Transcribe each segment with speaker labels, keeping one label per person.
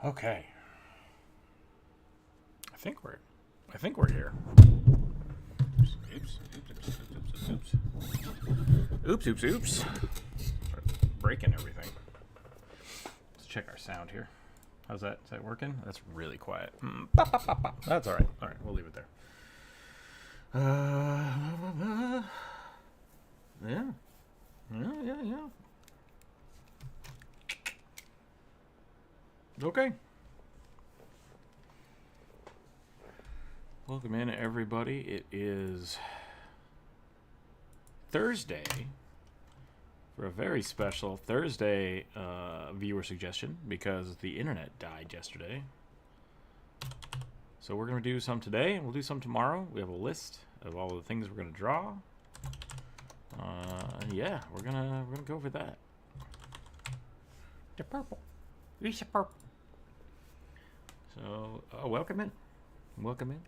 Speaker 1: Okay. I think we're here. Oops. Breaking everything. Let's check our sound here. How's that? Is that working? That's really quiet. Pop, pop, pop, pop. That's all right. All right, we'll leave it there. Yeah. Okay. Welcome in, everybody. It is Thursday for a very special Thursday viewer suggestion because the internet died yesterday. So we're going to do some today and we'll do some tomorrow. We have a list of all the things we're going to draw. Yeah, we're gonna go over that. The purple. It's a purple. So, welcome in. Welcome in.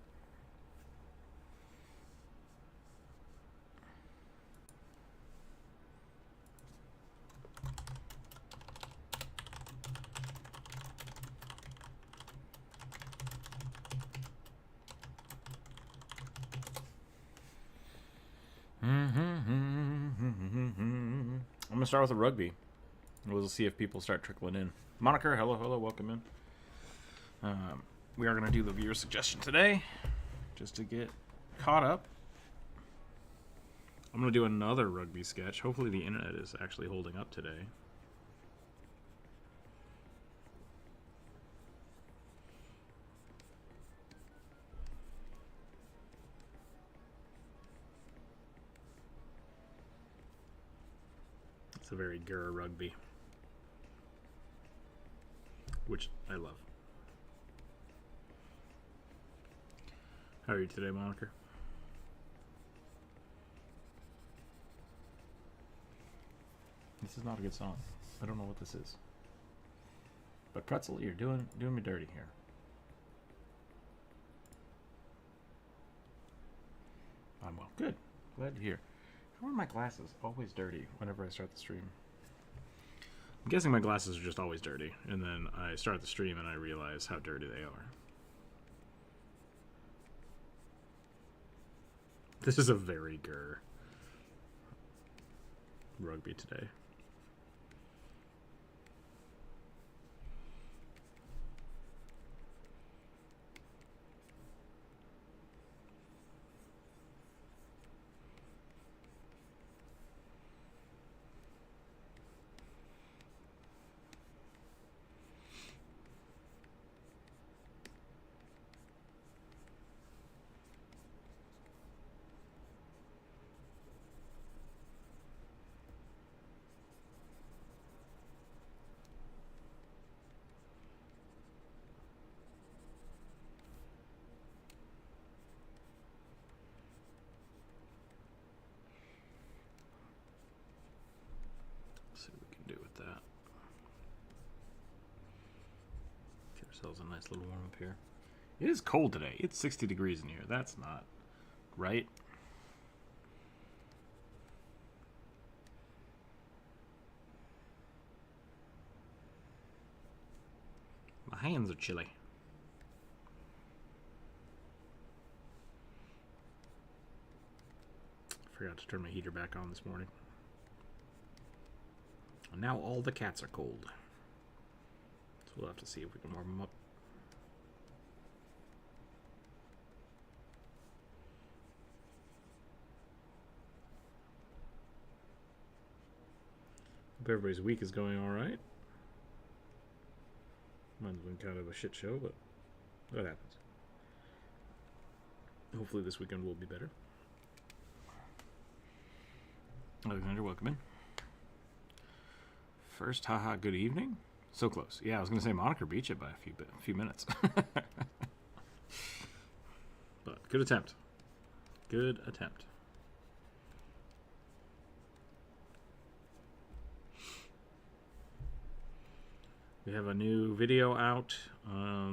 Speaker 1: I'm gonna start with a rugby. We'll see if people start trickling in. Moniker, hello, welcome in. We are gonna do the viewer suggestion today, just to get caught up. I'm gonna do another rugby sketch. Hopefully the internet is actually holding up today. It's a very grr rugby, which I love. How are you today, Moniker? This is not a good song. I don't know what this is. But Pretzel, you're doing me dirty here. I'm well. Good. Glad to hear. How are my glasses always dirty whenever I start the stream? I'm guessing my glasses are just always dirty, and then I start the stream and I realize how dirty they are. This is a very grr rugby today. See what we can do with that. Get ourselves a nice little warm up here. It is cold today. It's 60 degrees in here. That's not right. My hands are chilly. Forgot to turn my heater back on this morning. And now all the cats are cold. So we'll have to see if we can warm them up. Hope everybody's week is going alright. Mine's been kind of a shit show, but that happens. Hopefully this weekend will be better. Alexander, welcome in. First, haha, good evening. So close. Yeah, I was going to say Moniker beat you by a few minutes. But good attempt. Good attempt. We have a new video out.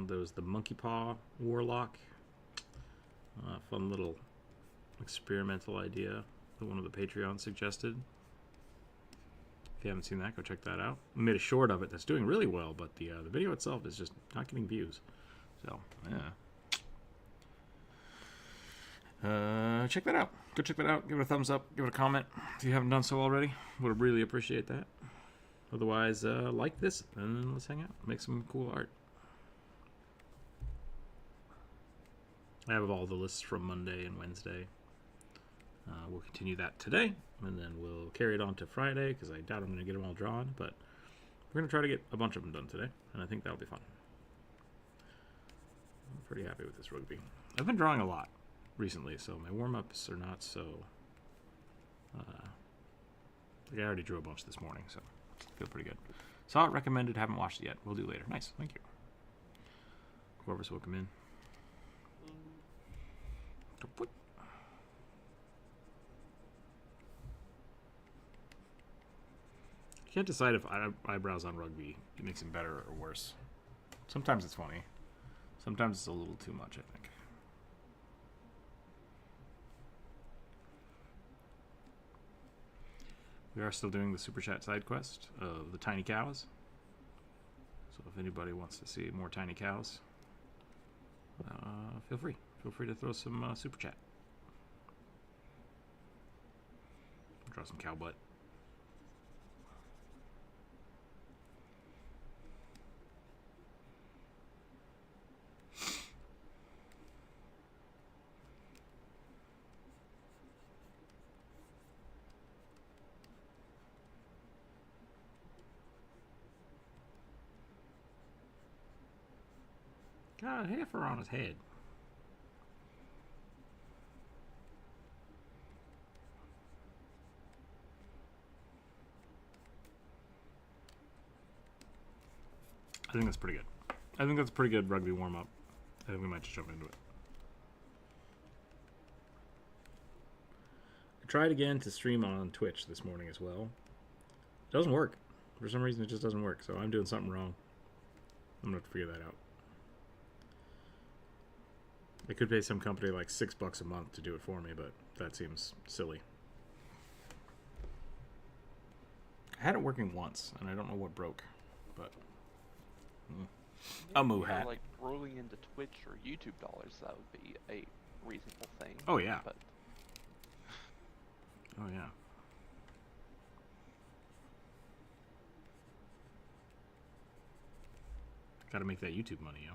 Speaker 1: There was the Monkey Paw Warlock. Fun little experimental idea that one of the Patreons suggested. If you haven't seen that, go check that out. We made a short of it that's doing really well, but the video itself is just not getting views. So, yeah. Check that out. Go check that out. Give it a thumbs up. Give it a comment if you haven't done so already. Would really appreciate that. Otherwise, like this, and let's hang out. Make some cool art. I have all the lists from Monday and Wednesday. We'll continue that today, and then we'll carry it on to Friday, because I doubt I'm going to get them all drawn, but we're going to try to get a bunch of them done today, and I think that'll be fun. I'm pretty happy with this rugby. I've been drawing a lot recently, so my warm-ups are not so... like I already drew a bunch this morning, so I feel pretty good. Saw it, recommended, haven't watched it yet. We'll do later. Nice, thank you. Whoever's welcome in. I can't decide if eyebrows on rugby makes him better or worse. Sometimes it's funny. Sometimes it's a little too much, I think. We are still doing the Super Chat side quest of the tiny cows. So if anybody wants to see more tiny cows, feel free. Feel free to throw some Super Chat. Draw some cow butt. Got a heifer on his head. I think that's pretty good. I think that's a pretty good rugby warm-up. I think we might just jump into it. I tried again to stream on Twitch this morning as well. It doesn't work. For some reason, it just doesn't work, so I'm doing something wrong. I'm going to have to figure that out. I could pay some company like $6 a month to do it for me, but that seems silly. I had it working once, and I don't know what broke, but... a moo hat.
Speaker 2: Like rolling into Twitch or YouTube dollars, that would be a reasonable thing.
Speaker 1: Oh yeah.
Speaker 2: But...
Speaker 1: oh yeah. Gotta make that YouTube money, yo.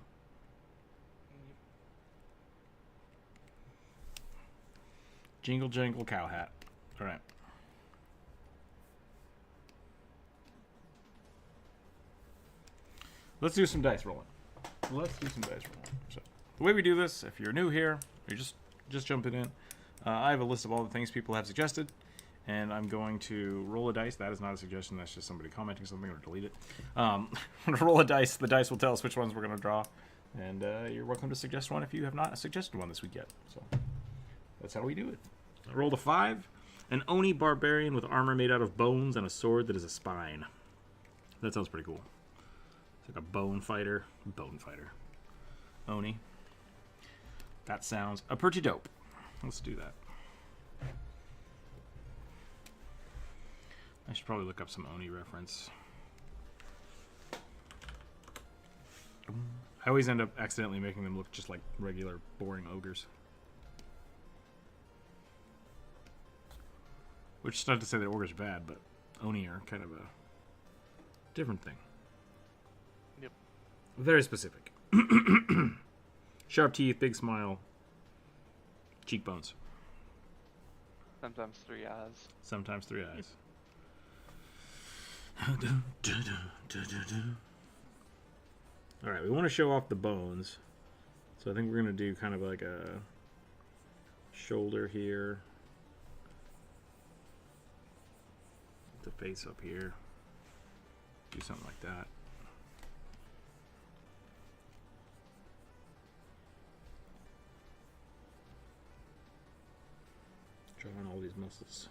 Speaker 1: Jingle jangle cow hat. All right. Let's do some dice rolling. So the way we do this, if you're new here, you're just jumping in, I have a list of all the things people have suggested, and I'm going to roll a dice. That is not a suggestion. That's just somebody commenting something, or delete it. I'm going to roll a dice. The dice will tell us which ones we're going to draw, and you're welcome to suggest one if you have not suggested one this week yet. So that's how we do it. I rolled a 5. An Oni barbarian with armor made out of bones and a sword that is a spine. That sounds pretty cool. It's like a bone fighter. Oni. That sounds pretty dope. Let's do that. I should probably look up some Oni reference. I always end up accidentally making them look just like regular, boring ogres. Which is not to say that ogres are bad, but Oni are kind of a different thing.
Speaker 2: Yep.
Speaker 1: Very specific. Sharp teeth, big smile, cheekbones.
Speaker 2: Sometimes 3 eyes.
Speaker 1: Sometimes 3 eyes. Alright, we want to show off the bones. So I think we're going to do kind of like a shoulder here. The face up here. Do something like that. Drawing all these muscles.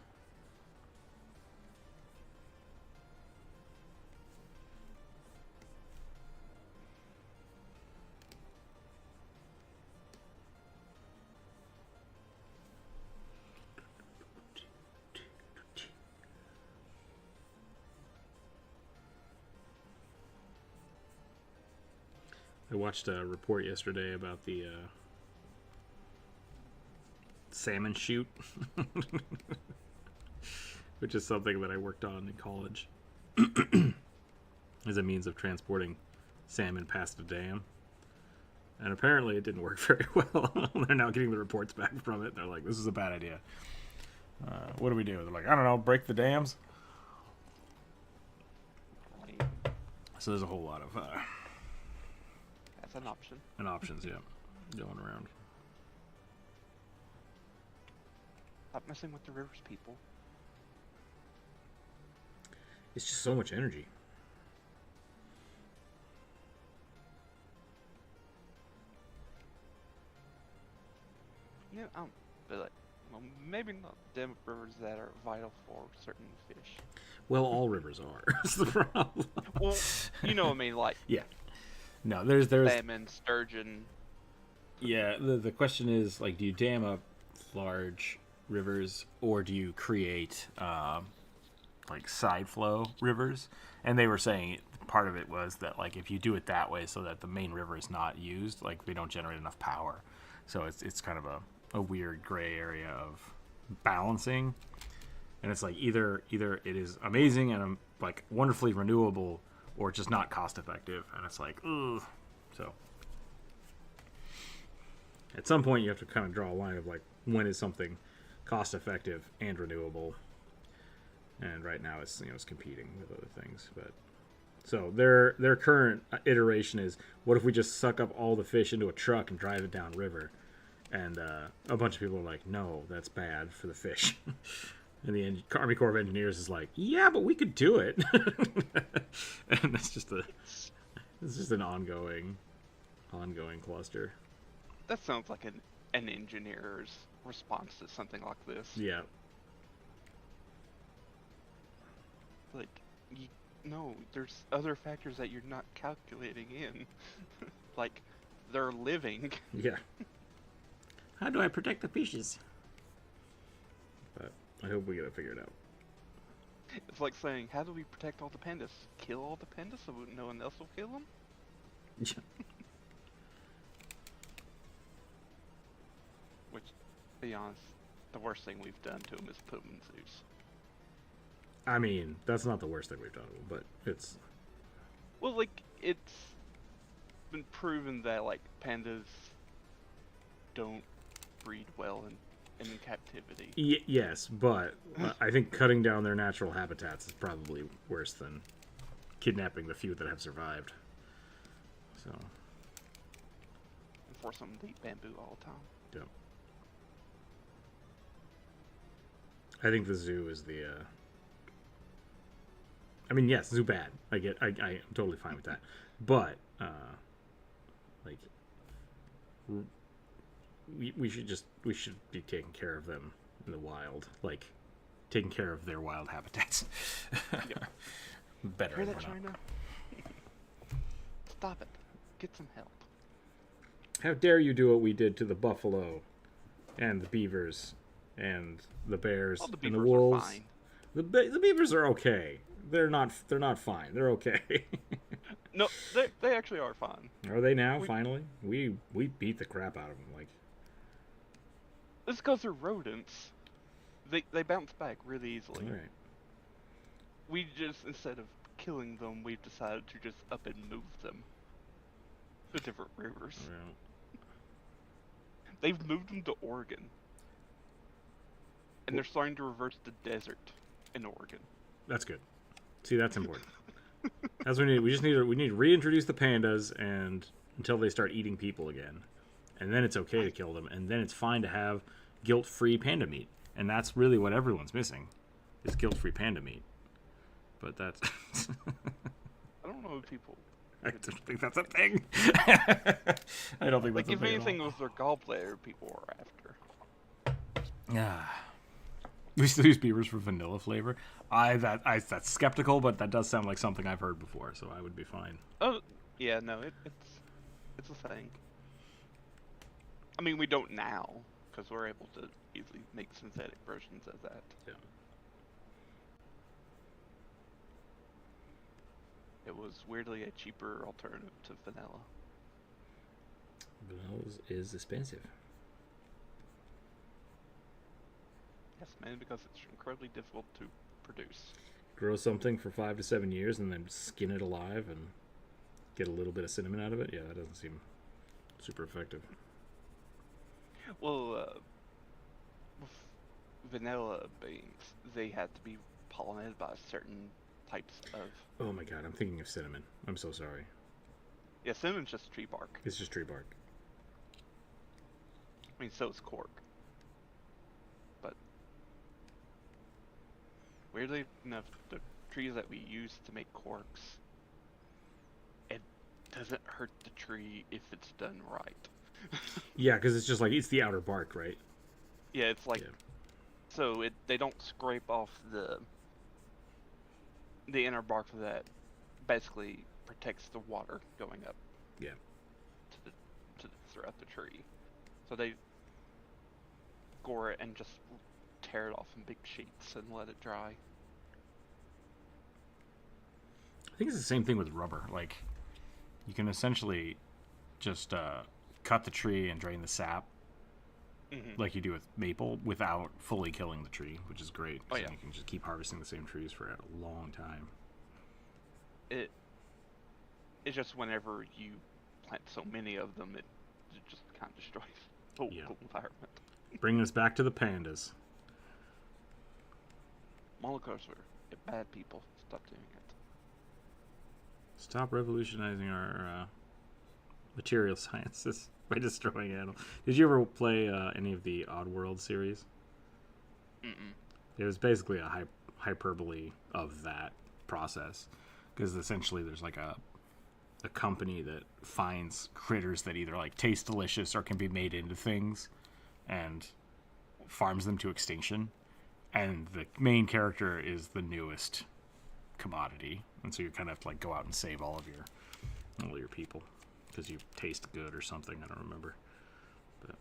Speaker 1: I watched a report yesterday about the salmon shoot, which is something that I worked on in college as a means of transporting salmon past a dam. And apparently it didn't work very well. They're now getting the reports back from it. They're like, this is a bad idea. What do we do? They're like, I don't know, break the dams? So there's a whole lot of
Speaker 2: That's an option.
Speaker 1: options, yeah, going around.
Speaker 2: Stop messing with the rivers, people.
Speaker 1: It's just so much energy.
Speaker 2: Yeah, but like, well, maybe not them rivers that are vital for certain fish.
Speaker 1: Well, all rivers are. That's the problem.
Speaker 2: Well, you know what I mean, like
Speaker 1: Yeah. No, there's
Speaker 2: salmon, sturgeon.
Speaker 1: Yeah, the question is, like, do you dam up large rivers, or do you create like side flow rivers? And they were saying part of it was that, like, if you do it that way so that the main river is not used, like, they don't generate enough power. So it's kind of a weird gray area of balancing. And it's like either it is amazing and like wonderfully renewable, or just not cost effective. And it's like, ugh. So at some point you have to kind of draw a line of like, when is something cost effective and renewable? And right now it's, you know, it's competing with other things. But so their current iteration is, what if we just suck up all the fish into a truck and drive it down river? And a bunch of people are like, no, that's bad for the fish. And the Army Corps of Engineers is like, yeah, but we could do it. And it's just an ongoing cluster.
Speaker 2: That sounds like an engineer's response to something like this.
Speaker 1: Yeah.
Speaker 2: Like, no, there's other factors that you're not calculating in. Like, they're living.
Speaker 1: Yeah. How do I protect the fishes? But I hope we get it figured out.
Speaker 2: It's like saying, how do we protect all the pandas? Kill all the pandas so no one else will kill them?
Speaker 1: Yeah.
Speaker 2: Which, to be honest, the worst thing we've done to them is put them in zoos.
Speaker 1: I mean, that's not the worst thing we've done, but it's...
Speaker 2: Well, like, it's been proven that, like, pandas don't breed well in captivity.
Speaker 1: Yes, but I think cutting down their natural habitats is probably worse than kidnapping the few that have survived. So...
Speaker 2: And force them to eat bamboo all the time.
Speaker 1: Yeah. I think the zoo is the... I mean, yes, zoo bad. I'm totally fine with that. But, like... We should be taking care of them in the wild, like taking care of their wild habitats.
Speaker 2: Yeah.
Speaker 1: Better.
Speaker 2: Hear that, China? Stop it. Get some help.
Speaker 1: How dare you do what we did to the buffalo, and the beavers, and the bears,
Speaker 2: All the
Speaker 1: and the
Speaker 2: beavers
Speaker 1: wolves?
Speaker 2: are fine.
Speaker 1: The beavers are okay. They're not fine. They're okay.
Speaker 2: No, they actually are fine.
Speaker 1: Are they now? Finally, we beat the crap out of them. Like.
Speaker 2: It's because they're rodents. They bounce back really easily.
Speaker 1: All right.
Speaker 2: We just, instead of killing them, we've decided to just up and move them to different rivers.
Speaker 1: Yeah.
Speaker 2: They've moved them to Oregon. And they're starting to reverse the desert in Oregon.
Speaker 1: That's good. See, that's important. That's what we need. We need to reintroduce the pandas and until they start eating people again. And then it's okay to kill them, and then it's fine to have guilt-free panda meat. And that's really what everyone's missing, is guilt-free panda meat. But that's...
Speaker 2: I don't know if people...
Speaker 1: I don't think that's a thing. I don't think that's a thing.
Speaker 2: Like, if anything, it was their gallbladder people were after.
Speaker 1: Yeah. We still use beavers for vanilla flavor. That's skeptical, but that does sound like something I've heard before, so I would be fine.
Speaker 2: Oh, yeah, no, it's a thing. I mean, we don't now, because we're able to easily make synthetic versions of that.
Speaker 1: Yeah.
Speaker 2: It was weirdly a cheaper alternative to vanilla.
Speaker 1: vanilla is expensive.
Speaker 2: Yes, mainly because it's incredibly difficult to produce.
Speaker 1: Grow something for 5 to 7 years and then skin it alive and get a little bit of cinnamon out of it. Yeah, that doesn't seem super effective.
Speaker 2: Well, with vanilla beans, they have to be pollinated by certain types of...
Speaker 1: Oh my god, I'm thinking of cinnamon. I'm so sorry.
Speaker 2: Yeah, cinnamon's just tree bark.
Speaker 1: It's just tree bark.
Speaker 2: I mean, so is cork. But weirdly enough, the trees that we use to make corks, it doesn't hurt the tree if it's done right.
Speaker 1: Yeah, because it's just like, it's the outer bark, right?
Speaker 2: Yeah, it's like, so they don't scrape off the inner bark that basically protects the water going up.
Speaker 1: Yeah.
Speaker 2: Throughout the tree. So they gore it and just tear it off in big sheets and let it dry.
Speaker 1: I think it's the same thing with rubber. Like, you can essentially just cut the tree and drain the sap, like you do with maple, without fully killing the tree, which is great.
Speaker 2: Oh, yeah.
Speaker 1: You can just keep harvesting the same trees for a long time.
Speaker 2: It's just whenever you plant so many of them, it just kind of destroys the whole environment.
Speaker 1: Bringing us back to the pandas.
Speaker 2: Monoculture, bad people, stop doing it.
Speaker 1: Stop revolutionizing our material sciences by destroying animals. Did you ever play any of the Oddworld series? It was basically a hyperbole of that process, because essentially there's like a company that finds critters that either like taste delicious or can be made into things and farms them to extinction, and the main character is the newest commodity, and so you kind of have to like go out and save all your people because you taste good or something. I don't remember, but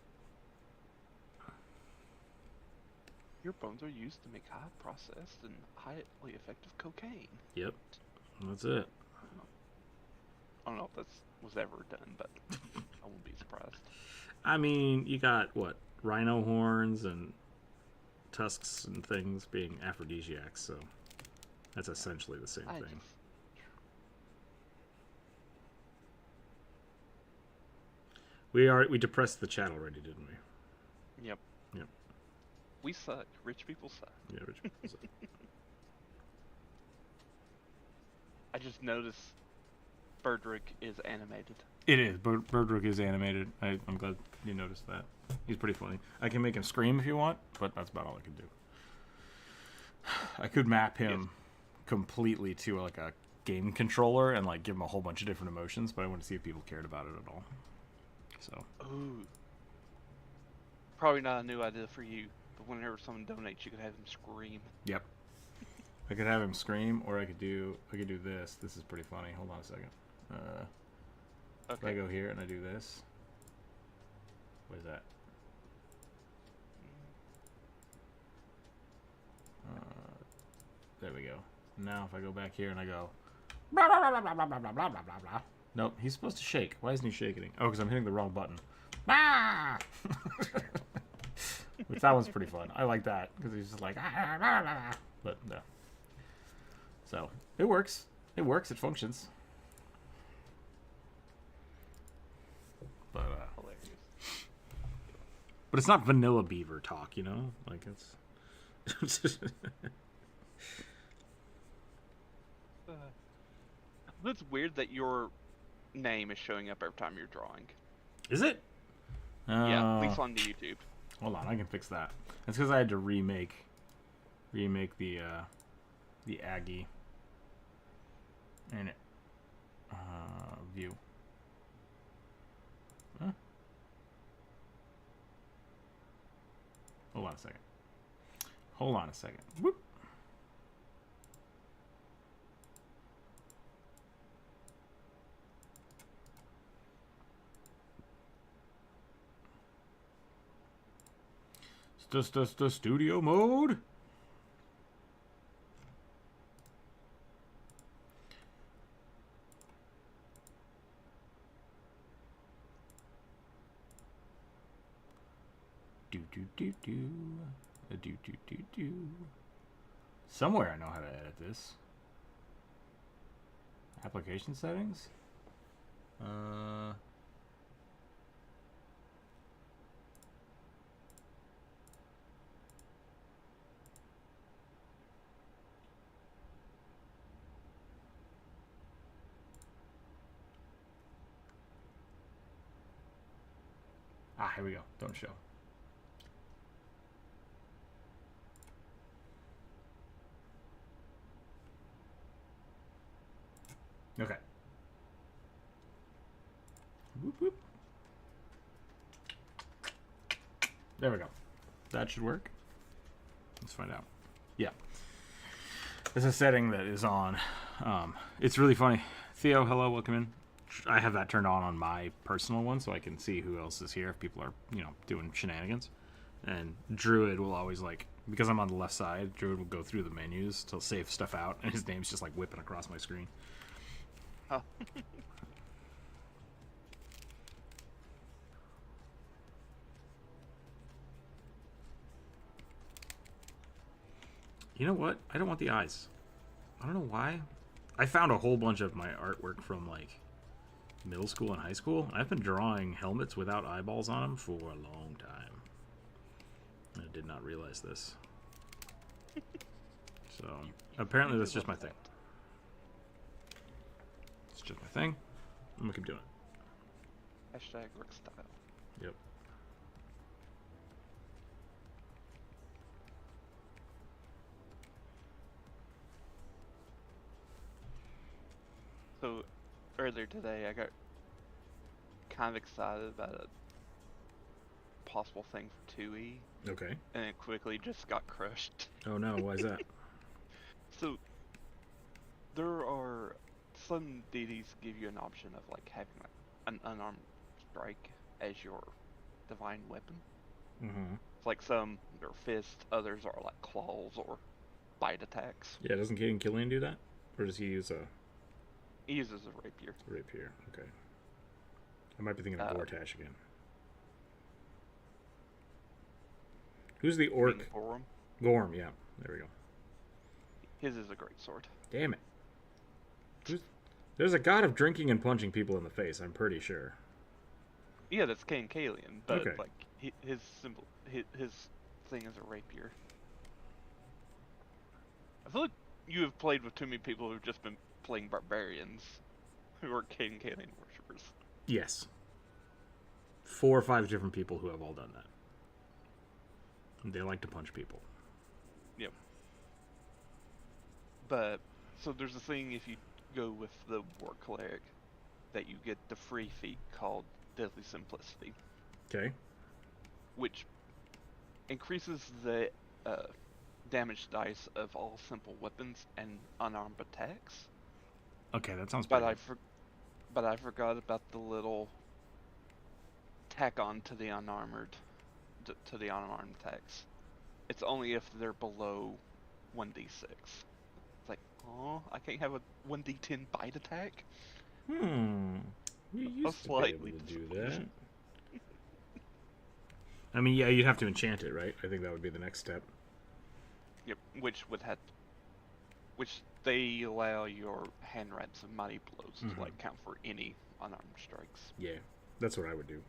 Speaker 2: your bones are used to make high processed and highly effective cocaine.
Speaker 1: Yep, that's it.
Speaker 2: I don't know if that was ever done, but I won't be surprised.
Speaker 1: I mean, you got what, rhino horns and tusks and things being aphrodisiacs, so that's essentially the same thing. We depressed the chat already, didn't we?
Speaker 2: Yep.
Speaker 1: Yep.
Speaker 2: We suck. Rich people suck.
Speaker 1: Yeah, rich people suck.
Speaker 2: I just noticed Birdrick is animated.
Speaker 1: It is. Birdrick is animated. I'm glad you noticed that. He's pretty funny. I can make him scream if you want, but that's about all I can do. I could map him completely to like a game controller and like give him a whole bunch of different emotions, but I want to see if people cared about it at all. So.
Speaker 2: Ooh. Probably not a new idea for you, but whenever someone donates, you could have them scream.
Speaker 1: Yep. I could have him scream, or I could do this. This is pretty funny. Hold on a second.
Speaker 2: Okay.
Speaker 1: If I go here and I do this. What is that? There we go. Now if I go back here and I go blah, blah, blah, blah, blah, blah, blah, blah, blah, blah. Nope, he's supposed to shake. Why isn't he shaking? Oh, because I'm hitting the wrong button. Ah! Which that one's pretty fun. I like that because he's just like ah, blah, blah, blah. But no. So it works. It works. It functions. But it's not vanilla beaver talk, you know? Like it's
Speaker 2: It's weird that your name is showing up every time you're drawing.
Speaker 1: Is it?
Speaker 2: Yeah, at least on the YouTube.
Speaker 1: Hold on, I can fix that. It's because I had to remake the Aggie and view. Huh? Hold on a second. Hold on a second. Whoop. The studio mode. Somewhere I know how to edit this. Application settings? Here we go. Don't show. Okay. Whoop, whoop. There we go. That should work. Let's find out. Yeah. There's a setting that is on. It's really funny. Theo, hello, welcome in. I have that turned on my personal one so I can see who else is here if people are, doing shenanigans. And Druid will always, because I'm on the left side, Druid will go through the menus to save stuff out, and his name's just, whipping across my screen.
Speaker 2: Oh.
Speaker 1: You know what? I don't want the eyes. I don't know why. I found a whole bunch of my artwork from, middle school and high school. I've been drawing helmets without eyeballs on them for a long time. I did not realize this. So, apparently that's just my thing. It's just my thing. I'm gonna keep doing it.
Speaker 2: Hashtag Rick style.
Speaker 1: Yep.
Speaker 2: So, earlier today, I got kind of excited about a possible thing for 2E,
Speaker 1: Okay.
Speaker 2: and it quickly just got crushed.
Speaker 1: Oh no, why is that?
Speaker 2: So, there are some deities give you an option of having an unarmed strike as your divine weapon.
Speaker 1: Mm-hmm.
Speaker 2: It's some are fists, others are claws or bite attacks.
Speaker 1: Yeah, doesn't King Killian do that? Or does he use a...
Speaker 2: He uses a rapier.
Speaker 1: Rapier, okay. I might be thinking of Gortash again. Who's the orc?
Speaker 2: Gorm.
Speaker 1: Gorm, yeah. There we go.
Speaker 2: His is a great sword.
Speaker 1: Damn it. There's a god of drinking and punching people in the face, I'm pretty sure.
Speaker 2: Yeah, that's King Kalian, but
Speaker 1: okay.
Speaker 2: His symbol, his thing is a rapier. I feel like you have played with too many people who've just been playing barbarians who are King Kalian worshippers.
Speaker 1: Yes. 4 or 5 different people who have all done that. They like to punch people.
Speaker 2: Yep. But, so there's a thing if you go with the War Cleric that you get the free feat called Deadly Simplicity.
Speaker 1: Okay.
Speaker 2: Which increases the damage dice of all simple weapons and unarmed attacks.
Speaker 1: Okay, that sounds pretty good.
Speaker 2: But I forgot about the little tack on to the unarmed attacks. It's only if they're below 1d6. It's oh, I can't have a 1d10 bite attack?
Speaker 1: You used to be able to do that. I mean, yeah, you'd have to enchant it, right? I think that would be the next step.
Speaker 2: Yep, which they allow your hand wraps and mighty blows to count for any unarmed strikes.
Speaker 1: Yeah, that's what I would do.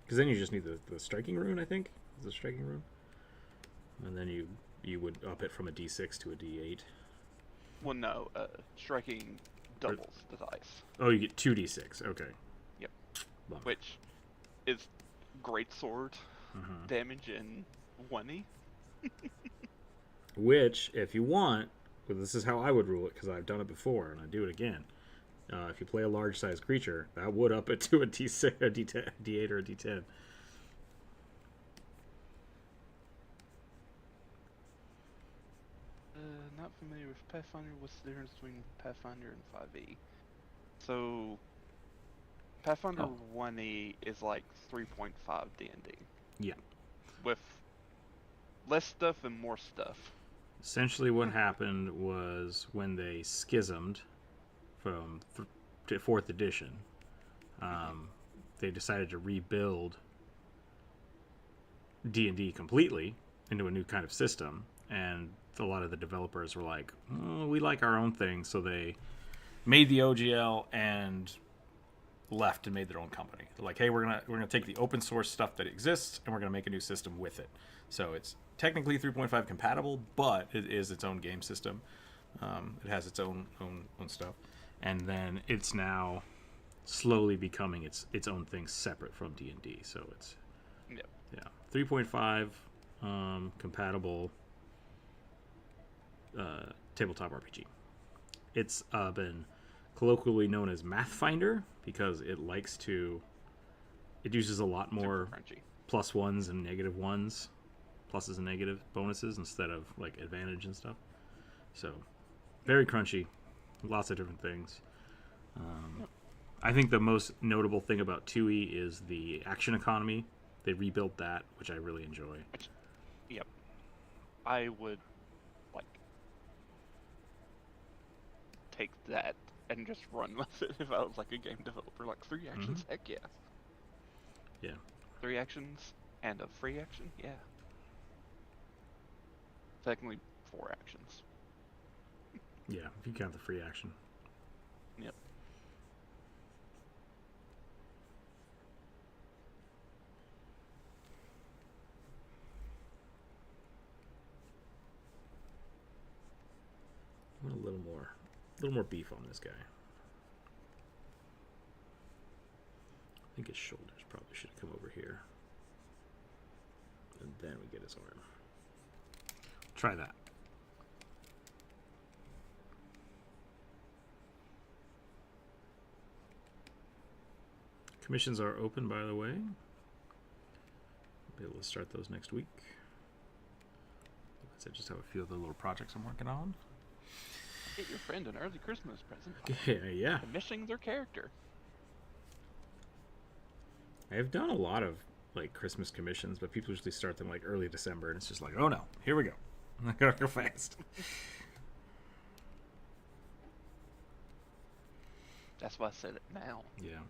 Speaker 1: Because then you just need the striking rune, I think. Is the striking rune? And then you would up it from a d6 to a d8.
Speaker 2: Well, no, striking doubles the dice.
Speaker 1: Oh, you get 2d6. Okay.
Speaker 2: Yep.
Speaker 1: Bummer.
Speaker 2: Which is great sword damage in 1e.
Speaker 1: Which, if you want, well, this is how I would rule it because I've done it before and I do it again. If you play a large-sized creature, that would up it to a d6, a d10, d8, or a d10.
Speaker 2: Not familiar with Pathfinder. What's the difference between Pathfinder and 5e? So, Pathfinder 1e is 3.5 D&D.
Speaker 1: Yeah. With
Speaker 2: less stuff and more stuff.
Speaker 1: Essentially what happened was when they schismed from 4th edition, they decided to rebuild D&D completely into a new kind of system, and a lot of the developers were like, oh, we like our own thing, so they made the OGL and left and made their own company. They're like, hey, we're gonna take the open source stuff that exists and we're gonna make a new system with it. So it's technically 3.5 compatible, but it is its own game system. It has its own stuff, and then it's now slowly becoming its own thing separate from D&D. So it's 3.5 compatible tabletop RPG. It's been colloquially known as Mathfinder because it uses a lot more plus ones and negative ones, pluses and negative bonuses instead of like advantage and stuff. So very crunchy, lots of different things. I think the most notable thing about 2E is the action economy. They rebuilt that, which I really enjoy.
Speaker 2: Yep. I would like take that and just run with it if I was like a game developer. Like 3 actions, heck yeah.
Speaker 1: Yeah.
Speaker 2: 3 actions and a free action, yeah. Technically 4 actions.
Speaker 1: Yeah, if you count the free action.
Speaker 2: Yep.
Speaker 1: I want a little more beef on this guy. I think his shoulders probably should come over here. And then we get his arm. Try that. Commissions are open, by the way. I'll be able to start those next week. I just have a few other little projects I'm working on.
Speaker 2: Get your friend an early Christmas present.
Speaker 1: Yeah.
Speaker 2: Commissioning their character.
Speaker 1: I've done a lot of like Christmas commissions, but people usually start them like early December, and it's just like, oh no, here we go. I gotta go fast.
Speaker 2: That's why I said it now.
Speaker 1: Yeah.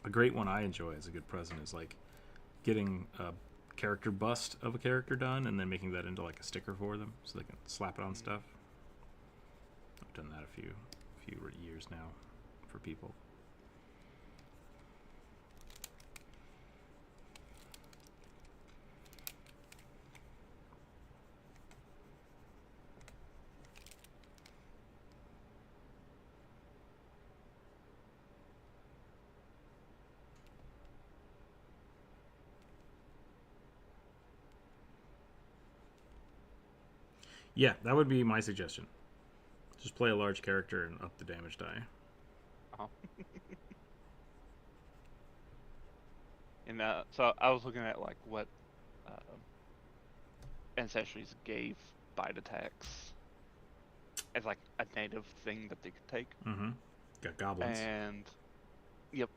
Speaker 1: A great one I enjoy as a good present is like getting a character bust of a character done and then making that into like a sticker for them so they can slap it on stuff. I've done that a few years now for people. Yeah, that would be my suggestion. Just play a large character and up the damage die.
Speaker 2: Oh. And so I was looking at like what Ancestries gave bite attacks as like a native thing that they could take.
Speaker 1: Mm-hmm. Got goblins.
Speaker 2: And yep,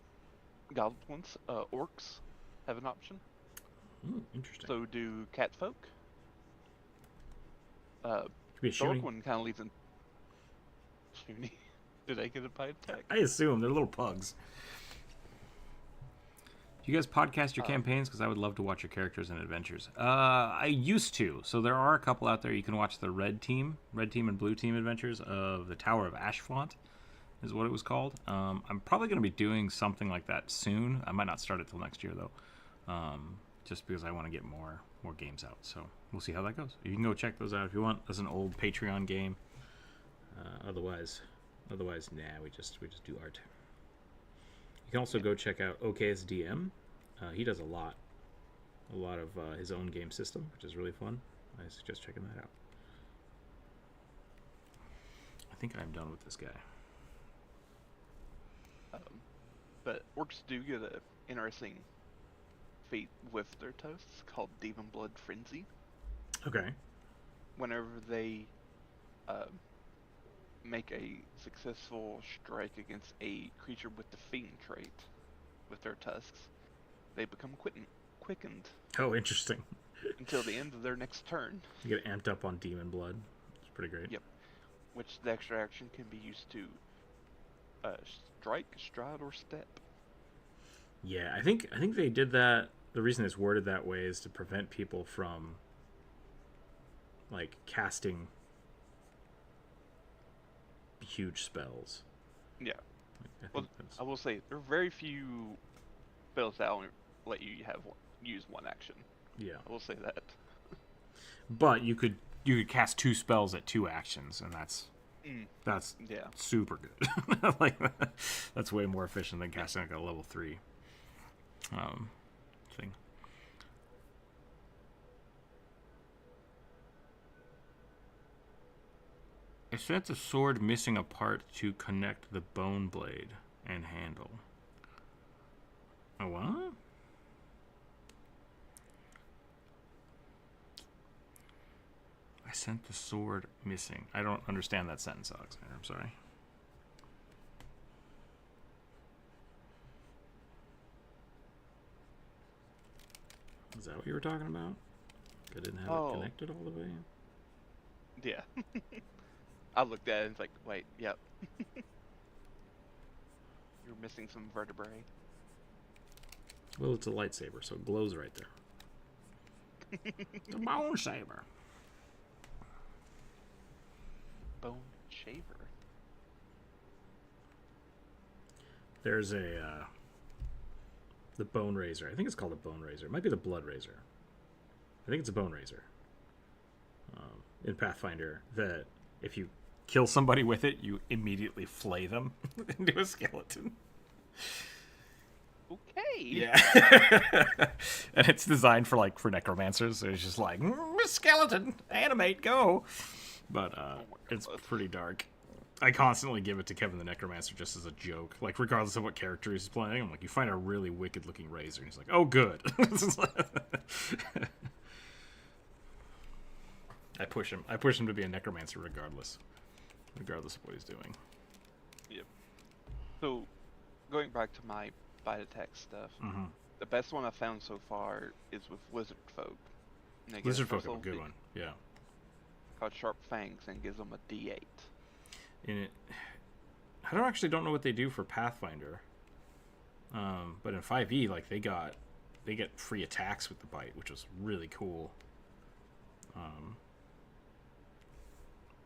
Speaker 2: goblins. Orcs have an option.
Speaker 1: Ooh, interesting.
Speaker 2: So do catfolk.
Speaker 1: Could be a
Speaker 2: The orc
Speaker 1: shooting.
Speaker 2: one kind of leads in. Shooty. Do they get a bite attack?
Speaker 1: I assume they're little pugs. Do you guys podcast your campaigns? Because I would love to watch your characters and adventures. I used to. So there are a couple out there. You can watch the red team and blue team adventures of the Tower of Ashflaunt, is what it was called. I'm probably going to be doing something like that soon. I might not start it till next year though, just because I want to get more games out. So we'll see how that goes. You can go check those out if you want. That's an old Patreon game. Otherwise, nah, we just do art. You can also go check out OKSDM. He does a lot of his own game system, which is really fun. I suggest checking that out. I think I'm done with this guy.
Speaker 2: But orcs do get an interesting feat with their toasts called Demon Blood Frenzy.
Speaker 1: Okay.
Speaker 2: Whenever they make a successful strike against a creature with the Fiend trait with their tusks, they become quickened
Speaker 1: Oh, interesting.
Speaker 2: until the end of their next turn.
Speaker 1: You get amped up on demon blood. It's pretty great.
Speaker 2: Yep. Which the extra action can be used to strike, stride, or step.
Speaker 1: Yeah, I think they did that the reason it's worded that way is to prevent people from like casting huge spells.
Speaker 2: Yeah.
Speaker 1: I
Speaker 2: Well, I will say there are very few spells that only let you use one action.
Speaker 1: Yeah.
Speaker 2: I will say that.
Speaker 1: But you could cast 2 spells at 2 actions, and that's
Speaker 2: yeah.
Speaker 1: super good. Like that's way more efficient than casting like a level 3 thing. I sent the sword missing a part to connect the bone blade and handle. Oh, what? I sent the sword missing. I don't understand that sentence, Alexander. I'm sorry. Is that what you were talking about? I didn't have it connected all the way?
Speaker 2: Yeah. I looked at it and it's like, wait, yep. You're missing some vertebrae.
Speaker 1: Well, it's a lightsaber, so it glows right there. It's a bone saber.
Speaker 2: Bone shaver.
Speaker 1: There's a the bone razor. I think it's called a bone razor. It might be the blood razor. I think it's a bone razor. In Pathfinder, that if you kill somebody with it, you immediately flay them into a skeleton.
Speaker 2: Okay.
Speaker 1: Yeah. And it's designed for necromancers. So it's just like, skeleton, animate, go. But it's pretty dark. I constantly give it to Kevin the Necromancer just as a joke. Like, regardless of what character he's playing, I'm like, you find a really wicked-looking razor. And he's like, oh, good. I push him to be a necromancer regardless of what he's doing.
Speaker 2: Yep. So, going back to my bite attack stuff, the best one I found so far is with lizard folk.
Speaker 1: Lizard folk are a good one, yeah.
Speaker 2: Called Sharp Fangs and gives them a D8.
Speaker 1: I don't know what they do for Pathfinder, but in 5e, like they get free attacks with the bite, which was really cool.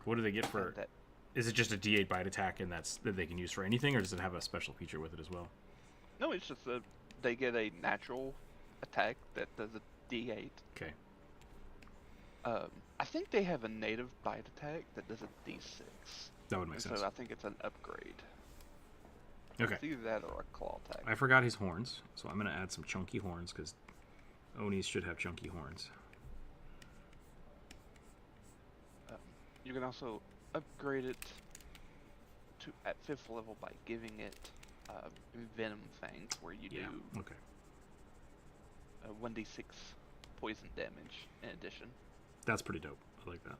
Speaker 1: What do they get for? Is it just a D8 bite attack, and that they can use for anything, or does it have a special feature with it as well?
Speaker 2: No, it's just they get a natural attack that does a D8.
Speaker 1: Okay.
Speaker 2: I think they have a native bite attack that does a D6.
Speaker 1: That would make sense.
Speaker 2: So I think it's an upgrade.
Speaker 1: Okay.
Speaker 2: It's either that or a claw attack.
Speaker 1: I forgot his horns, so I'm going to add some chunky horns, because Onis should have chunky horns.
Speaker 2: You can also upgrade it to at 5th level by giving it Venom Fangs, where you do 1d6 poison damage in addition.
Speaker 1: That's pretty dope. I like that.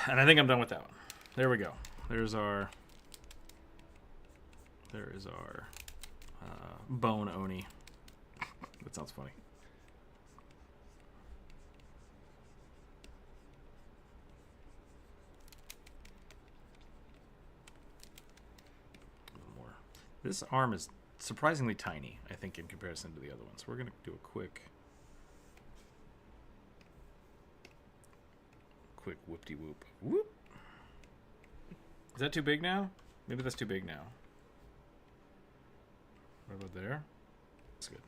Speaker 1: And I think I'm done with that one. There we go. There is our bone Oni. That sounds funny. A little more. This arm is surprisingly tiny, I think, in comparison to the other ones. We're going to do a quick whoop-de-whoop. Whoop! Is that too big now? Maybe that's too big now. What about there? That's good.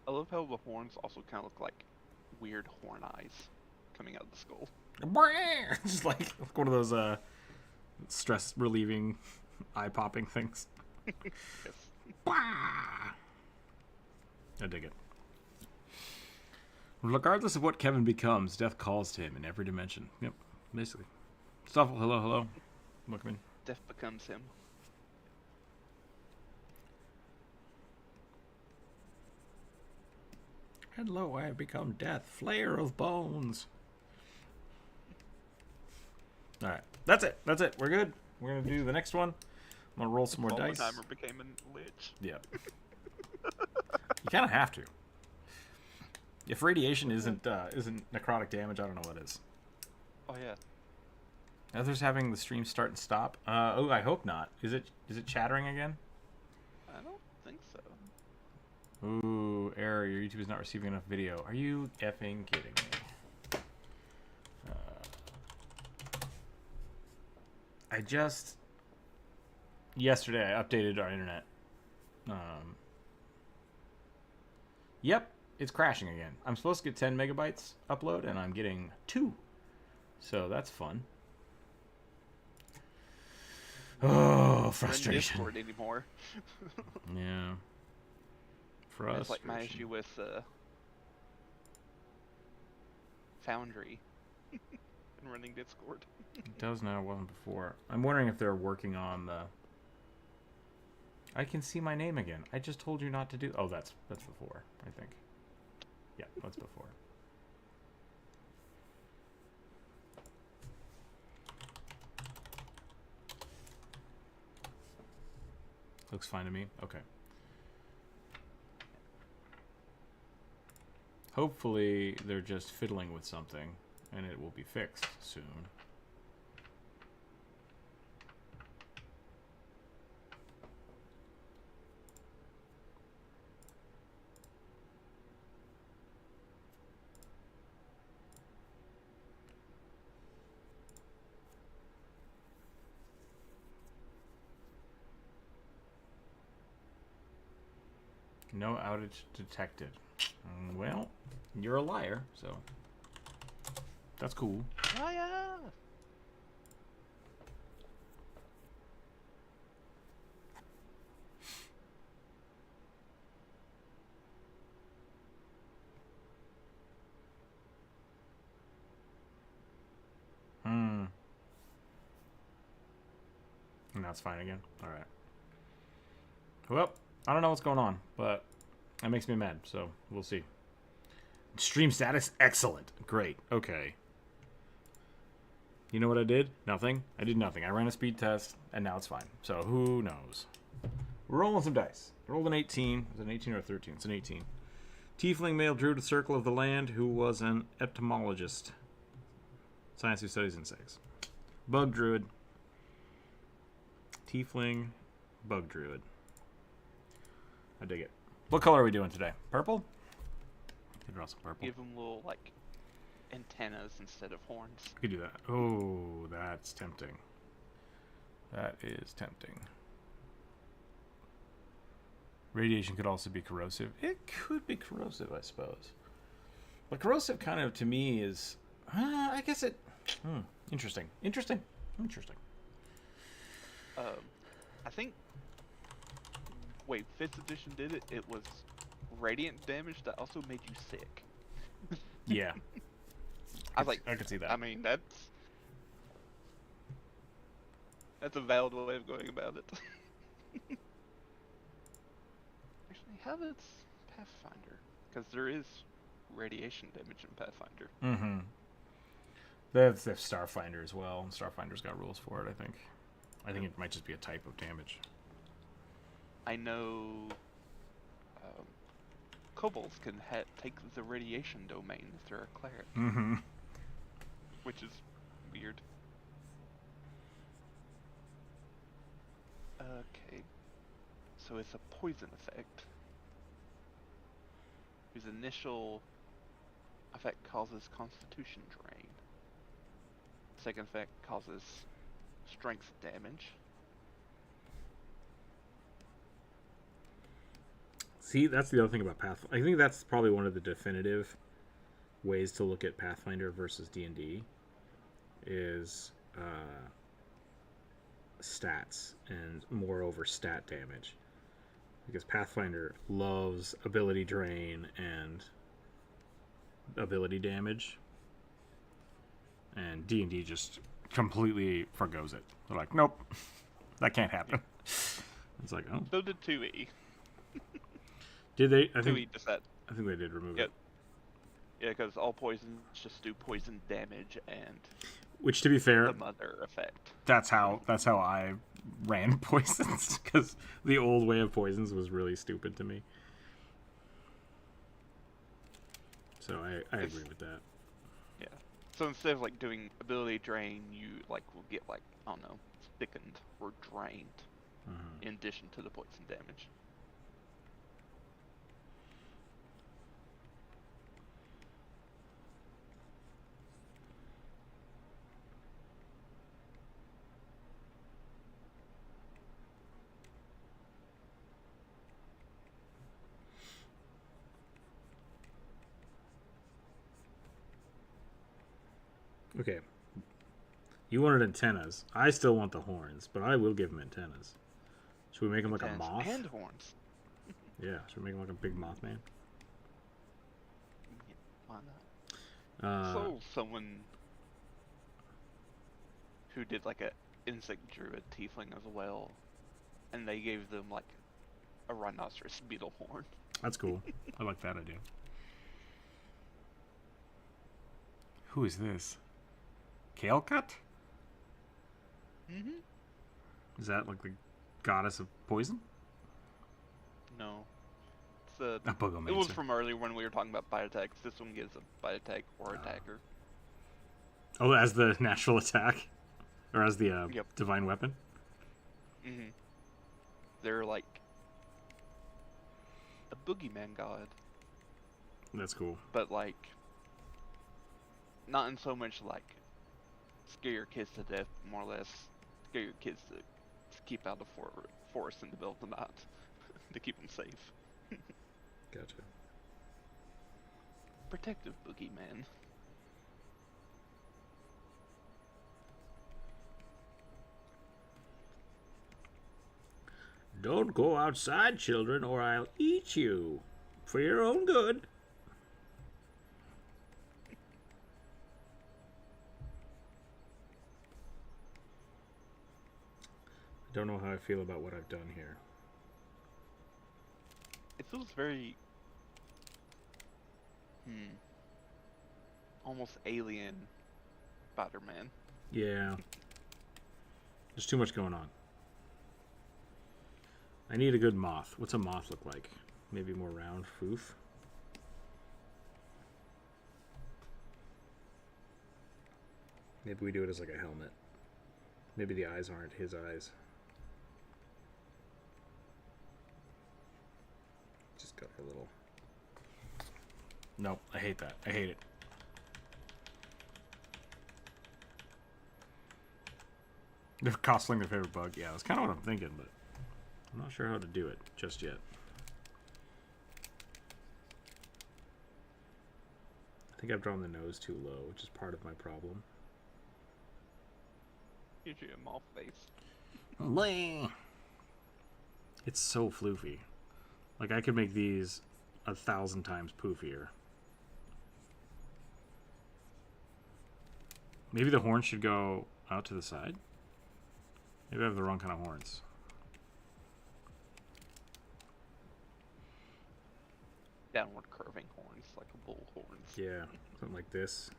Speaker 2: I love how the horns also kind of look like weird horn eyes coming out of the skull.
Speaker 1: Just like one of those stress-relieving, eye-popping things.
Speaker 2: Yes.
Speaker 1: I dig it. Regardless of what Kevin becomes, death calls to him in every dimension. Yep, basically. Stoffel, hello. Welcome in.
Speaker 2: Death becomes him.
Speaker 1: Hello, I have become death, flayer of bones. Alright, that's it. We're good. We're going to do the next one. I'm going to roll some more dice.
Speaker 2: Timer became a lich.
Speaker 1: Yeah. You kind of have to. If radiation isn't necrotic damage, I don't know what is.
Speaker 2: Oh yeah.
Speaker 1: Others having the stream start and stop. I hope not. Is it chattering again?
Speaker 2: I don't think so.
Speaker 1: Ooh, error. Your YouTube is not receiving enough video. Are you effing kidding me? I just... Yesterday, I updated our internet. Yep, it's crashing again. I'm supposed to get 10 megabytes upload, and I'm getting 2. So that's fun. Oh, frustration.
Speaker 2: Discord anymore.
Speaker 1: Yeah. Frustration.
Speaker 2: It's like my issue with Foundry and running Discord.
Speaker 1: It does now, it wasn't before. I'm wondering if they're working on the... I can see my name again. I just told you not to do... Oh, that's before, I think. Yeah, that's before. Looks fine to me. Okay. Hopefully they're just fiddling with something and it will be fixed soon. No outage detected. Well, you're a liar, so that's cool.
Speaker 2: Liar!
Speaker 1: And now it's fine again. All right. Well, I don't know what's going on, but that makes me mad, so we'll see. Stream status, excellent. Great. Okay. You know what I did? Nothing. I did nothing. I ran a speed test, and now it's fine. So who knows? We're rolling some dice. I rolled an 18. Is it an 18 or a 13? It's an 18. Tiefling male druid, circle of the land, who was an etymologist. Science who studies insects. Bug druid. Tiefling, bug druid. I dig it. What color are we doing today? Purple? Could draw some purple.
Speaker 2: Give them little, like, antennas instead of horns.
Speaker 1: We could do that. Oh, that's tempting. That is tempting. Radiation could also be corrosive. It could be corrosive, I suppose. But corrosive kind of, to me, is... I guess it... interesting. Interesting. Interesting.
Speaker 2: I think... Wait, 5th edition did it? It was radiant damage that also made you sick.
Speaker 1: Yeah.
Speaker 2: I was like...
Speaker 1: I could see that.
Speaker 2: I mean, that's a valid way of going about it. Actually, how does Pathfinder? Because there is radiation damage in Pathfinder.
Speaker 1: Mm-hmm. They have Starfinder as well, and Starfinder's got rules for it, I think. I think it might just be a type of damage.
Speaker 2: I know kobolds can take the radiation domain if they're a cleric.
Speaker 1: Mm-hmm.
Speaker 2: Which is weird. Okay. So it's a poison effect, whose initial effect causes constitution drain. Second effect causes strength damage.
Speaker 1: See, that's the other thing about Pathfinder. I think that's probably one of the definitive ways to look at Pathfinder versus D&D is stats, and moreover stat damage. Because Pathfinder loves ability drain and ability damage, and D&D just completely forgoes it. They're like, nope, that can't happen. It's like, oh.
Speaker 2: So did 2E.
Speaker 1: Did they? I
Speaker 2: 2E does that.
Speaker 1: think they did remove it.
Speaker 2: Yeah, because all poisons just do poison damage and
Speaker 1: Which, to be fair,
Speaker 2: the mother effect.
Speaker 1: that's how I ran poisons, because the old way of poisons was really stupid to me. So I agree with that.
Speaker 2: Yeah. So instead of like doing ability drain, you like will get like, I don't know, thickened or drained in addition to the poison damage.
Speaker 1: Okay. You wanted antennas. I still want the horns, but I will give him antennas. Should we make him like a moth?
Speaker 2: And horns.
Speaker 1: Yeah, should we make him like a big Mothman?
Speaker 2: Yeah, why not? So someone who did like a insect druid tiefling as well, and they gave them like a rhinoceros beetle horn.
Speaker 1: That's cool. I like that idea. Who is this? Kale Cut?
Speaker 2: Mm-hmm.
Speaker 1: Is that like the goddess of poison?
Speaker 2: No. It's
Speaker 1: A Bogomancer.
Speaker 2: It was from earlier when we were talking about bite attacks. This one gives a bite attack or attacker.
Speaker 1: Oh, as the natural attack? Or as the
Speaker 2: Yep.
Speaker 1: divine weapon?
Speaker 2: Mm-hmm. They're like a boogeyman god.
Speaker 1: That's cool.
Speaker 2: But like not in so much like scare your kids to death, more or less scare your kids to keep out of forest in the middle of the night to keep them safe.
Speaker 1: Gotcha.
Speaker 2: Protective boogeyman.
Speaker 1: Don't go outside, children, or I'll eat you. For your own good. I don't know how I feel about what I've done here.
Speaker 2: It feels very almost alien Spider-Man.
Speaker 1: Yeah. There's too much going on. I need a good moth. What's a moth look like? Maybe more round. Foof. Maybe we do it as like a helmet. Maybe the eyes aren't his eyes. Just got a little... Nope, I hate that. I hate it. They're costling their favorite bug. Yeah, that's kind of what I'm thinking, but I'm not sure how to do it just yet. I think I've drawn the nose too low, which is part of my problem.
Speaker 2: Usually a moth face.
Speaker 1: It's so floofy. Like, I could make these 1,000 times poofier. Maybe the horns should go out to the side? Maybe I have the wrong kind of horns.
Speaker 2: Downward curving horns, like a bull horns.
Speaker 1: Yeah, something like this.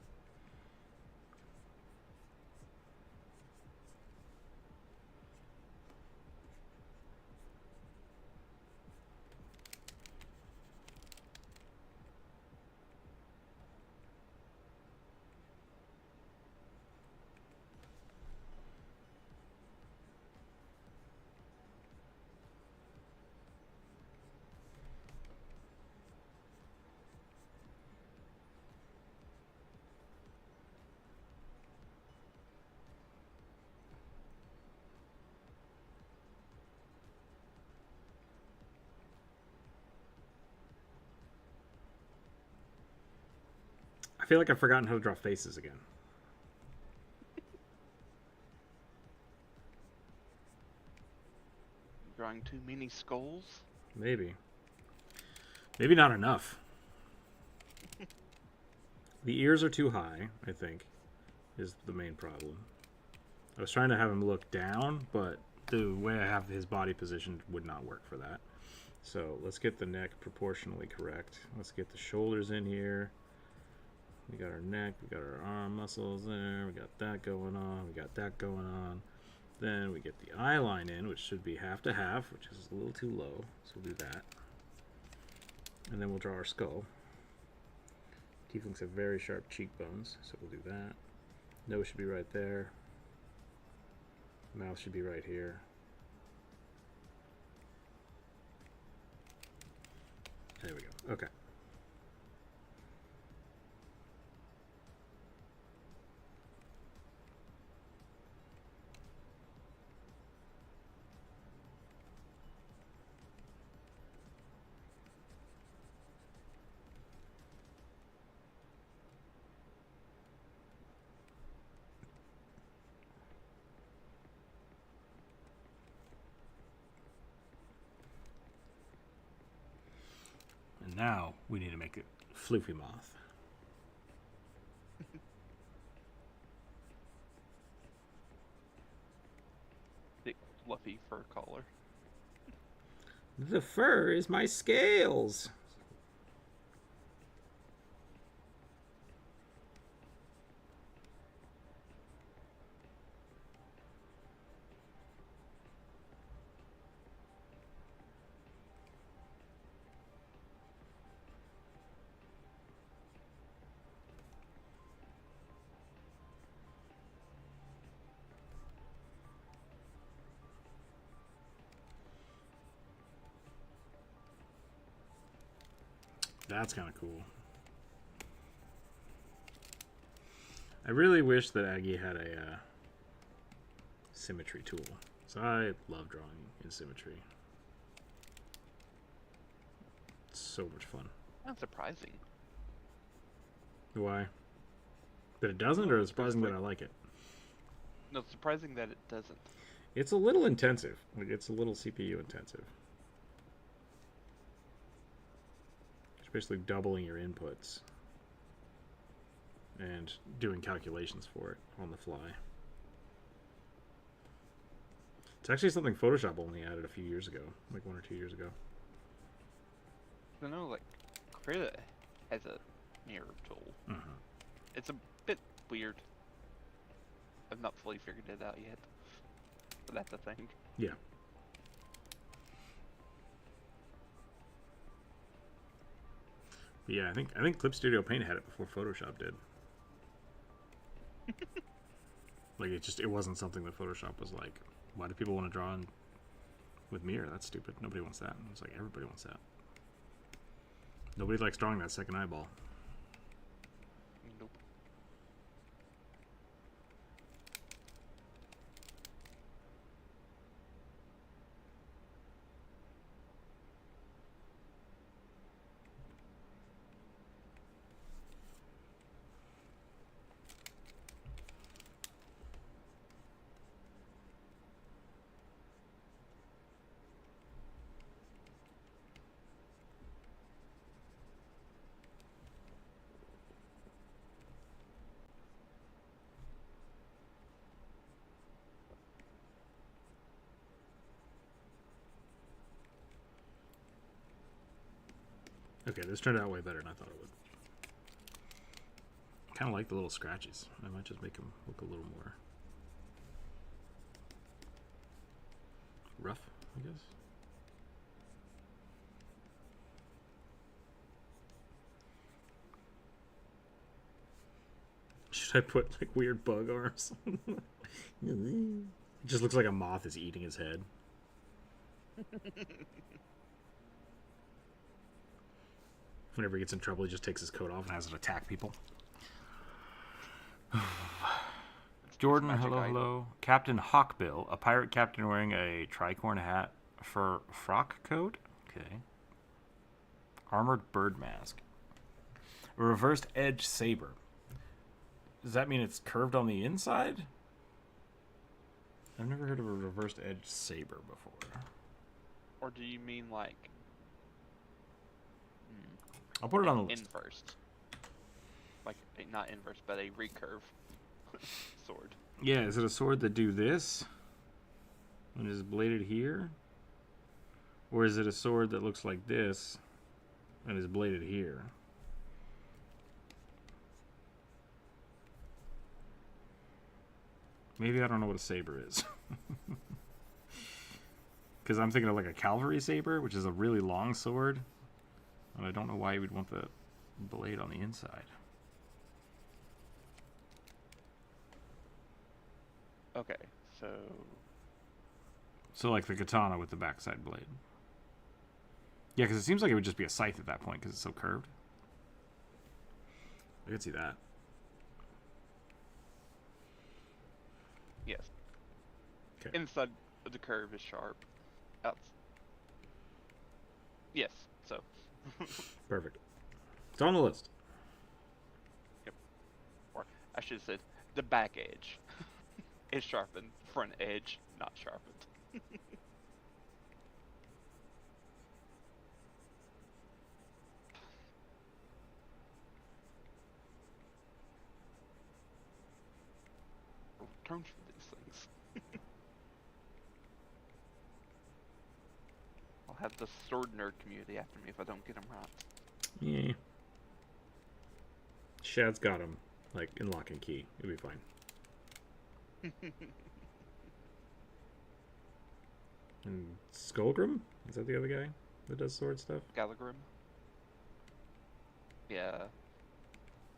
Speaker 1: I feel like I've forgotten how to draw faces again.
Speaker 2: Drawing too many skulls?
Speaker 1: Maybe. Maybe not enough. The ears are too high, I think, is the main problem. I was trying to have him look down, but the way I have his body positioned would not work for that. So let's get the neck proportionally correct. Let's get the shoulders in here. We got our neck, we got our arm muscles there, we got that going on, we got that going on. Then we get the eye line in, which should be half to half, which is a little too low, so we'll do that. And then we'll draw our skull. Tieflings have very sharp cheekbones, so we'll do that. Nose should be right there. Mouth should be right here. There we go. Okay. now we need to make it floofy moth.
Speaker 2: Thick, fluffy fur collar.
Speaker 1: The fur is my scales. That's kind of cool. I really wish that Aggie had a symmetry tool. So I love drawing in symmetry. It's so much fun.
Speaker 2: Not surprising.
Speaker 1: Why? That it doesn't, or it's surprising that I like it?
Speaker 2: No, it's surprising that it doesn't.
Speaker 1: It's a little intensive. Like, it's a little CPU intensive. Especially doubling your inputs and doing calculations for it on the fly. It's actually something Photoshop only added a few years ago, like 1 or 2 years ago.
Speaker 2: I know, like, Krita has a mirror tool. It's a bit weird. I've not fully figured it out yet, but that's a thing.
Speaker 1: Yeah. But yeah, I think Clip Studio Paint had it before Photoshop did. Like it wasn't something that Photoshop was like, why do people want to draw in with mirror? That's stupid. Nobody wants that. And it's like everybody wants that. Nobody likes drawing that second eyeball.
Speaker 2: Nope.
Speaker 1: Okay, this turned out way better than I thought it would. Kind of like the little scratches. I might just make them look a little more rough, I guess. Should I put like weird bug arms? It just looks like a moth is eating his head. Whenever he gets in trouble, he just takes his coat off and has it attack people. Jordan, hello, hello. Captain Hawkbill, a pirate captain wearing a tricorn hat for frock coat. Okay. Armored bird mask. A reversed edge saber. Does that mean it's curved on the inside? I've never heard of a reversed edge saber before.
Speaker 2: Or do you mean like...
Speaker 1: I'll put it on the list.
Speaker 2: Inverse. Like, not inverse, but a recurve sword.
Speaker 1: Yeah, is it a sword that do this? And is bladed here? Or is it a sword that looks like this and is bladed here? Maybe I don't know what a saber is. Because I'm thinking of like a cavalry saber, which is a really long sword. And I don't know why you would want the blade on the inside.
Speaker 2: Okay, so...
Speaker 1: So like the katana with the backside blade. Yeah, because it seems like it would just be a scythe at that point because it's so curved. I could see that.
Speaker 2: Yes.
Speaker 1: Okay.
Speaker 2: Inside of the curve is sharp. Outs. Yes, so...
Speaker 1: Perfect. It's on the list.
Speaker 2: Yep. Or I should have said the back edge is sharpened. Front edge not sharpened. terms for these things. I'll have the sword nerd community after me if I don't get them right.
Speaker 1: Yeah. Shad's got him, like, in lock and key. It'll be fine. And Skullgrim? Is that the other guy that does sword stuff?
Speaker 2: Galagrim. Yeah.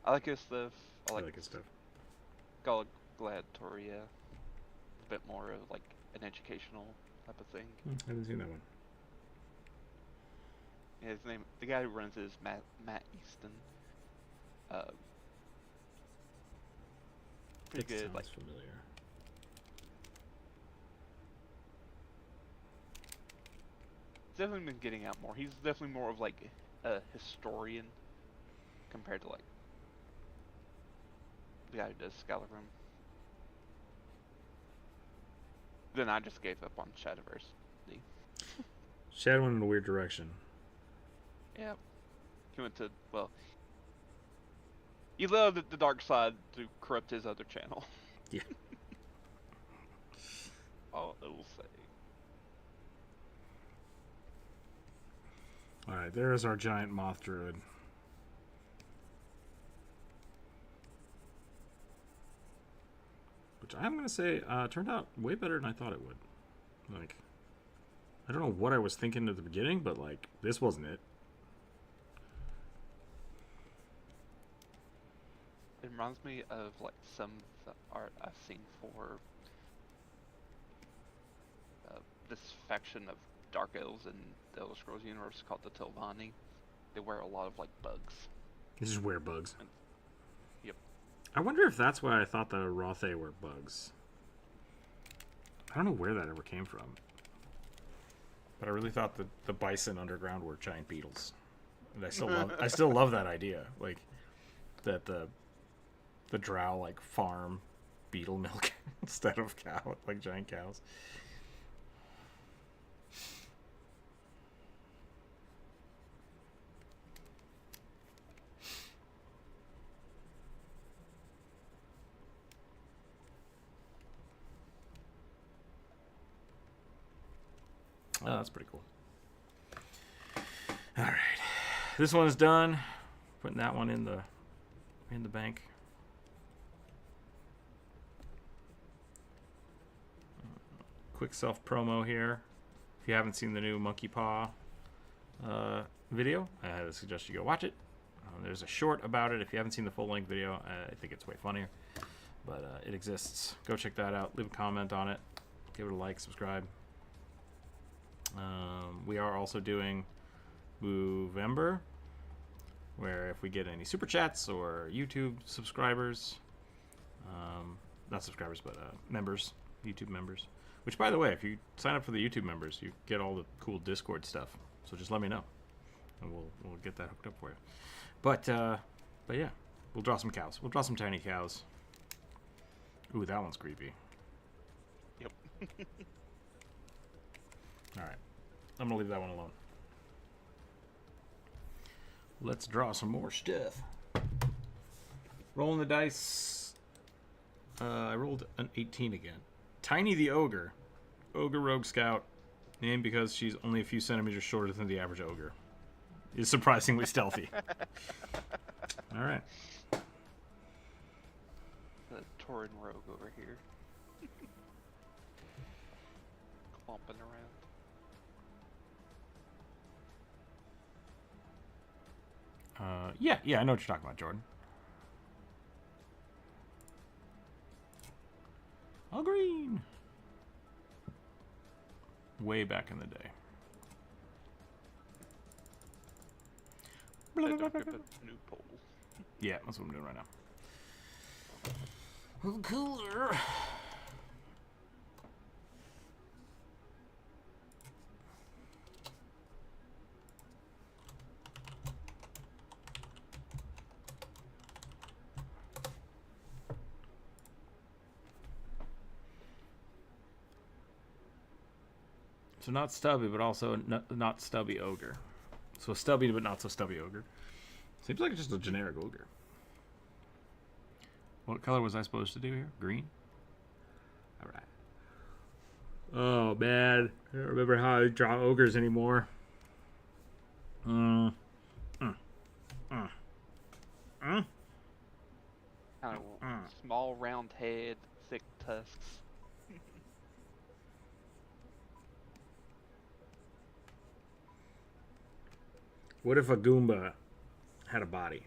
Speaker 2: I like his stuff. I like
Speaker 1: his stuff.
Speaker 2: Gladiator, yeah. A bit more of like an educational type of thing.
Speaker 1: I haven't seen that one.
Speaker 2: Yeah, his name, the guy who runs it is Matt Easton. Pretty good.
Speaker 1: Sounds
Speaker 2: like
Speaker 1: familiar.
Speaker 2: Definitely been getting out more. He's definitely more of like a historian compared to like the guy who does Skyrim. Then I just gave up on Shadowverse.
Speaker 1: Shad went in a weird direction.
Speaker 2: Yeah. He went to, well, he allowed the dark side to corrupt his other channel.
Speaker 1: Yeah.
Speaker 2: All I will say.
Speaker 1: Alright, there's our giant moth druid. Which I'm going to say turned out way better than I thought it would. Like, I don't know what I was thinking at the beginning, but, like, this wasn't it.
Speaker 2: It reminds me of, like, some of the art I've seen for this faction of Dark Elves in the Elder Scrolls universe called the Telvanni. They wear a lot of, like, bugs.
Speaker 1: They just wear bugs.
Speaker 2: Yep.
Speaker 1: I wonder if that's why I thought the Rothe were bugs. I don't know where that ever came from. But I really thought the bison underground were giant beetles. And I still love that idea. Like, that the drow, like, farm beetle milk instead of cow, like giant cows. Oh, that's pretty cool. All right, this one's done. Putting that one in the bank. Quick self promo here. If you haven't seen the new Monkey Paw video, I suggest you go watch it. There's a short about it. If you haven't seen the full length video, I think it's way funnier. But it exists. Go check that out. Leave a comment on it. Give it a like, subscribe. We are also doing Movember, where if we get any super chats or YouTube subscribers, not subscribers, but members, YouTube members. Which, by the way, if you sign up for the YouTube members, you get all the cool Discord stuff. So just let me know, and we'll get that hooked up for you. But yeah, we'll draw some cows. We'll draw some tiny cows. Ooh, that one's creepy.
Speaker 2: Yep.
Speaker 1: Alright. I'm going to leave that one alone. Let's draw some more stuff. Rolling the dice. I rolled an 18 again. Tiny the Ogre. Ogre Rogue Scout. Named because she's only a few centimeters shorter than the average ogre. Is surprisingly stealthy. Alright.
Speaker 2: The Tauren Rogue over here. Clomping around.
Speaker 1: Yeah, I know what you're talking about, Jordan. All green. Way back in the day.
Speaker 2: I don't give a new poll.
Speaker 1: Yeah, that's what I'm doing right now. Cooler. So not stubby, but also not stubby ogre. So stubby, but not so stubby ogre. Seems like it's just a generic ogre. What color was I supposed to do here? Green? All right. Oh man, I don't remember how I draw ogres anymore.
Speaker 2: Kind of small, round head, thick tusks.
Speaker 1: What if a Goomba had a body?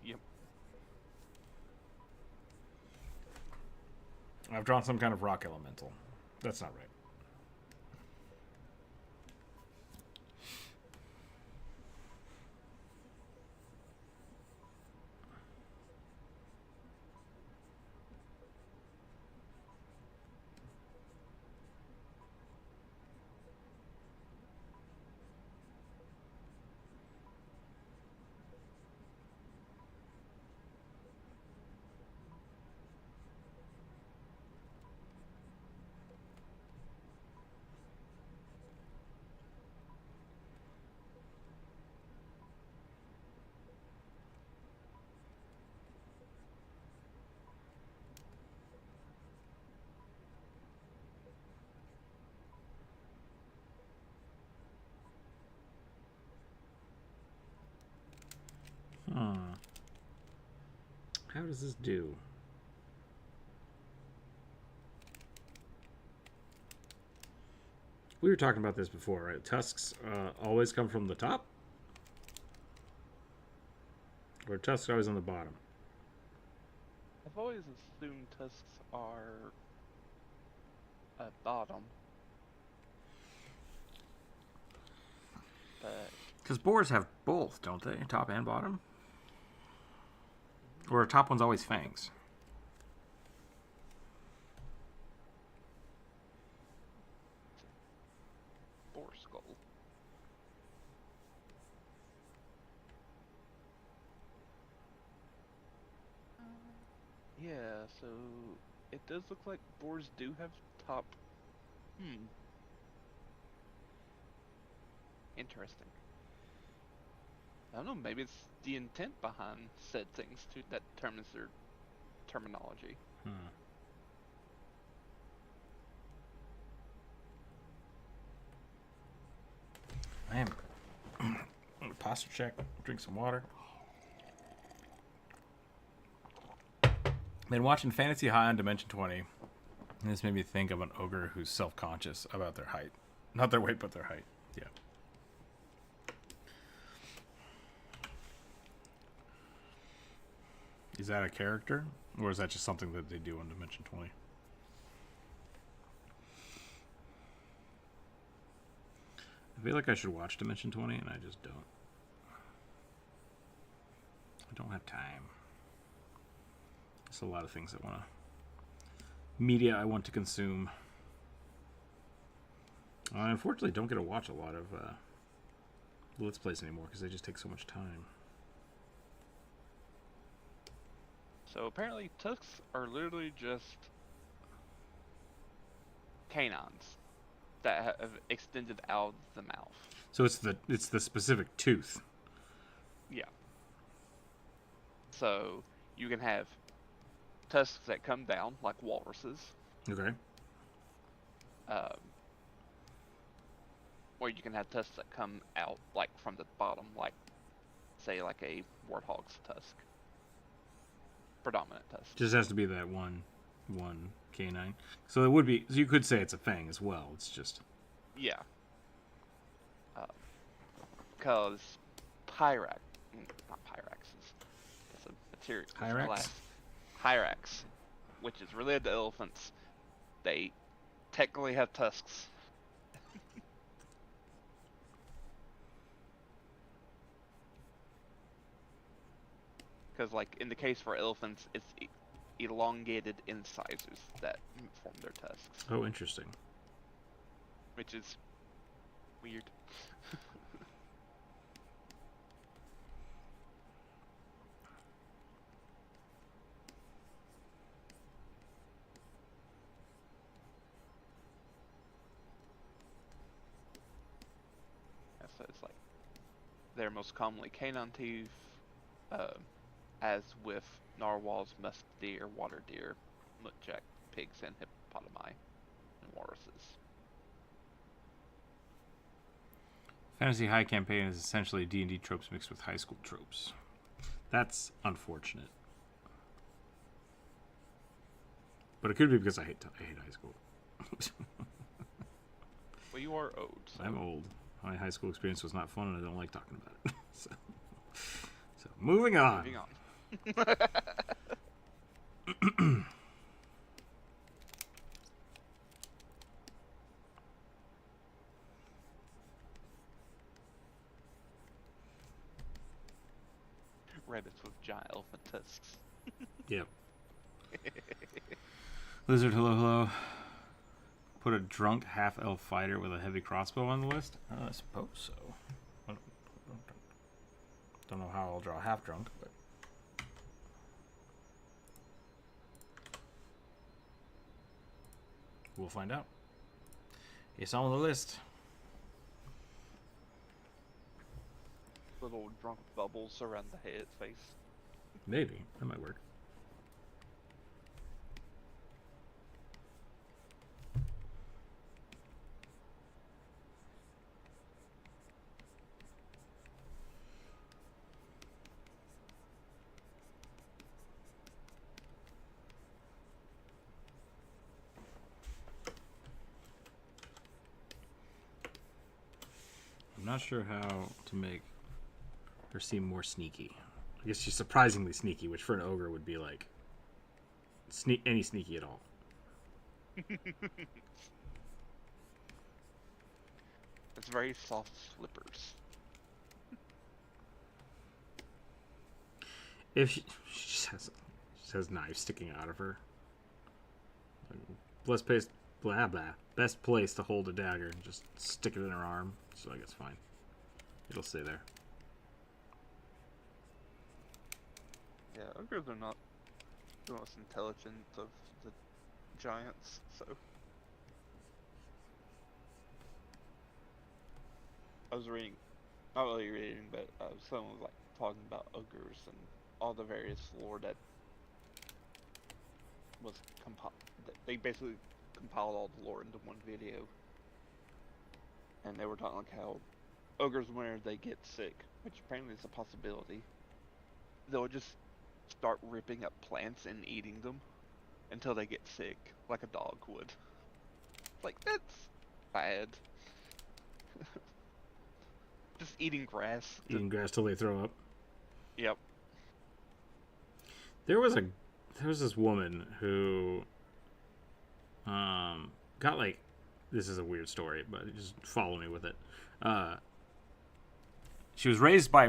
Speaker 2: Yep.
Speaker 1: I've drawn some kind of rock elemental. That's not right. How does this do? We were talking about this before, right? Tusks always come from the top? Or tusks always on the bottom?
Speaker 2: I've always assumed tusks are at bottom. But
Speaker 1: Because boars have both, don't they? Top and bottom? Or top one's always fangs?
Speaker 2: boar skull. Yeah, so it does look like boars do have top. Interesting. I don't know, maybe it's the intent behind said things too that determines their terminology.
Speaker 1: I am. Posture check. Drink some water. Been watching Fantasy High on Dimension 20. And this made me think of an ogre who's self-conscious about their height. Not their weight, but their height. Yeah. Is that a character? Or is that just something that they do on Dimension 20? I feel like I should watch Dimension 20, and I just don't. I don't have time. There's a lot of things I want to... Media I want to consume. I unfortunately don't get to watch a lot of Let's Plays anymore, because they just take so much time.
Speaker 2: So apparently tusks are literally just canines that have extended out of the mouth.
Speaker 1: So it's the specific tooth.
Speaker 2: Yeah. So you can have tusks that come down like walruses.
Speaker 1: Okay.
Speaker 2: Or you can have tusks that come out like from the bottom, like say like a warthog's tusk. Predominant tusk.
Speaker 1: Just has to be that one canine. So it would be. So you could say it's a fang as well. It's just.
Speaker 2: Yeah. Because not Pyraxes. That's a material.
Speaker 1: Hyrax?
Speaker 2: Hyrax, which is related to elephants. They technically have tusks. Because, like, in the case for elephants, it's elongated incisors that form their tusks.
Speaker 1: Oh, interesting.
Speaker 2: Which is weird. Yeah, so it's like they're most commonly canine teeth, as with narwhals, musk deer, water deer, muntjac, pigs and hippopotami and walruses.
Speaker 1: Fantasy High campaign is essentially D&D tropes mixed with high school tropes. That's unfortunate. But it could be because I hate high school.
Speaker 2: Well, you are old. So.
Speaker 1: I'm old. My high school experience was not fun, and I don't like talking about it. So moving on.
Speaker 2: Moving on. Rabbits with giant elephant tusks.
Speaker 1: Yep. Lizard, hello. Put a drunk half-elf fighter with a heavy crossbow on the list? I suppose so. Don't know how I'll draw half-drunk, but... we'll find out. It's on the list.
Speaker 2: Little drunk bubbles around the head face.
Speaker 1: Maybe. That might work. I'm not sure how to make her seem more sneaky. I guess she's surprisingly sneaky, which for an ogre would be like any sneaky at all.
Speaker 2: It's very soft slippers.
Speaker 1: If she just has knives sticking out of her. Best place to hold a dagger and just stick it in her arm. So I guess fine. It'll stay there.
Speaker 2: Yeah, ogres are not the most intelligent of the giants, so... I was reading, not really reading, but someone was like talking about ogres and all the various lore that was they basically compiled all the lore into one video. And they were talking like how ogres, whenever they get sick, which apparently is a possibility, they'll just start ripping up plants and eating them until they get sick, like a dog would. Like, that's bad. Just eating grass.
Speaker 1: Eating grass till they throw up.
Speaker 2: Yep.
Speaker 1: There was this woman who got like, this is a weird story, but just follow me with it. She was raised by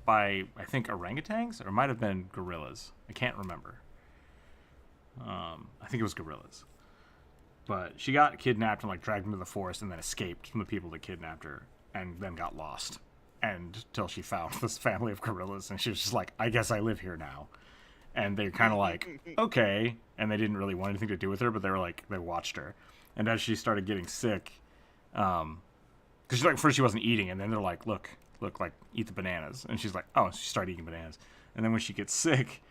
Speaker 1: I think orangutans, or it might have been gorillas. I can't remember. I think it was gorillas. But she got kidnapped and like dragged into the forest and then escaped from the people that kidnapped her and then got lost. And till she found this family of gorillas and she was just like, I guess I live here now. And they're kind of like, okay. And they didn't really want anything to do with her, but they were like, they watched her. And as she started getting sick, because she's like, first she wasn't eating, and then they're like, look, like, eat the bananas. And she's like, oh, she started eating bananas. And then when she gets sick,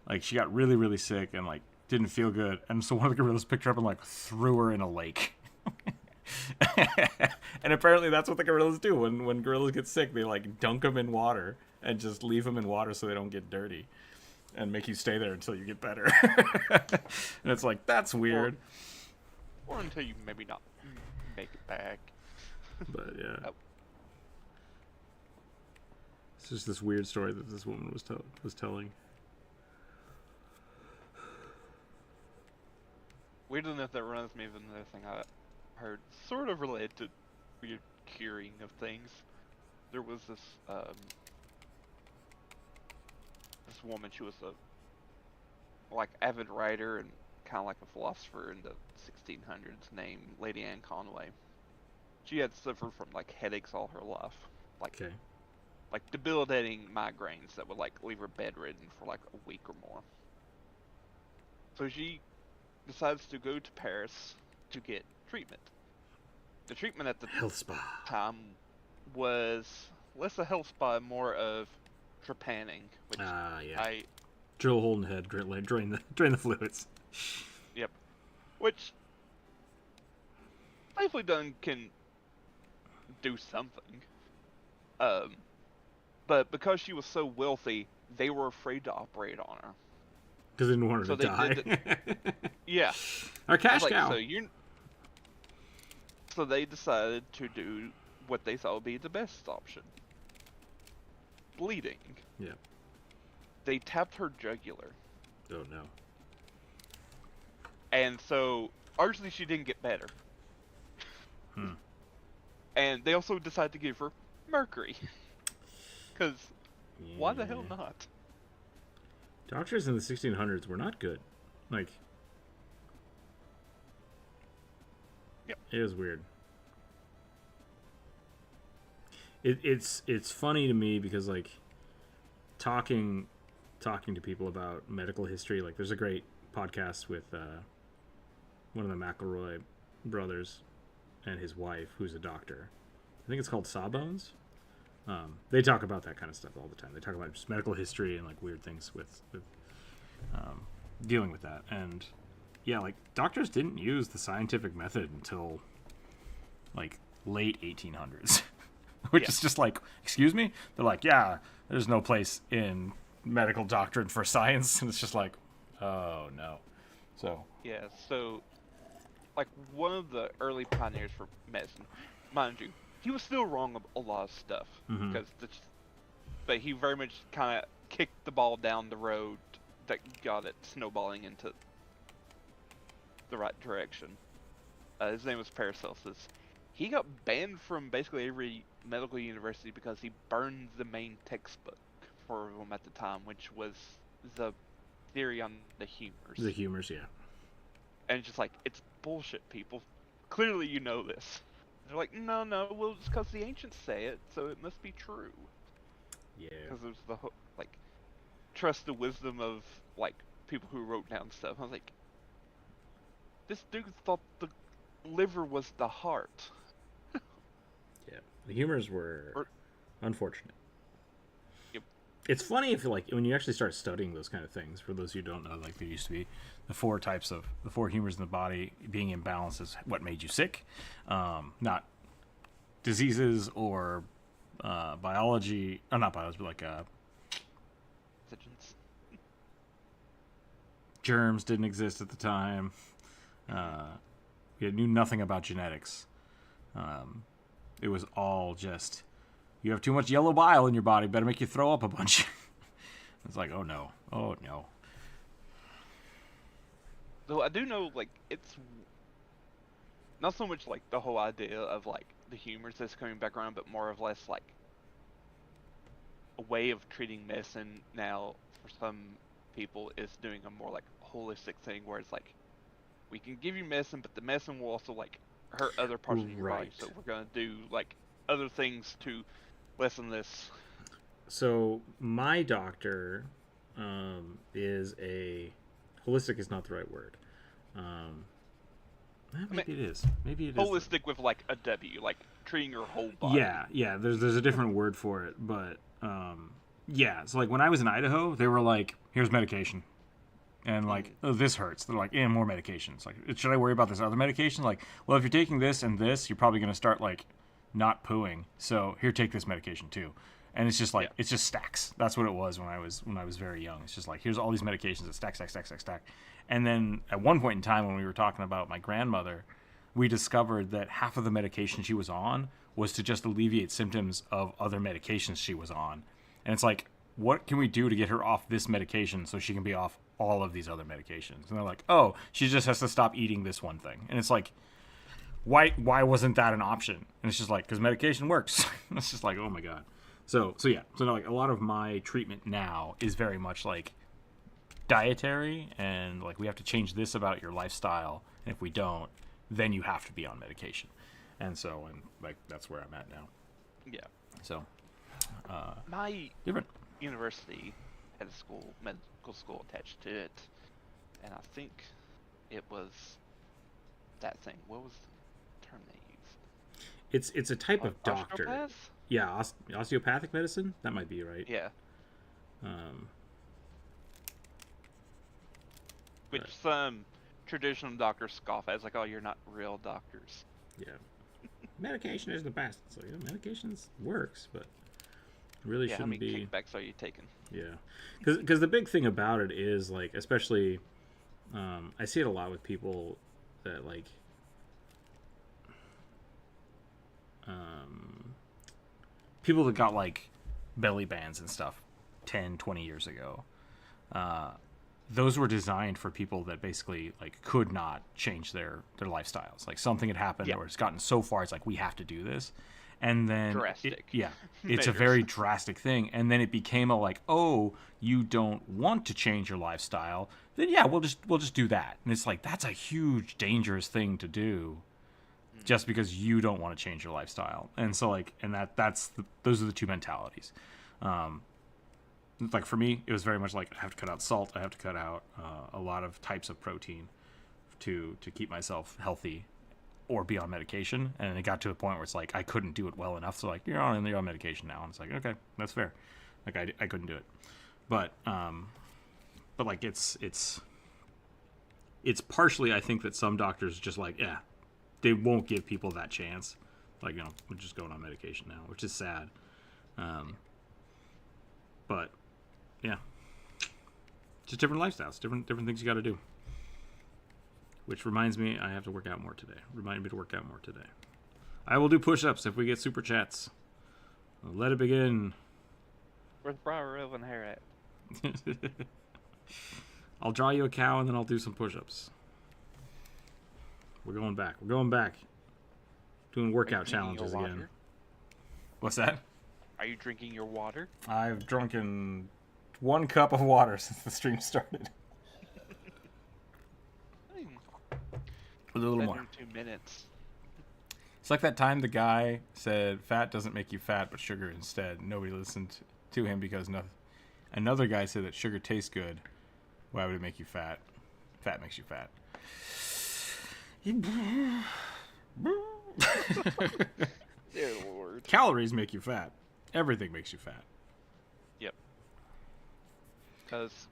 Speaker 1: like, she got really, really sick and, like, didn't feel good. And so one of the gorillas picked her up and, like, threw her in a lake. And apparently that's what the gorillas do. When gorillas get sick, they, like, dunk them in water and just leave them in water so they don't get dirty. And make you stay there until you get better. And it's like, that's weird.
Speaker 2: Or until you maybe not make it back.
Speaker 1: But, yeah.
Speaker 2: Oh.
Speaker 1: It's just this weird story that this woman was telling.
Speaker 2: Weird enough, that reminds me of another thing I heard, sort of related to weird curing of things. There was this woman. She was a like avid writer and kind of like a philosopher in the 1600s, named Lady Anne Conway. She had suffered from like headaches all her life, like debilitating migraines that would like leave her bedridden for like a week or more. So she decides to go to Paris to get treatment. The treatment at the
Speaker 1: health spa
Speaker 2: time was less a health spa, more of trepanning, which
Speaker 1: drill a hole in the head, drain the fluids.
Speaker 2: Yep. Which safely done can do something. But because she was so wealthy, they were afraid to operate on her.
Speaker 1: Because they didn't want her
Speaker 2: So
Speaker 1: to
Speaker 2: they
Speaker 1: die.
Speaker 2: Yeah.
Speaker 1: Our cash
Speaker 2: Like,
Speaker 1: cow.
Speaker 2: So they decided to do what they thought would be the best option. Bleeding.
Speaker 1: Yeah.
Speaker 2: They tapped her jugular.
Speaker 1: Oh no.
Speaker 2: And so, obviously she didn't get better. And they also decided to give her mercury. Because, why the hell not?
Speaker 1: Doctors in the 1600s were not good. Like,
Speaker 2: yep.
Speaker 1: It was weird. It's funny to me because, like, talking to people about medical history, like, there's a great podcast with one of the McElroy brothers and his wife, who's a doctor. I think it's called Sawbones. They talk about that kind of stuff all the time. They talk about just medical history and, like, weird things with dealing with that. And yeah, like, doctors didn't use the scientific method until, like, late 1800s, which is just like, excuse me? They're like, yeah, there's no place in medical doctrine for science. And it's just like, oh no. So
Speaker 2: yeah, so like one of the early pioneers for medicine, mind you, he was still wrong a lot of stuff, because but he very much kind of kicked the ball down the road that got it snowballing into the right direction. His name was Paracelsus. He got banned from basically every medical university because he burned the main textbook for them at the time, which was the theory on the humors.
Speaker 1: The humors, yeah.
Speaker 2: And it's just like, it's bullshit, people. Clearly you know this. They're like, no, well, it's because the ancients say it, so it must be true.
Speaker 1: Yeah.
Speaker 2: Because there's the whole, like, trust the wisdom of, like, people who wrote down stuff. I was like, this dude thought the liver was the heart.
Speaker 1: Yeah. The humors were unfortunate.
Speaker 2: Yep.
Speaker 1: It's funny if, like, when you actually start studying those kind of things, for those who don't know, like, there used to be the four humors in the body. Being imbalanced is what made you sick, not diseases or biology, or not biology, but like germs didn't exist at the time. We knew nothing about genetics. It was all just, you have too much yellow bile in your body, better make you throw up a bunch. It's like, oh no.
Speaker 2: Though I do know, like, it's not so much like the whole idea of like the humors that's coming back around, but more of less like a way of treating medicine now for some people is doing a more like holistic thing where it's like, we can give you medicine, but the medicine will also like hurt other parts of your body, so we're gonna do like other things to lessen this.
Speaker 1: So my doctor is a holistic is not the right word. Maybe it is.
Speaker 2: Holistic with like a W, like treating your whole body.
Speaker 1: Yeah. There's a different word for it, but yeah. So like when I was in Idaho, they were like, "Here's medication," and like, "Oh, this hurts." They're like, "Yeah, more medications." Like, should I worry about this other medication? Like, well, if you're taking this and this, you're probably gonna start like not pooing. So here, take this medication too. And it's just like, it's just stacks. That's what it was when I was very young. It's just like, here's all these medications that stack. And then at one point in time when we were talking about my grandmother, we discovered that half of the medication she was on was to just alleviate symptoms of other medications she was on. And it's like, what can we do to get her off this medication so she can be off all of these other medications? And they're like, oh, she just has to stop eating this one thing. And it's like, why wasn't that an option? And it's just like, because medication works. It's just like, oh my God. So like a lot of my treatment now is very much like dietary, and like we have to change this about your lifestyle, and if we don't, then you have to be on medication. And like that's where I'm at now.
Speaker 2: Yeah.
Speaker 1: So
Speaker 2: my
Speaker 1: different
Speaker 2: university had a medical school attached to it, and I think it was that thing. What was the term they used?
Speaker 1: It's a type of doctor.
Speaker 2: Osteopath?
Speaker 1: Yeah, osteopathic medicine? That might be right.
Speaker 2: Yeah. Which some traditional doctors scoff at. It's like, oh, you're not real doctors.
Speaker 1: Yeah. Medication is the best. It's like, yeah, medication works, but really
Speaker 2: Yeah, how
Speaker 1: shouldn't
Speaker 2: many
Speaker 1: be.
Speaker 2: kickbacks are you taking?
Speaker 1: Yeah, because the big thing about it is like, especially, I see it a lot with people that like, people that got like belly bands and stuff 10, 20 years ago. Those were designed for people that basically like could not change their lifestyles. Like something had happened or it's gotten so far, it's like we have to do this, and then
Speaker 2: Drastic.
Speaker 1: it's a very drastic thing, and then it became a like, oh, you don't want to change your lifestyle, then yeah, we'll just do that, and it's like that's a huge dangerous thing to do, just because you don't want to change your lifestyle, and so like, and those are the two mentalities. Like for me, it was very much like I have to cut out salt. I have to cut out a lot of types of protein to keep myself healthy, or be on medication. And it got to a point where it's like I couldn't do it well enough. So like you're on medication now, and it's like okay, that's fair. Like I couldn't do it, but like it's partially I think that some doctors just like they won't give people that chance. Like we're just going on medication now, which is sad. But yeah, just different lifestyles, different things you got to do. Which reminds me, I have to work out more today. Remind me to work out more today. I will do push-ups if we get super chats. Let it begin.
Speaker 2: Where's Brian Rev and hair at?
Speaker 1: I'll draw you a cow and then I'll do some push-ups. We're going back. Doing workout challenges again. What's that?
Speaker 2: Are you drinking your water?
Speaker 1: I've drunken 1 cup of water since the stream started. A little more.
Speaker 2: 2 minutes.
Speaker 1: It's like that time the guy said fat doesn't make you fat, but sugar instead. Nobody listened to him because another guy said that sugar tastes good. Why would it make you fat? Fat makes you fat.
Speaker 2: Dear Lord.
Speaker 1: Calories make you fat. Everything makes you fat.
Speaker 2: Yep. Because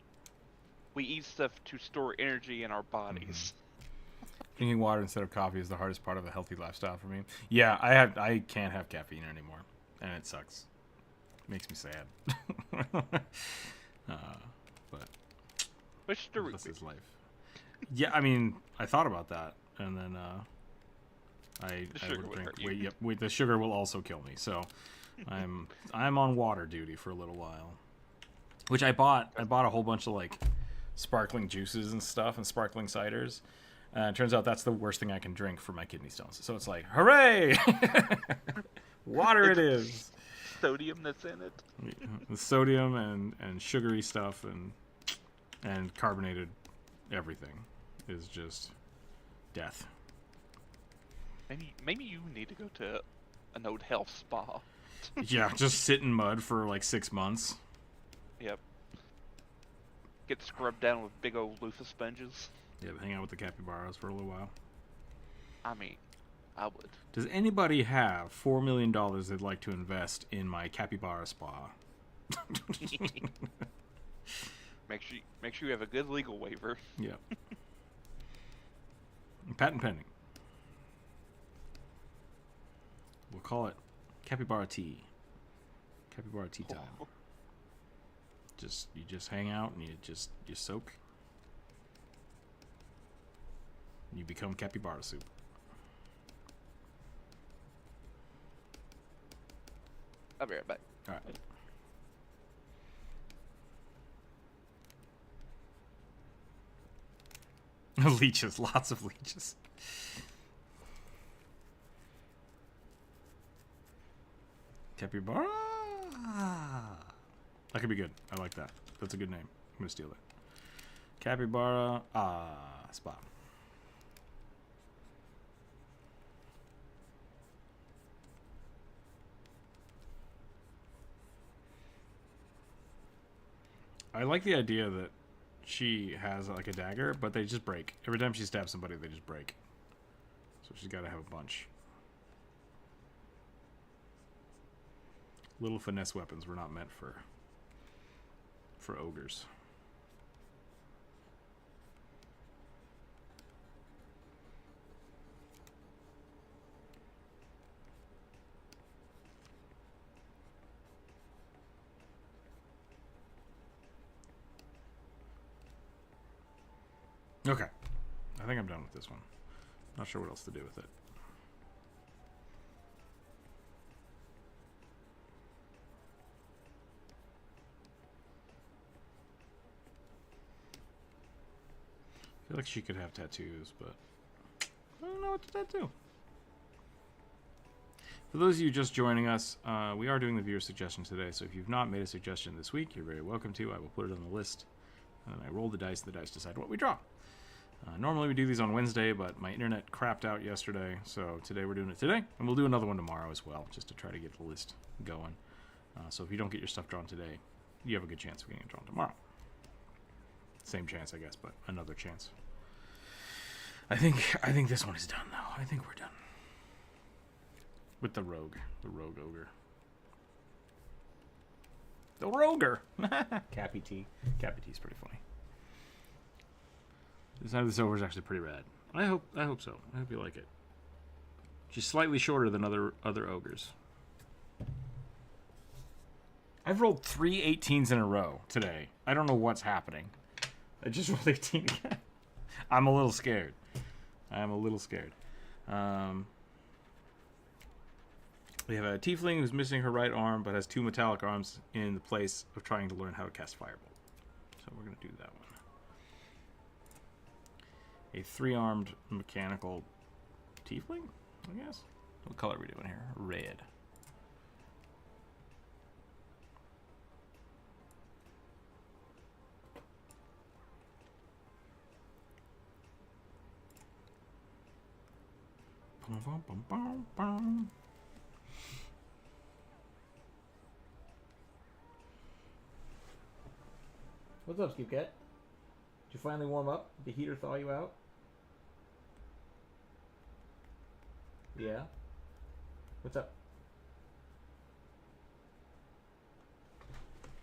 Speaker 2: we eat stuff to store energy in our bodies.
Speaker 1: Drinking water instead of coffee is the hardest part of a healthy lifestyle for me. Yeah, I can't have caffeine anymore, and it sucks. It makes me sad. But this is life. Yeah, I mean, I thought about that, and then I would drink. Wait, the sugar will also kill me. So I'm on water duty for a little while. Which I bought a whole bunch of like sparkling juices and stuff and sparkling ciders. It turns out that's the worst thing I can drink for my kidney stones. So it's like, hooray! Water it is.
Speaker 2: Sodium that's in it.
Speaker 1: The sodium and sugary stuff and carbonated everything is just death.
Speaker 2: Maybe you need to go to an old health spa.
Speaker 1: Yeah, just sit in mud for like 6 months.
Speaker 2: Yep. Get scrubbed down with big old loofah sponges.
Speaker 1: Yeah, hang out with the capybaras for a little while. I
Speaker 2: mean, I would.
Speaker 1: Does anybody have $4 million they'd like to invest in my capybara spa?
Speaker 2: Make sure you have a good legal waiver.
Speaker 1: Yeah. Patent pending. We'll call it capybara tea. Capybara tea time. You just hang out and you soak. You become capybara soup.
Speaker 2: I'll be right back.
Speaker 1: All right. Leeches, lots of leeches. Capybara. That could be good. I like that. That's a good name. I'm gonna steal it. Capybara spa. I like the idea that she has like a dagger, but they just break. Every time she stabs somebody, they just break. So she's got to have a bunch. Little finesse weapons were not meant for ogres. Okay. I think I'm done with this one. Not sure what else to do with it. I feel like she could have tattoos, but I don't know what to tattoo. For those of you just joining us, we are doing the viewer suggestion today, so if you've not made a suggestion this week, you're very welcome to. I will put it on the list, and I roll the dice decide what we draw. Normally we do these on Wednesday, but my internet crapped out yesterday, so today we're doing it today, and we'll do another one tomorrow as well, just to try to get the list going. So if you don't get your stuff drawn today, you have a good chance of getting it drawn tomorrow. Same chance, I guess, but another chance. I think this one is done, though. I think we're done. With the rogue ogre. The roger! Cappy T. Cappy T is pretty funny. The design of this ogre is actually pretty rad. I hope so. I hope you like it. She's slightly shorter than other ogres. I've rolled 3 18s in a row today. I don't know what's happening. I just rolled 18 again. I'm a little scared. We have a tiefling who's missing her right arm, but has 2 metallic arms in the place of trying to learn how to cast Firebolt. So we're going to do that one. A 3-armed mechanical tiefling, I guess. What color are we doing here? Red. Bum, bum, bum, bum. What's up, Scoop Cat? Did you finally warm up? Did the heater thaw you out? Yeah? What's up?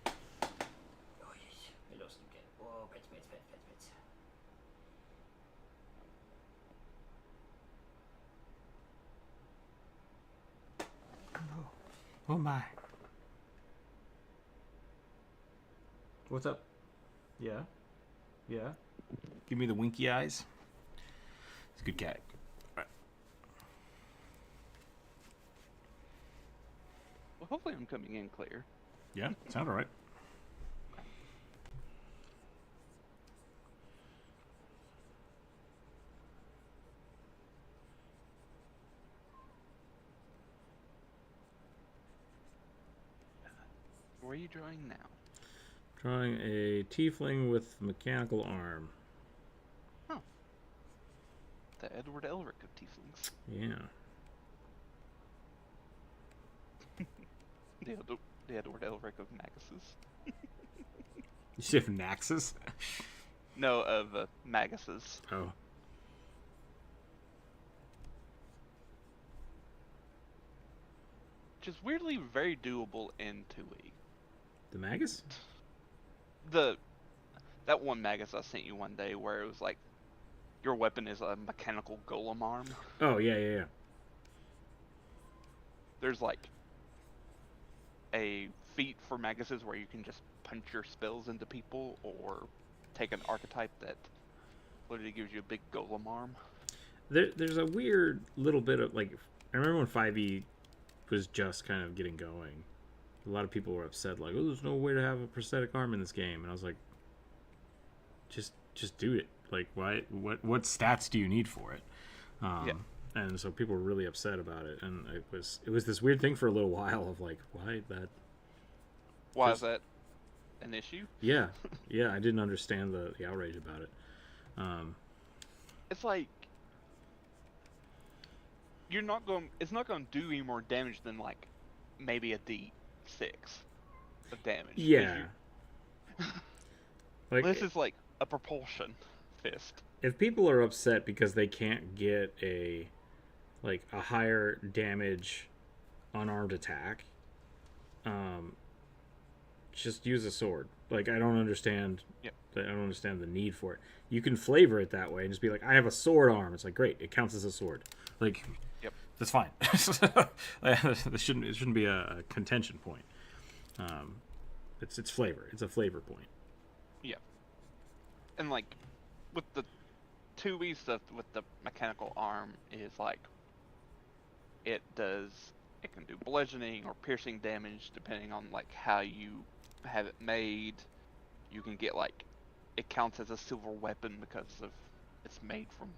Speaker 1: Oh, yes. Hello, Scoop Cat. Whoa, pets. Oh my. What's up? Yeah? Yeah? Give me the winky eyes. It's a good cat. All right.
Speaker 2: Well, hopefully I'm coming in clear.
Speaker 1: Yeah, sound alright.
Speaker 2: Where are you drawing now?
Speaker 1: Drawing a tiefling with mechanical arm.
Speaker 2: Oh. The Edward Elric of tieflings.
Speaker 1: Yeah.
Speaker 2: The Edward Elric of Maguses.
Speaker 1: You say of Naxus?
Speaker 2: No, of Maguses.
Speaker 1: Oh.
Speaker 2: Which is weirdly very doable in 2E.
Speaker 1: The Magus?
Speaker 2: That one Magus I sent you one day where it was like your weapon is a mechanical golem arm.
Speaker 1: Oh, yeah.
Speaker 2: There's like a feat for Maguses where you can just punch your spells into people, or take an archetype that literally gives you a big golem arm.
Speaker 1: There's a weird little bit of, like, I remember when 5e was just kind of getting going. A lot of people were upset, like, oh, there's no way to have a prosthetic arm in this game. And I was like, just do it. Like, why? What stats do you need for it?
Speaker 2: Yeah.
Speaker 1: And so people were really upset about it. And it was this weird thing for a little while of like, why that?
Speaker 2: Why is that an issue?
Speaker 1: Yeah. I didn't understand the outrage about it.
Speaker 2: It's like it's not going to do any more damage than like maybe a D6 of damage.
Speaker 1: Yeah.
Speaker 2: Like, this is like a propulsion fist.
Speaker 1: If people are upset because they can't get a higher damage unarmed attack, just use a sword. Like, I don't understand.
Speaker 2: Yep.
Speaker 1: I don't understand the need for it. You can flavor it that way and just be like, I have a sword arm. It's like, great, it counts as a sword. Like,
Speaker 2: yep,
Speaker 1: that's fine. It shouldn't be a contention point. It's flavor. It's a flavor point.
Speaker 2: Yeah. And like with the 2e stuff with the mechanical arm is like it can do bludgeoning or piercing damage depending on like how you have it made. You can get like it counts as a silver weapon because of it's made from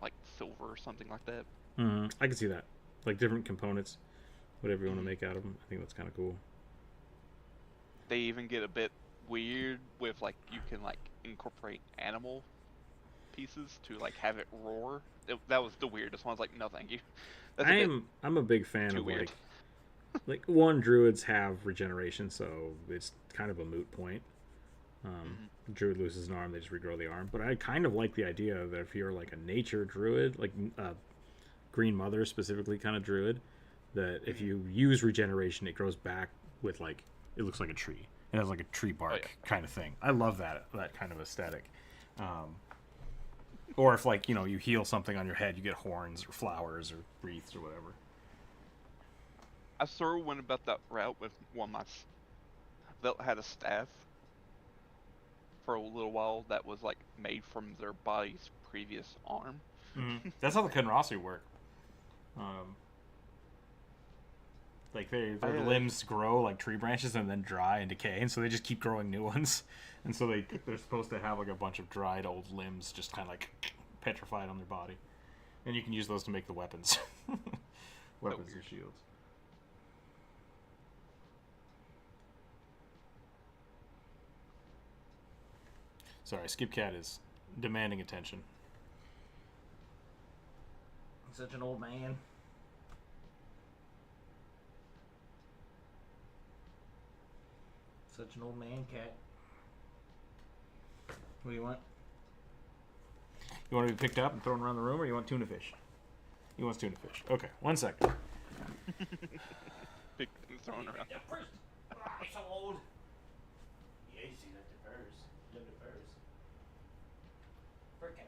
Speaker 2: like silver or something like that.
Speaker 1: I can see that. Like different components, whatever you want to make out of them. I think that's kind of cool.
Speaker 2: They even get a bit weird with like you can like incorporate animal pieces to like have it roar. That was the weirdest one. I was like, no, thank you. That's
Speaker 1: I'm a big fan
Speaker 2: too
Speaker 1: of
Speaker 2: weird.
Speaker 1: like one, druids have regeneration, so it's kind of a moot point. Druid loses an arm, they just regrow the arm. But I kind of like the idea that if you're like a nature druid, like Green Mother specifically kind of druid, that if you use regeneration, it grows back with like it looks like a tree. It has like a tree bark kind of thing. I love that kind of aesthetic. Or if like you heal something on your head, you get horns or flowers or wreaths or whatever.
Speaker 2: I sort of went about that route with one of my that had a staff for a little while that was like made from their body's previous arm.
Speaker 1: That's how the Kenrasu work. Like their limbs grow like tree branches and then dry and decay, and so they just keep growing new ones. And so they're supposed to have like a bunch of dried old limbs just kind of like petrified on their body, and you can use those to make the weapons, weapons and shields. Sorry, Skipcat is demanding attention. Such an old man. Such an old man cat. What do you want? You want to be picked up and thrown around the room, or you want tuna fish? He wants tuna fish. Okay, 1 second.
Speaker 2: Picked and thrown around.
Speaker 1: It's so old. Yeah, you see that diverse. Frickin'.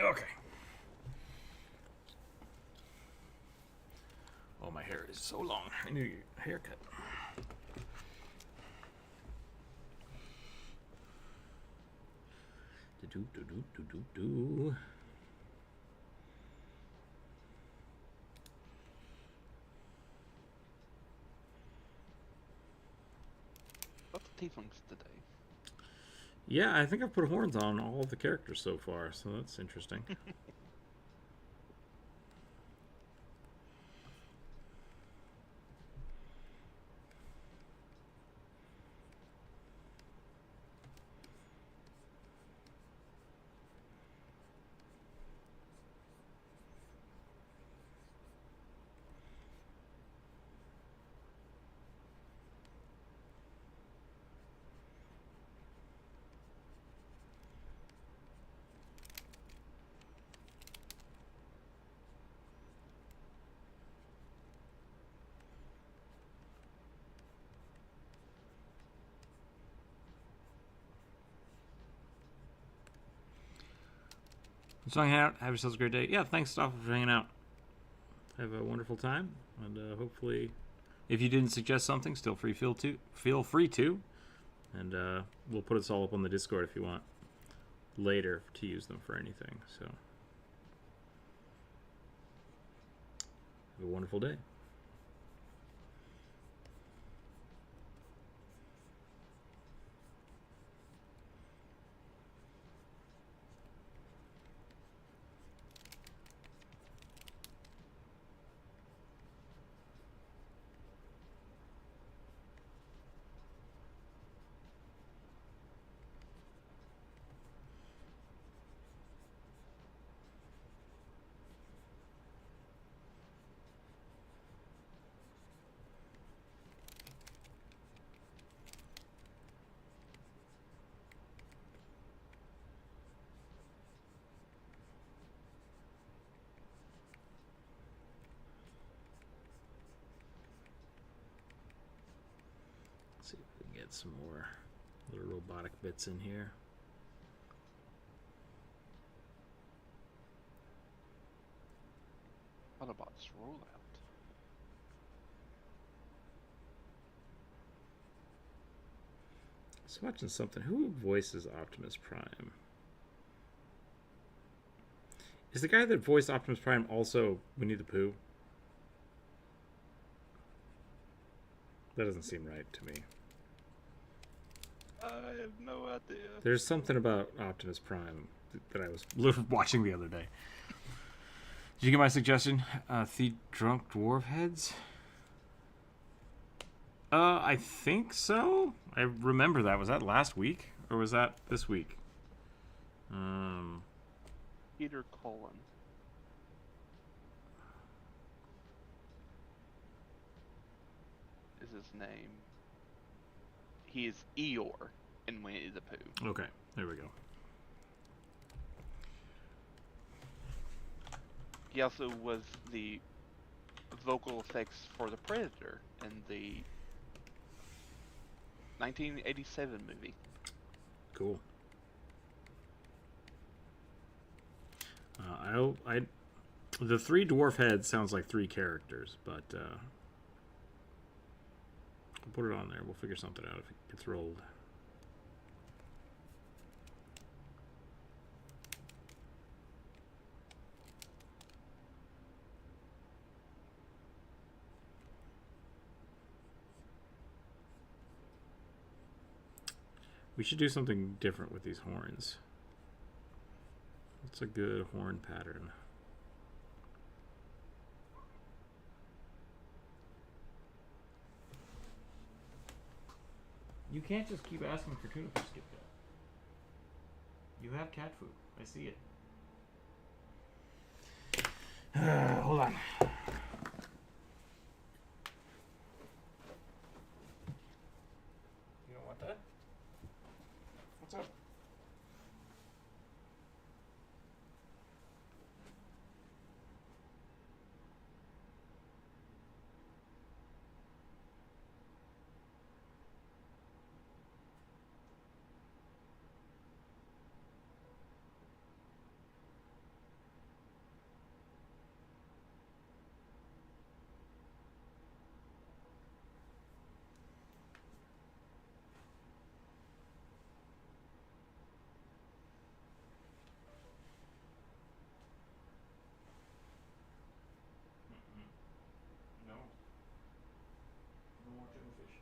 Speaker 1: Okay. Oh, my hair is so long. I need a haircut. Do.
Speaker 2: Lots of tieflings today.
Speaker 1: Yeah, I think I've put horns on all of the characters so far, so that's interesting. Just hanging out. Have yourselves a great day. Yeah, thanks, Stoffel, for hanging out. Have a wonderful time, and hopefully, if you didn't suggest something, still feel free to, and we'll put us all up on the Discord if you want later to use them for anything. So, have a wonderful day. See if we can get some more little robotic bits in here.
Speaker 2: Autobots roll out.
Speaker 1: I was watching something. Who voices Optimus Prime? Is the guy that voiced Optimus Prime also Winnie the Pooh? That doesn't seem right to me.
Speaker 2: I have no idea.
Speaker 1: There's something about Optimus Prime that I was watching the other day. Did you get my suggestion? The drunk dwarf heads? I think so. I remember that. Was that last week? Or was that this week?
Speaker 2: Peter Cullen. Is his name. He is Eeyore in Winnie the Pooh.
Speaker 1: Okay, there we go.
Speaker 2: He also was the vocal effects for the Predator in the 1987 movie.
Speaker 1: Cool. The three dwarf heads sounds like three characters, but I'll put it on there. We'll figure something out if it gets rolled. We should do something different with these horns. What's a good horn pattern? You can't just keep asking for tuna fish, Skip that. You have cat food. I see it. Hold on. You don't want that? What's up? No. No more tuna fish.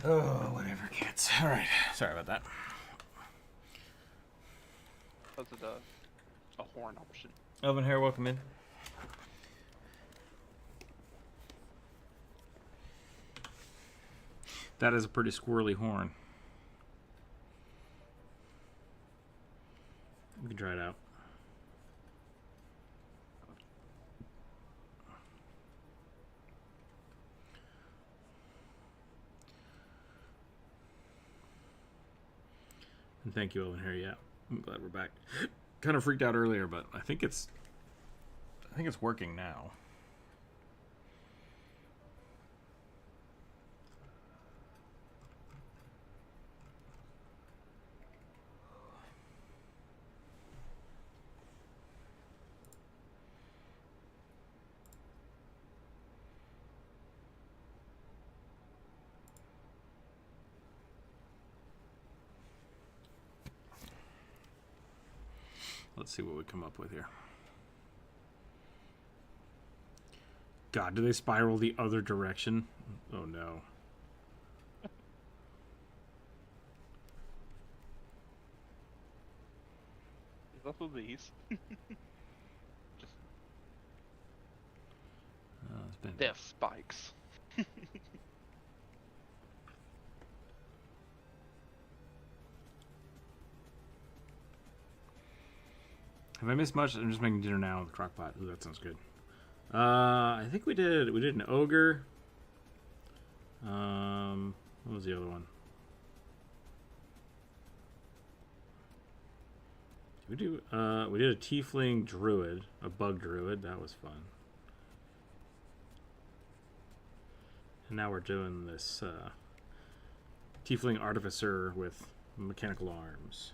Speaker 1: Oh, whatever, kids. All right. Sorry about that.
Speaker 2: Was it a horn option?
Speaker 1: Elvin Hair, welcome in. That is a pretty squirrely horn. We can try it out. And thank you, Elvin Hair. Yeah, I'm glad we're back. Kind of freaked out earlier, but I think it's working now. Let's see what we come up with here. God, do they spiral the other direction? Oh no.
Speaker 2: That's with these. Just
Speaker 1: It's been
Speaker 2: death spikes.
Speaker 1: Have I missed much? I'm just making dinner now with the crock pot. Ooh, that sounds good. I think we did an ogre. What was the other one? Did we do? We did a tiefling druid, a bug druid. That was fun. And now we're doing this tiefling artificer with mechanical arms.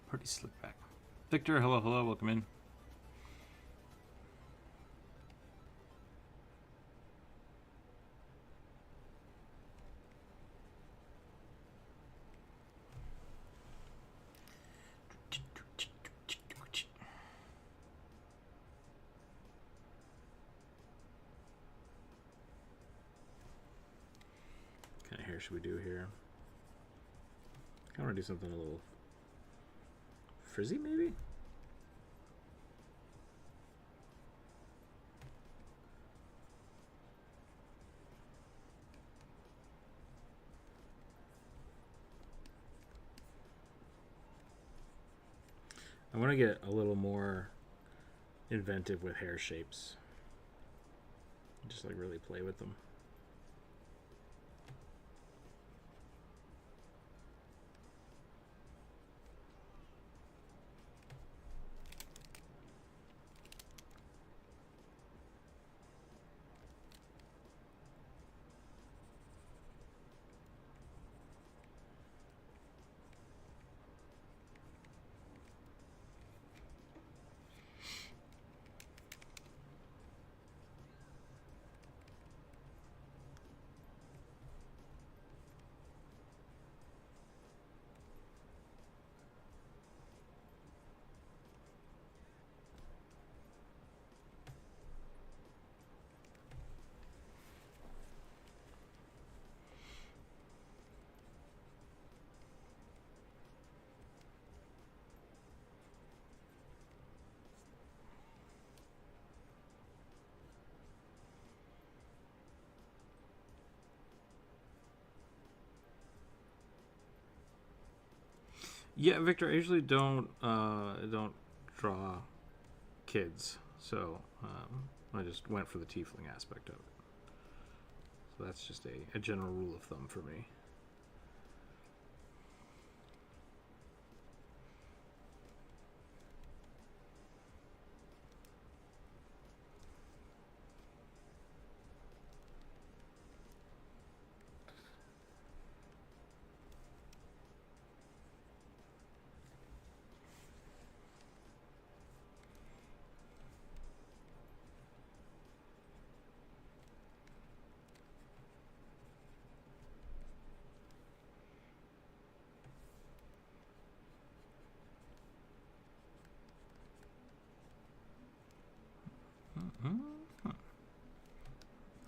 Speaker 1: Pretty slick back. Victor, hello, welcome in. What kind of hair should we do here? I want to do something a little frizzy, maybe? I want to get a little more inventive with hair shapes. Just like really play with them. Yeah, Victor, I usually don't draw kids, so I just went for the tiefling aspect of it. So that's just a general rule of thumb for me.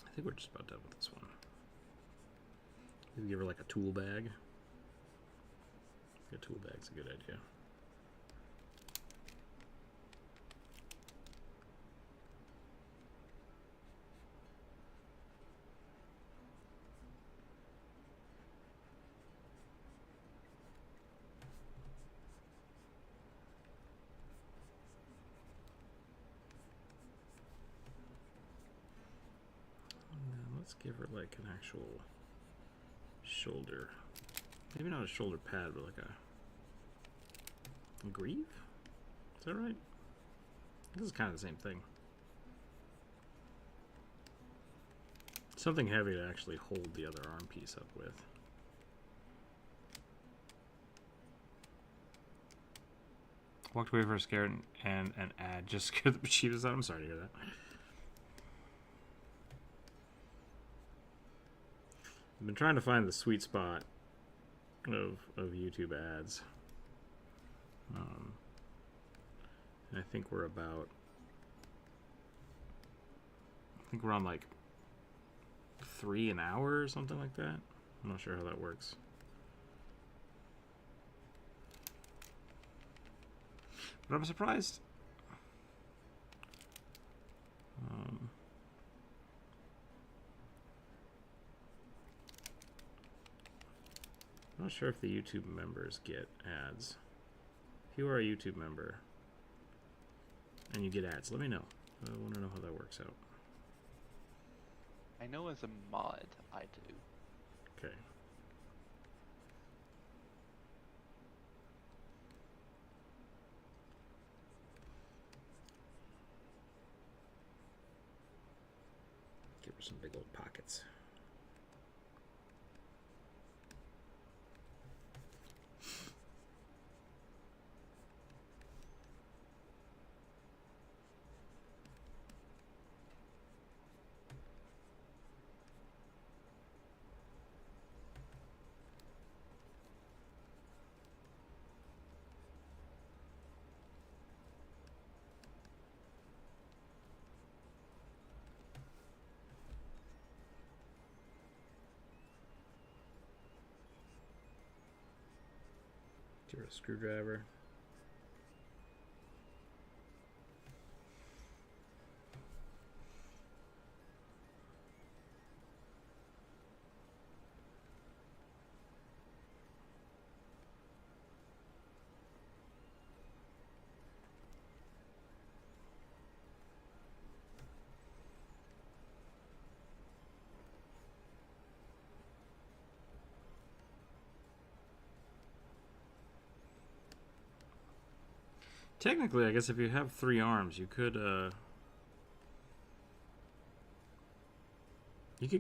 Speaker 1: I think we're just about done with this one. Maybe give her like a tool bag. A tool bag's a good idea. Give her like an actual shoulder. Maybe not a shoulder pad, but like a greave? Is that right? This is kind of the same thing. Something heavy to actually hold the other arm piece up with. Walked away for a scare and an ad just scared the mischievous out. I'm sorry to hear that. I've been trying to find the sweet spot of YouTube ads. And I think we're on like 3 an hour or something like that. I'm not sure how that works. But I'm surprised. I'm not sure if the YouTube members get ads. If you are a YouTube member and you get ads, let me know. I want to know how that works out.
Speaker 2: I know as a mod, I do.
Speaker 1: Okay. Give her some big old pockets. Give her a screwdriver. Technically, I guess if you have 3 arms, you could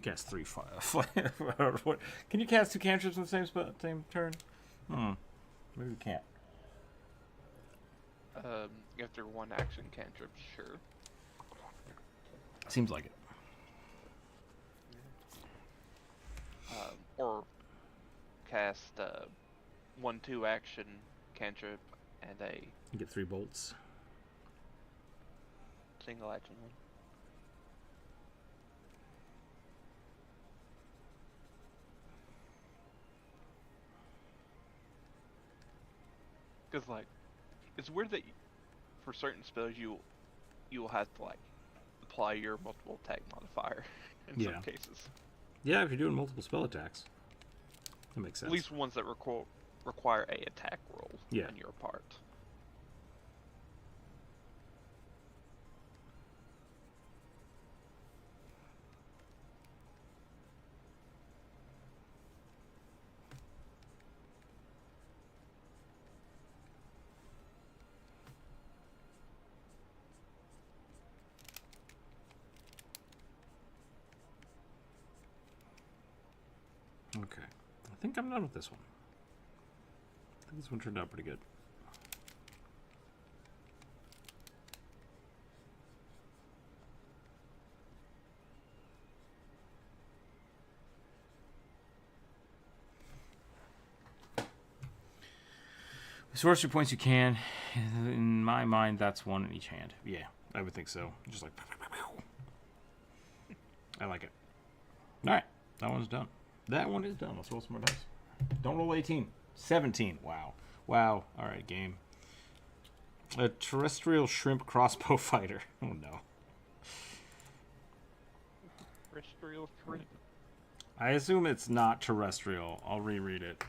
Speaker 1: cast 3 Can you cast 2 cantrips in the same turn? Maybe you can't.
Speaker 2: After one action cantrip, sure.
Speaker 1: Seems like it.
Speaker 2: Or cast 1/2 action cantrip and a
Speaker 1: You get 3 bolts.
Speaker 2: single action one. Because like, it's weird that for certain spells you'll have to like apply your multiple attack modifier in some cases.
Speaker 1: Yeah, if you're doing multiple spell attacks, that makes sense.
Speaker 2: At least ones that require a attack roll on your part.
Speaker 1: Okay. I think I'm done with this one. I think this one turned out pretty good. Source your points you can. In my mind, that's 1 in each hand. Yeah, I would think so. Just like... I like it. Alright, that one's done. That one is done. Let's roll some more dice. Don't roll 18. 17. Wow. Wow. Alright, game. A terrestrial shrimp crossbow fighter. Oh, no.
Speaker 2: Terrestrial shrimp.
Speaker 1: I assume it's not terrestrial. I'll reread it.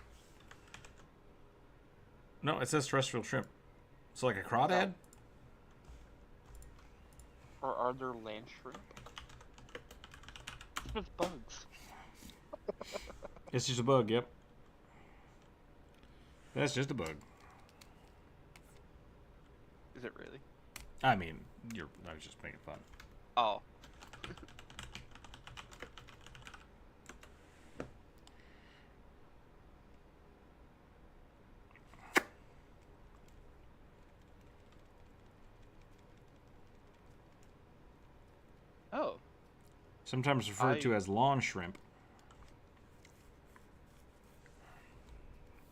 Speaker 1: No, it says terrestrial shrimp. So like a crawdad?
Speaker 2: Or are there land shrimp? Mischievous bugs.
Speaker 1: It's just a bug, yep. That's just a bug.
Speaker 2: Is it really?
Speaker 1: I mean, I was just making fun.
Speaker 2: Oh. Oh.
Speaker 1: Sometimes referred to as lawn shrimp.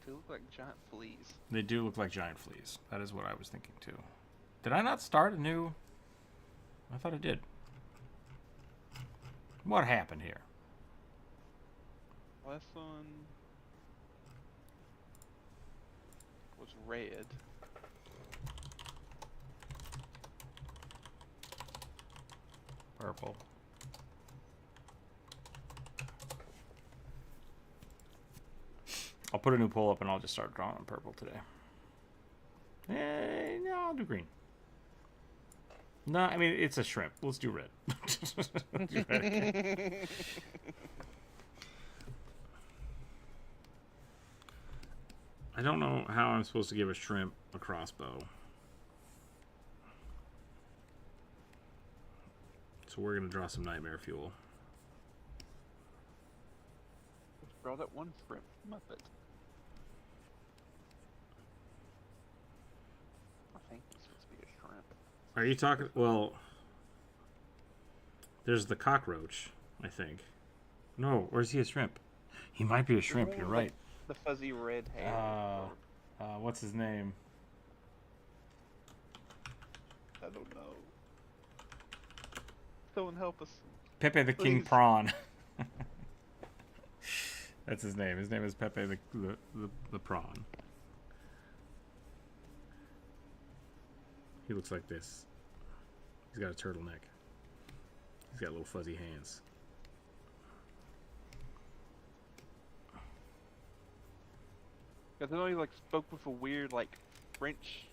Speaker 2: They look like giant fleas.
Speaker 1: They do look like giant fleas. That is what I was thinking too. Did I not start a new? I thought I did. What happened here?
Speaker 2: Last one was red.
Speaker 1: Purple. I'll put a new poll up and I'll just start drawing on purple today. No, I'll do green. No, I mean, it's a shrimp. Let's do red. I don't know how I'm supposed to give a shrimp a crossbow. So we're going to draw some nightmare fuel.
Speaker 2: Let's draw that one shrimp Muppet. I think it's supposed to be a shrimp.
Speaker 1: Are you talking? Well, there's the cockroach, I think. No, or is he a shrimp? He might be a shrimp. You're right.
Speaker 2: The fuzzy red hair.
Speaker 1: What's his name?
Speaker 2: I don't know. Someone help us.
Speaker 1: Pepe the King
Speaker 2: Please.
Speaker 1: Prawn. That's his name. His name is Pepe the Prawn. He looks like this. He's got a turtleneck. He's got little fuzzy hands.
Speaker 2: Cause I know he like spoke with a weird like French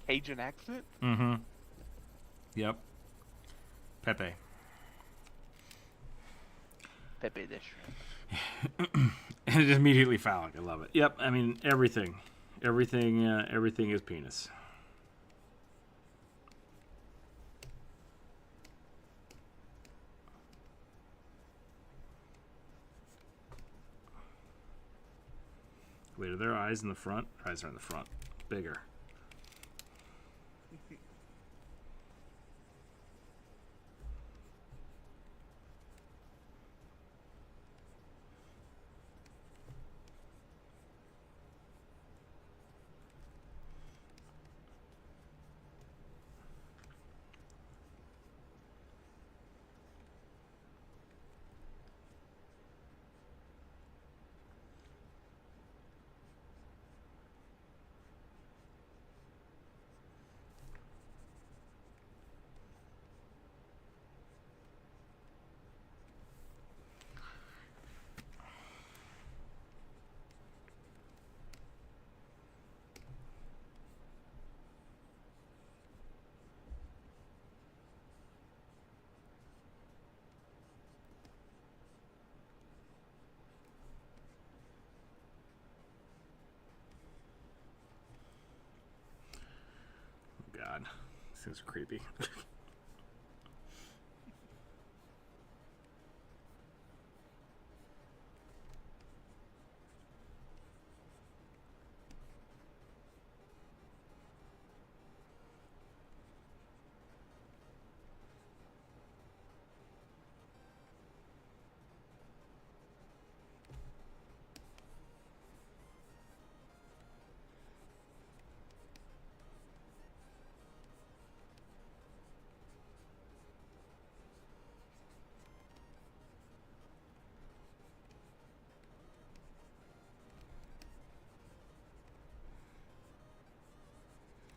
Speaker 2: Cajun accent.
Speaker 1: Mm-hmm. Yep. Pepe.
Speaker 2: Pepe the shrimp.
Speaker 1: And it immediately phallic. I love it. Yep. I mean everything is penis. Wait, are there eyes in the front? Eyes are in the front. Bigger. God, these things are creepy.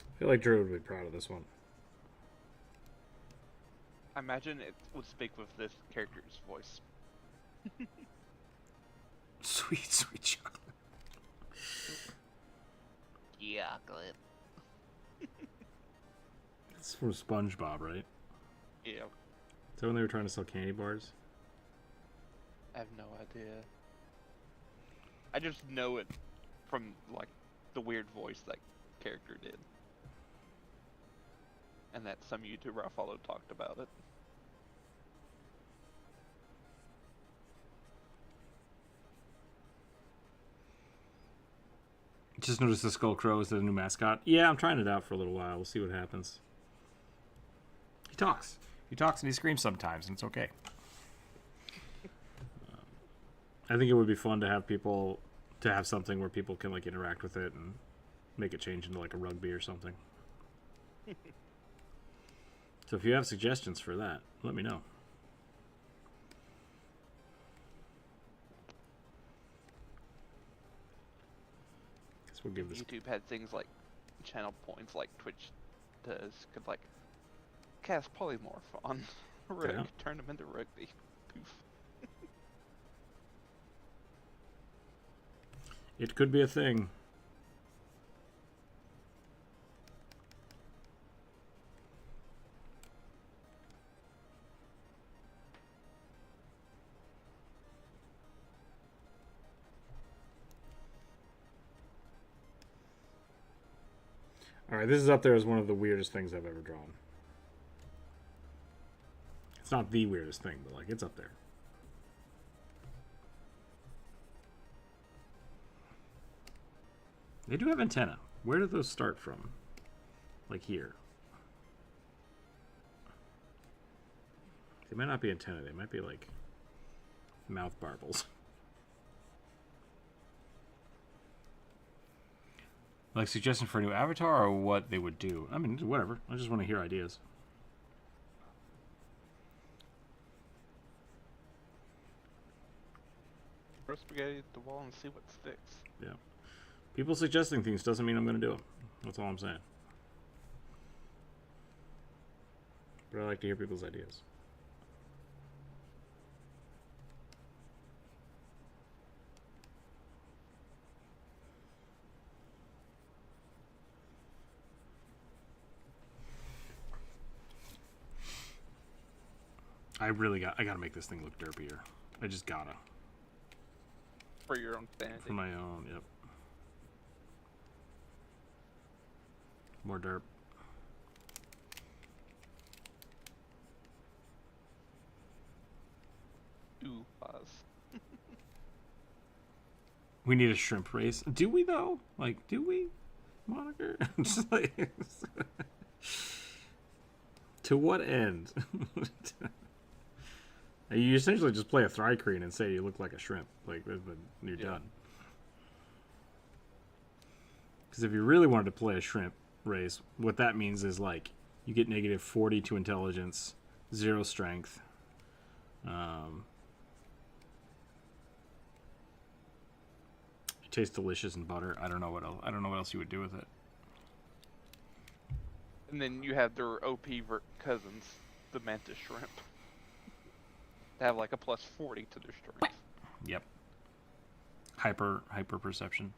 Speaker 1: I feel like Drew would be proud of this one.
Speaker 2: I imagine it would speak with this character's voice.
Speaker 1: Sweet, sweet chocolate.
Speaker 2: Chocolate.
Speaker 1: It's from SpongeBob, right?
Speaker 2: Yeah.
Speaker 1: Is that when they were trying to sell candy bars?
Speaker 2: I have no idea. I just know it from, like, the weird voice that character did. And that some YouTuber I followed talked about it.
Speaker 1: Just noticed the Skull Crow is the new mascot. Yeah, I'm trying it out for a little while. We'll see what happens. He talks. He talks and he screams sometimes, and it's okay. I think it would be fun to have people, to have something where people can like interact with it and make it change into like a rugby or something. So if you have suggestions for that, let me know. Guess we'll give this.
Speaker 2: YouTube had things like channel points, like Twitch does, could like cast polymorph on Rook,
Speaker 1: Yeah.
Speaker 2: turn them into rugby. Poof.
Speaker 1: It could be a thing. Alright, this is up there as one of the weirdest things I've ever drawn. It's not the weirdest thing, but like it's up there. They do have antenna. Where do those start from? Like here. They might not be antenna. They might be like mouth barbels. Like suggestion for a new avatar or what they would do? I mean, whatever. I just want to hear ideas.
Speaker 2: Throw spaghetti at the wall and see what sticks.
Speaker 1: Yeah. People suggesting things doesn't mean I'm going to do them. That's all I'm saying. But I like to hear people's ideas. I gotta make this thing look derpier. I just gotta.
Speaker 2: For your own sanity.
Speaker 1: For my own, yep. More derp.
Speaker 2: Ooh, pause.
Speaker 1: We need a shrimp race. Do we though? Like, do we? Moniker? Just like, to what end? You essentially just play a Thri-Kreen and say you look like a shrimp. Like, you're done. Because if you really wanted to play a shrimp race, what that means is, like, you get negative 40 to intelligence, 0 strength. It tastes delicious in butter. I don't know what else. I don't know what else you would do with it.
Speaker 2: And then you have their OP cousins, the mantis shrimp. They have like a plus 40 to their strength.
Speaker 1: Yep. Hyper perception.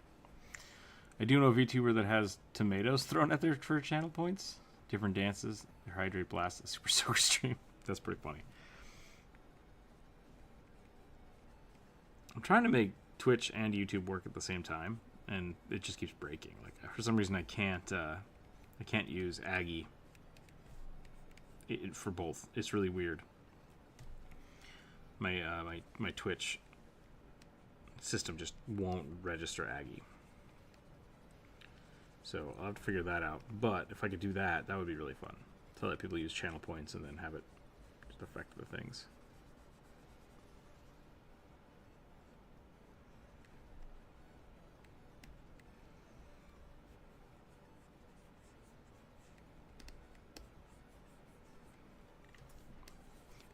Speaker 1: I do know a VTuber that has tomatoes thrown at their for channel points. Different dances. Their hydrate blast, a super soaker stream. That's pretty funny. I'm trying to make Twitch and YouTube work at the same time, and it just keeps breaking. Like for some reason, I can't use Aggie for both. It's really weird. My Twitch system just won't register Aggie. So I'll have to figure that out. But if I could do that, that would be really fun. To let people use channel points and then have it just affect the things.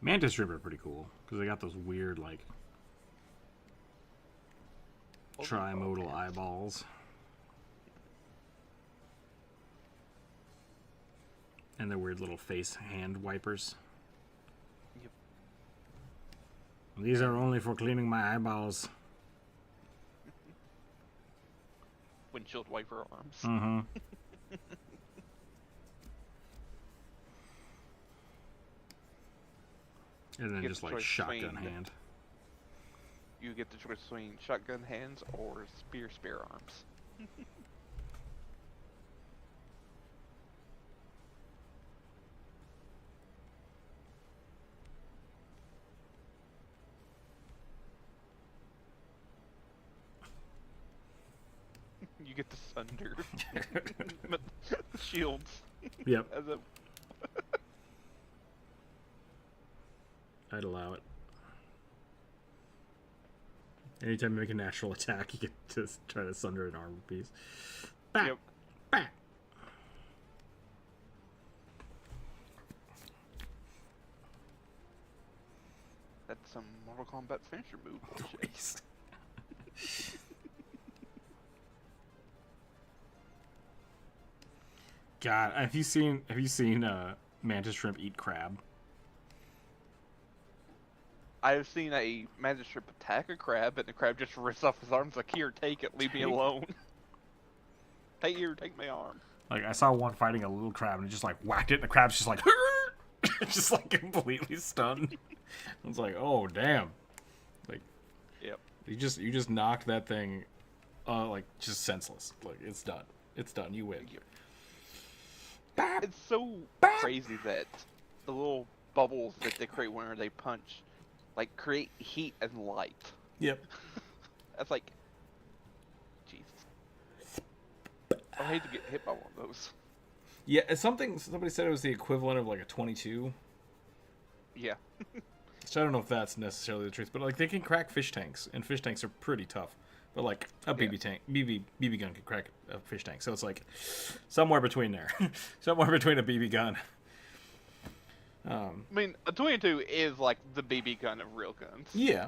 Speaker 1: Mantis shrimp are pretty cool because they got those weird like trimodal eyeballs. And their weird little face hand wipers.
Speaker 2: Yep.
Speaker 1: These are only for cleaning my eyeballs.
Speaker 2: Windshield wiper arms.
Speaker 1: Mm-hmm. And then
Speaker 2: Get
Speaker 1: just
Speaker 2: the
Speaker 1: like
Speaker 2: choice
Speaker 1: shotgun
Speaker 2: between
Speaker 1: hand.
Speaker 2: You get the choice between shotgun hands or spear arms. You get the sunder shields.
Speaker 1: Yep.
Speaker 2: As a
Speaker 1: I'd allow it. Anytime you make a natural attack, you get to try to sunder an armor piece. Bah!
Speaker 2: Yep.
Speaker 1: Bah!
Speaker 2: That's some Mortal Kombat finisher move.
Speaker 1: Nice. God, have you seen mantis shrimp eat crab?
Speaker 2: I have seen a magic shrimp attack a crab, and the crab just rips off his arms like, "Here, take it, leave me alone." Take my arm.
Speaker 1: Like, I saw one fighting a little crab, and it just like whacked it, and the crab's just like, just like completely stunned. I was like, oh damn, like,
Speaker 2: Yep.
Speaker 1: you just knocked that thing, like just senseless. Like, it's done. It's done. You win.
Speaker 2: Bap. It's so crazy that the little bubbles that they create whenever they punch, like, create heat and light.
Speaker 1: Yep.
Speaker 2: That's like, Jesus. I hate to get hit by one of those.
Speaker 1: Yeah, somebody said it was the equivalent of like a 22.
Speaker 2: Yeah.
Speaker 1: So I don't know if that's necessarily the truth, but like they can crack fish tanks, and fish tanks are pretty tough. But like a BB tank, BB gun can crack a fish tank, so it's like somewhere between there, somewhere between a BB gun.
Speaker 2: I mean, a 22 is like the BB gun of real guns.
Speaker 1: Yeah.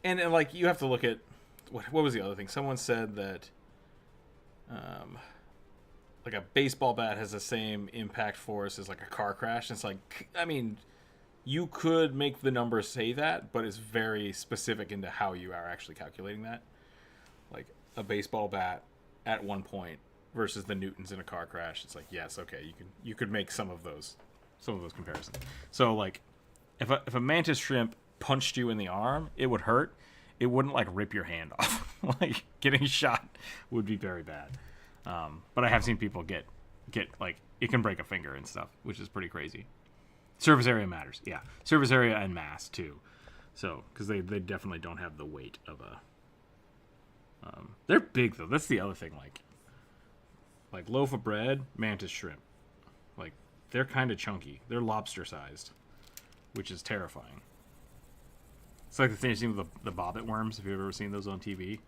Speaker 1: and like you have to look at what was the other thing? Someone said that like a baseball bat has the same impact force as like a car crash. It's like, I mean, you could make the numbers say that, but it's very specific into how you are actually calculating that. Like a baseball bat at one point versus the newtons in a car crash. It's like, yes, okay, you could make some of those comparisons. So like if a mantis shrimp punched you in the arm, it would hurt. It wouldn't like rip your hand off. Like getting shot would be very bad. But I have seen people get like, it can break a finger and stuff, which is pretty crazy. Surface area matters, yeah. Surface area and mass too. So because they definitely don't have the weight of a. They're big though. That's the other thing. Like loaf of bread, mantis shrimp. Like they're kind of chunky. They're lobster sized, which is terrifying. It's like the thing you've seen with the bobbit worms. If you've ever seen those on TV.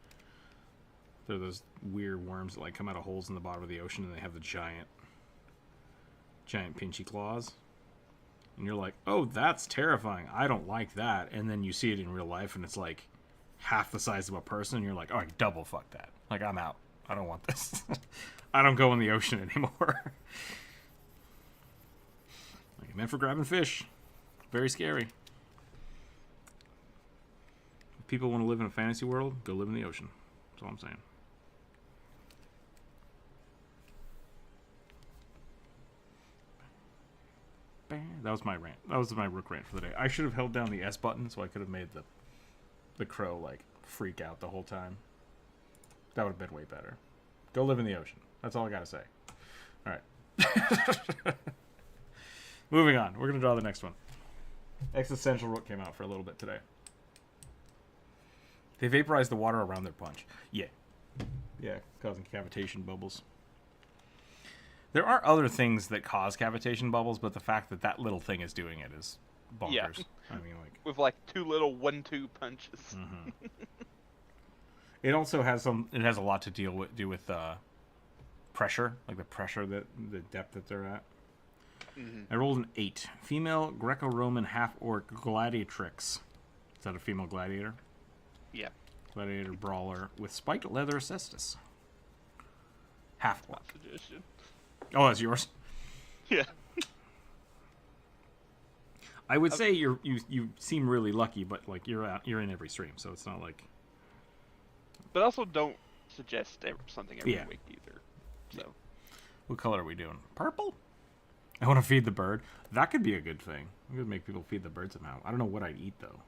Speaker 1: They're those weird worms that like come out of holes in the bottom of the ocean, and they have the giant pinchy claws. And you're like, oh, that's terrifying. I don't like that. And then you see it in real life, and it's like half the size of a person. And you're like, all right, double fuck that. Like, I'm out. I don't want this. I don't go in the ocean anymore. Like, meant for grabbing fish. Very scary. If people want to live in a fantasy world, go live in the ocean. That's all I'm saying. That was my rant. That was my Rook rant for the day. I should have held down the S button so I could have made the crow like freak out the whole time. That would have been way better. Go live in the ocean. That's all I gotta say. All right. Moving on. We're gonna draw the next one. Existential Rook came out for a little bit today. They vaporize the water around their punch. Yeah. Yeah, causing cavitation bubbles. There are other things that cause cavitation bubbles, but the fact that that little thing is doing it is bonkers.
Speaker 2: Yeah.
Speaker 1: I mean, like,
Speaker 2: with like two little 1-2 punches.
Speaker 1: Mm-hmm. It also has a lot to do with pressure, like the pressure the depth that they're at.
Speaker 2: Mm-hmm.
Speaker 1: I rolled an 8. Female Greco-Roman half-orc gladiatrix. Is that a female gladiator?
Speaker 2: Yeah.
Speaker 1: Gladiator brawler with spiked leather cestus. Half-orc.
Speaker 2: Suggestion.
Speaker 1: Oh, that's yours?
Speaker 2: Yeah.
Speaker 1: I would say you seem really lucky, but like you're in every stream, so it's not like.
Speaker 2: But also don't suggest something every
Speaker 1: Yeah.
Speaker 2: week either. So.
Speaker 1: What color are we doing? Purple? I want to feed the bird. That could be a good thing. I'm gonna make people feed the bird somehow. I don't know what I'd eat though.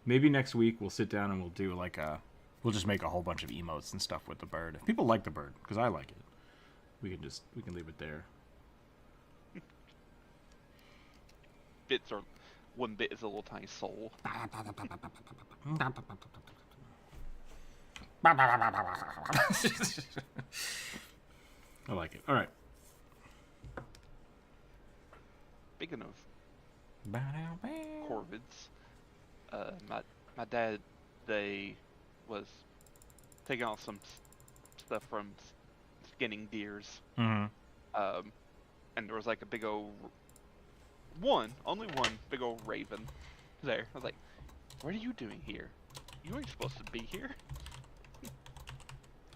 Speaker 1: Maybe next week we'll sit down and we'll do like we'll just make a whole bunch of emotes and stuff with the bird. If people like the bird, because I like it, we can leave it there.
Speaker 2: Bits are, one bit is a little tiny soul.
Speaker 1: I like it. All right.
Speaker 2: Speaking of corvids, my dad, they was taking off some stuff from skinning deers.
Speaker 1: Mm-hmm.
Speaker 2: And there was like a big old only one big old raven there. I was like, what are you doing here? You ain't supposed to be here.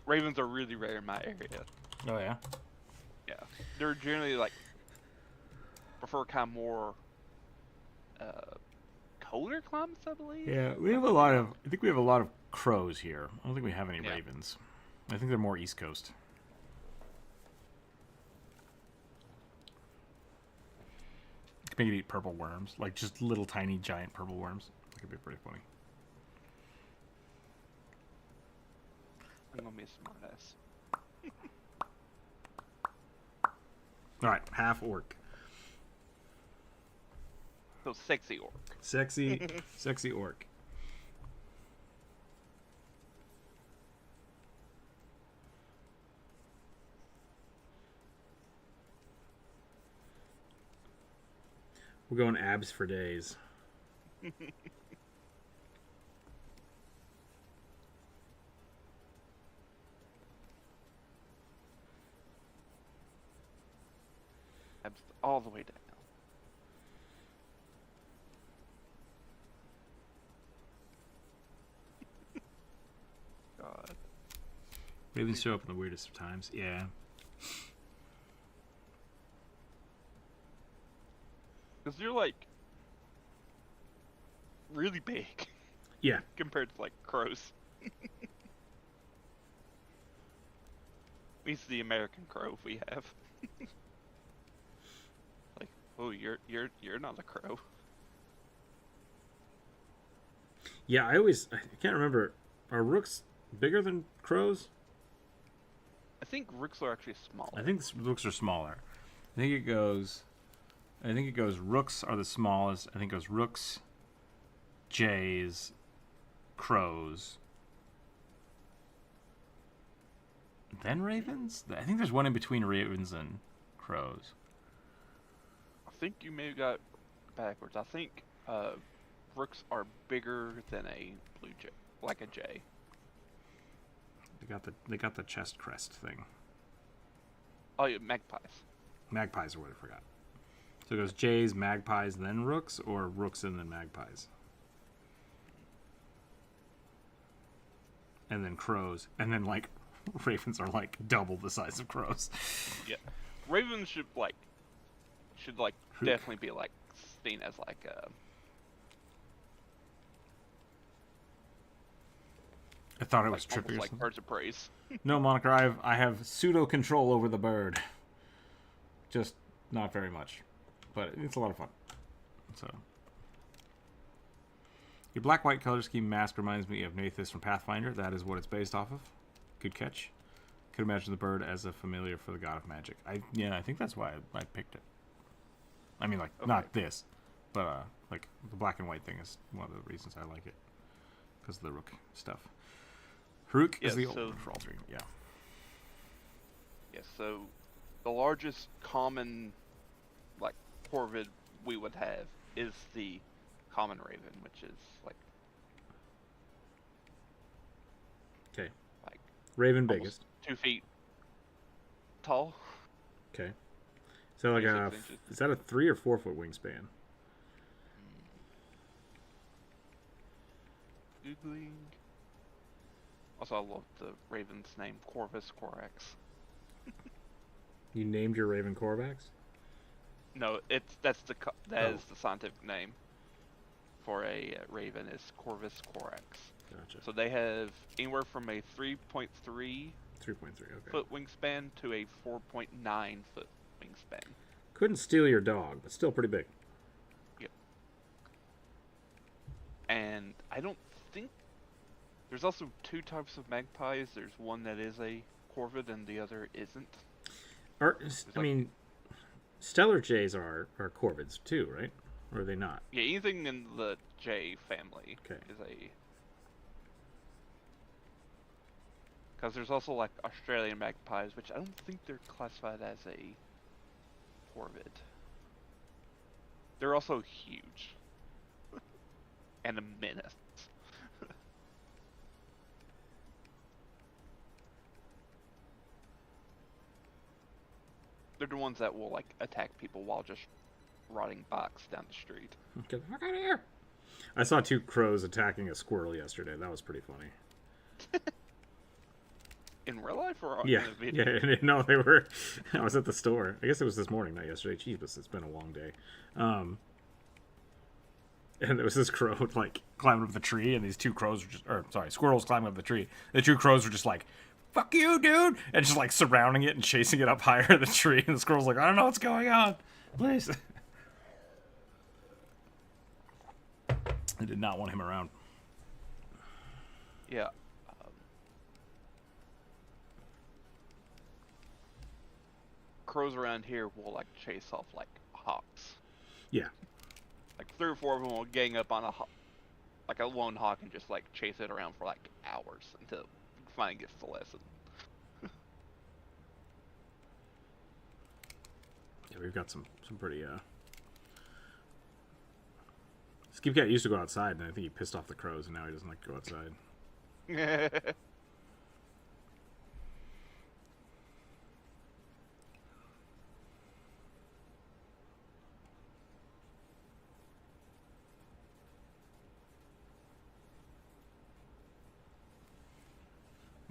Speaker 2: Ravens are really rare in my area.
Speaker 1: Oh yeah.
Speaker 2: Yeah, they're generally like prefer kind of more colder climates, I believe.
Speaker 1: Yeah, we have a lot of. I think we have a lot of crows here. I don't think we have any ravens. I think they're more East Coast. Make it eat purple worms, like just little tiny giant purple worms. That could be pretty funny.
Speaker 2: I'm gonna be a smartass.
Speaker 1: All right, half orc.
Speaker 2: So sexy orc.
Speaker 1: Sexy, sexy orc. We're going abs for days.
Speaker 2: Abs all the way down. God.
Speaker 1: Ravens show up in the weirdest of times. Yeah.
Speaker 2: Because you're like really big.
Speaker 1: Yeah.
Speaker 2: Compared to like crows. He's the American crow we have. Like, oh, you're not a crow.
Speaker 1: Yeah, I can't remember. Are rooks bigger than crows?
Speaker 2: I think rooks are actually small.
Speaker 1: I think rooks are smaller. I think it goes rooks are the smallest. I think it goes rooks, jays, crows, then ravens? I think there's one in between ravens and crows.
Speaker 2: I think you may have got backwards. I think rooks are bigger than a blue jay, like a jay.
Speaker 1: They got the chest crest thing.
Speaker 2: Oh yeah, magpies.
Speaker 1: Magpies are what I forgot. So it goes jays, magpies, then rooks, or rooks and then magpies. And then crows. And then, like, ravens are, like, double the size of crows.
Speaker 2: Yeah. Ravens should definitely be, like, seen as, like,
Speaker 1: I thought it was
Speaker 2: like,
Speaker 1: trippy or
Speaker 2: like
Speaker 1: something.
Speaker 2: birds of prey.
Speaker 1: No, Monica, I have pseudo control over the bird. Just not very much. But it's a lot of fun. So, your black-white color scheme mask reminds me of Nathis from Pathfinder. That is what it's based off of. Good catch. Could imagine the bird as a familiar for the god of magic. I think that's why I picked it. I mean, like, not this, but like the black and white thing is one of the reasons I like it, because of the rook stuff. Rook is the old for all three. Yeah.
Speaker 2: Yeah. So, the largest common, like, corvid we would have is the common raven, which is like.
Speaker 1: Okay.
Speaker 2: Like.
Speaker 1: Raven biggest.
Speaker 2: 2 feet tall.
Speaker 1: Okay. So like is that a 3 or 4 foot wingspan?
Speaker 2: Googling. Also, I love the raven's name, Corvus Corax.
Speaker 1: You named your raven Corvax?
Speaker 2: No, that is the scientific name for a raven is Corvus Corax.
Speaker 1: Gotcha.
Speaker 2: So they have anywhere from a 3.3
Speaker 1: 3.3, okay.
Speaker 2: foot wingspan to a 4.9 foot wingspan.
Speaker 1: Couldn't steal your dog, but still pretty big.
Speaker 2: Yep. And I don't think there's also two types of magpies. There's one that is a corvid and the other isn't.
Speaker 3: I mean, stellar jays are corvids too, right? Or are they not?
Speaker 2: Yeah, anything in the jay family is a. Because there's also like Australian magpies, which I don't think they're classified as a corvid. They're also huge and a menace. They're the ones that will like attack people while just riding bikes down the street.
Speaker 3: Get the fuck out of here! I saw two crows attacking a squirrel yesterday. That was pretty funny.
Speaker 2: In real life or
Speaker 3: Yeah,
Speaker 2: in a video?
Speaker 3: yeah. No, they were. I was at the store. I guess it was this morning, not yesterday. Jeez, it's been a long day. And there was this crow like climbing up the tree, and these two crows were just, squirrels climbing up the tree. The two crows were just like, "Fuck you, dude!" and just like surrounding it and chasing it up higher in the tree. And the squirrel's like, "I don't know what's going on, please." I did not want him around.
Speaker 2: Yeah. Crows around here will like chase off like hawks.
Speaker 3: Yeah.
Speaker 2: Like 3 or 4 of them will gang up on a lone hawk and just like chase it around for like hours until it finally gets the lesson.
Speaker 3: Yeah, we've got some pretty Skip Cat used to go outside, and I think he pissed off the crows, and now he doesn't like to go outside.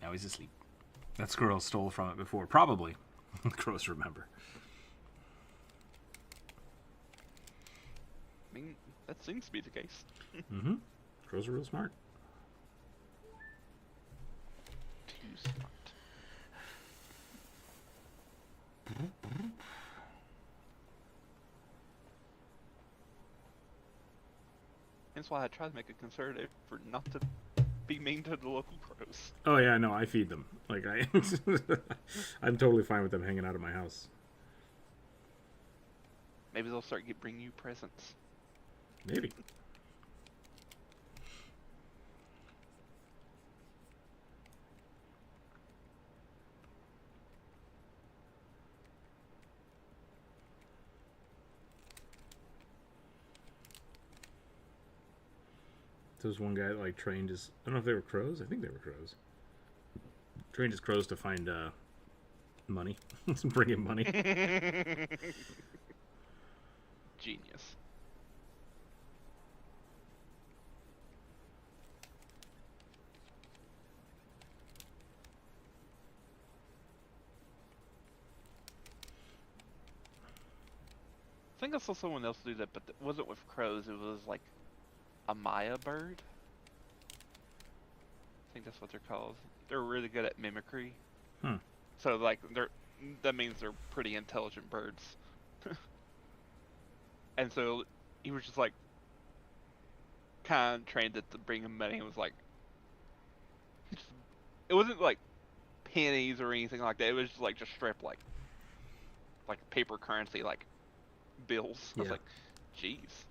Speaker 3: Now he's asleep. That squirrel stole from it before, probably. The crows remember.
Speaker 2: I mean, that seems to be the case.
Speaker 3: Mm-hmm. Crows are real smart.
Speaker 2: Too smart. That's why I try to make a concerted effort not to be mean to the local crows.
Speaker 3: Oh yeah, no, I feed them. Like I'm totally fine with them hanging out at my house.
Speaker 2: Maybe they'll start bringing you presents.
Speaker 3: Maybe. There was one guy that like trained his. I don't know if they were crows. I think they were crows. Trained his crows to find money, bring him money.
Speaker 2: Genius. I think I saw someone else do that, but it wasn't with crows. It was like a Maya bird. I think that's what they're called. They're really good at mimicry. So like that means they're pretty intelligent birds. And so he was just like kind of trained it to bring him money. It was like it wasn't like pennies or anything like that. It was just like straight up like paper currency, like bills. I was like, jeez.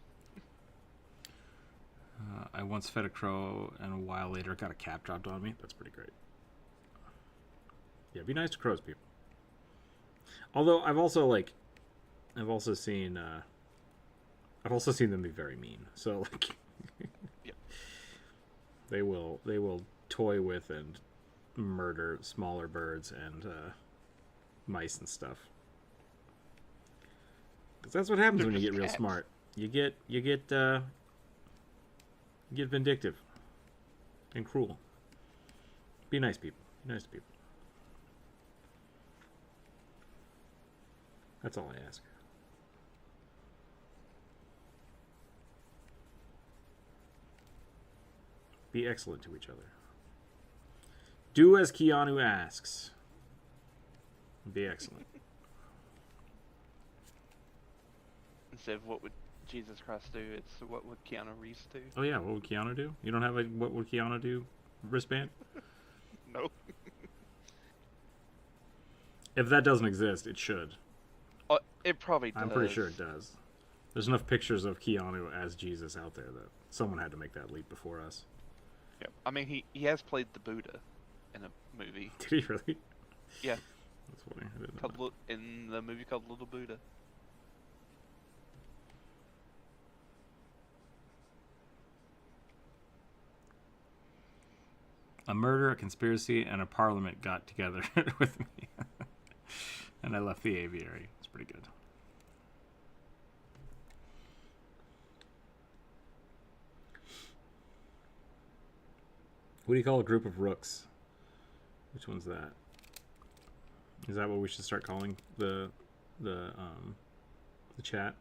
Speaker 3: I once fed a crow, and a while later got a cap dropped on me. That's pretty great. Yeah, be nice to crows, people. Although I've also seen them be very mean. So like,
Speaker 2: Yep.
Speaker 3: they will toy with and murder smaller birds and mice and stuff. Because that's what happens when you get real smart. You get vindictive and cruel. Be nice, people. Be nice to people. That's all I ask. Be excellent to each other. Do as Keanu asks. Be excellent.
Speaker 2: Instead of what would Jesus Christ do. It's what would Keanu Reeves do?
Speaker 3: Oh yeah, what would Keanu do? You don't have a what would Keanu do wristband?
Speaker 2: Nope.
Speaker 3: If that doesn't exist, it should.
Speaker 2: It probably does.
Speaker 3: I'm pretty sure it does. There's enough pictures of Keanu as Jesus out there that someone had to make that leap before us.
Speaker 2: Yep. I mean, he has played the Buddha in a movie.
Speaker 3: Did he really?
Speaker 2: Yeah.
Speaker 3: That's funny. I didn't know.
Speaker 2: In the movie called Little Buddha.
Speaker 3: A murder, a conspiracy, and a parliament got together with me. And I left the aviary. It's pretty good. What do you call a group of rooks? Which one's that? Is that what we should start calling the chat?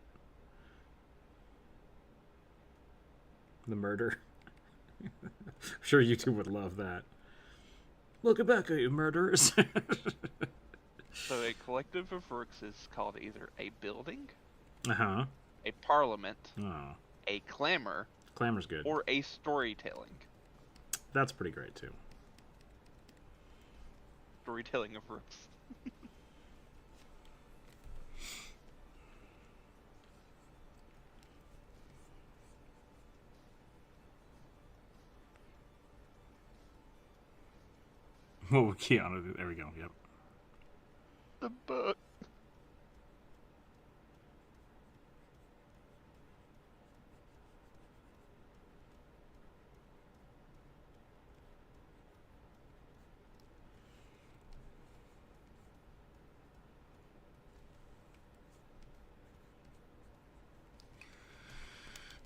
Speaker 3: The murder? I'm sure YouTube would love that. Look back at you, murderers.
Speaker 2: So a collective of rooks is called either a building,
Speaker 3: Uh-huh.
Speaker 2: a parliament,
Speaker 3: Oh.
Speaker 2: a clamor,
Speaker 3: Clamor's good.
Speaker 2: or a storytelling.
Speaker 3: That's pretty great, too.
Speaker 2: Storytelling of rooks.
Speaker 3: What would Keanu do? There we go, yep.
Speaker 2: The book.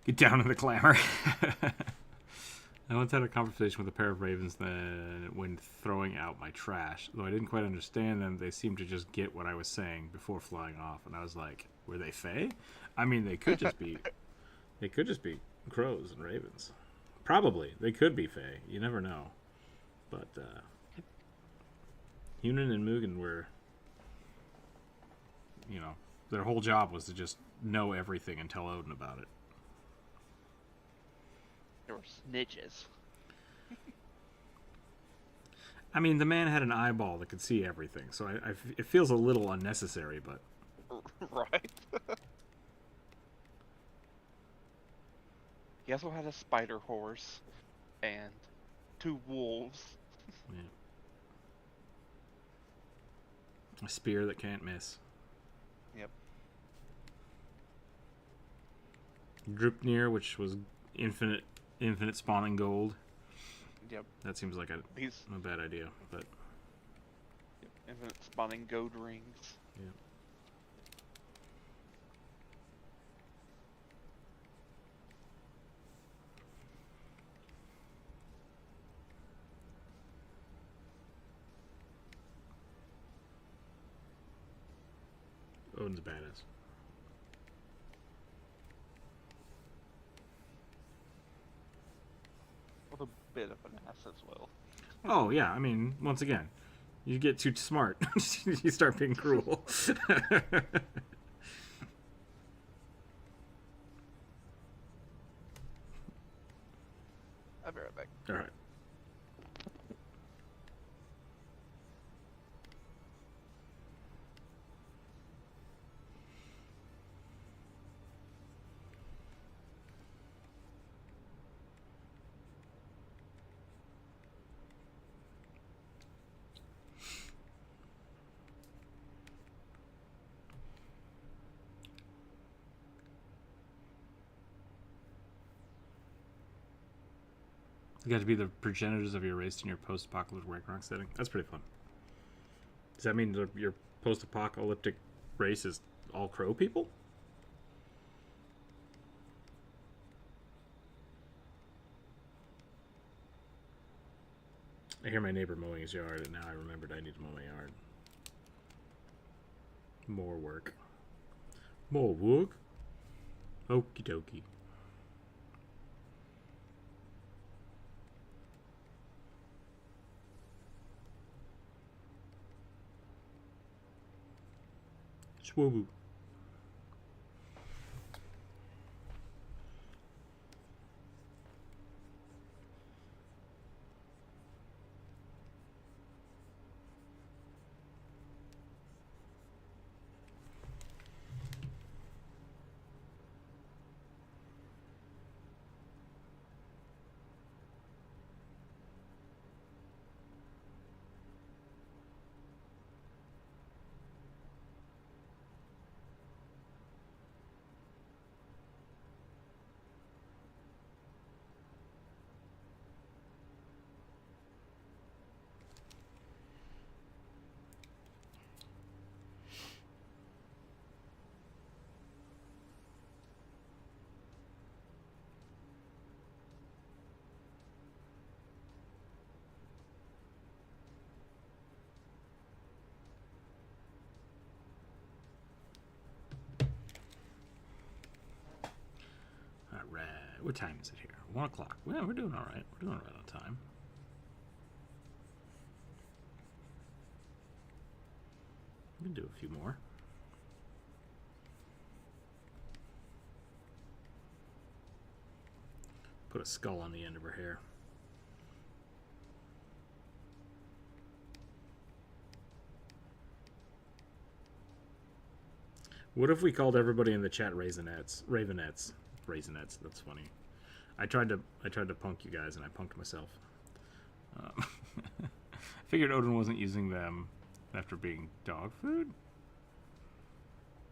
Speaker 3: Get down to the clamor. I once had a conversation with a pair of ravens when throwing out my trash. Though I didn't quite understand them, they seemed to just get what I was saying before flying off. And I was like, were they fae? I mean, they could just be crows and ravens. Probably. They could be fae. You never know. But Hunan and Mugen were, their whole job was to just know everything and tell Odin about it.
Speaker 2: They were snitches.
Speaker 3: I mean, the man had an eyeball that could see everything, so it feels a little unnecessary, but...
Speaker 2: Right? He also had a spider horse and 2 wolves.
Speaker 3: Yeah. A spear that can't miss.
Speaker 2: Yep.
Speaker 3: Drupnir, which was infinite spawning gold.
Speaker 2: Yep.
Speaker 3: That seems like a bad idea, but...
Speaker 2: Yep. Infinite spawning gold rings.
Speaker 3: Yeah. Odin's badass.
Speaker 2: With a bit of an ass as well.
Speaker 3: Oh, yeah, I mean, once again, you get too smart. You start being cruel.
Speaker 2: I'll be right back.
Speaker 3: All right. You got to be the progenitors of your race in your post-apocalyptic Ragnarok setting. That's pretty fun. Does that mean your post-apocalyptic race is all crow people? I hear my neighbor mowing his yard, and now I remembered I need to mow my yard. More work. More work? Okie dokie. Swoobu. What time is it here? 1 o'clock. Yeah, we're doing all right. We're doing all right on time. We can do a few more. Put a skull on the end of her hair. What if we called everybody in the chat Raisinets? Ravenettes. Raisinets. That's funny. I tried to punk you guys, and I punked myself. I figured Odin wasn't using them after being dog food.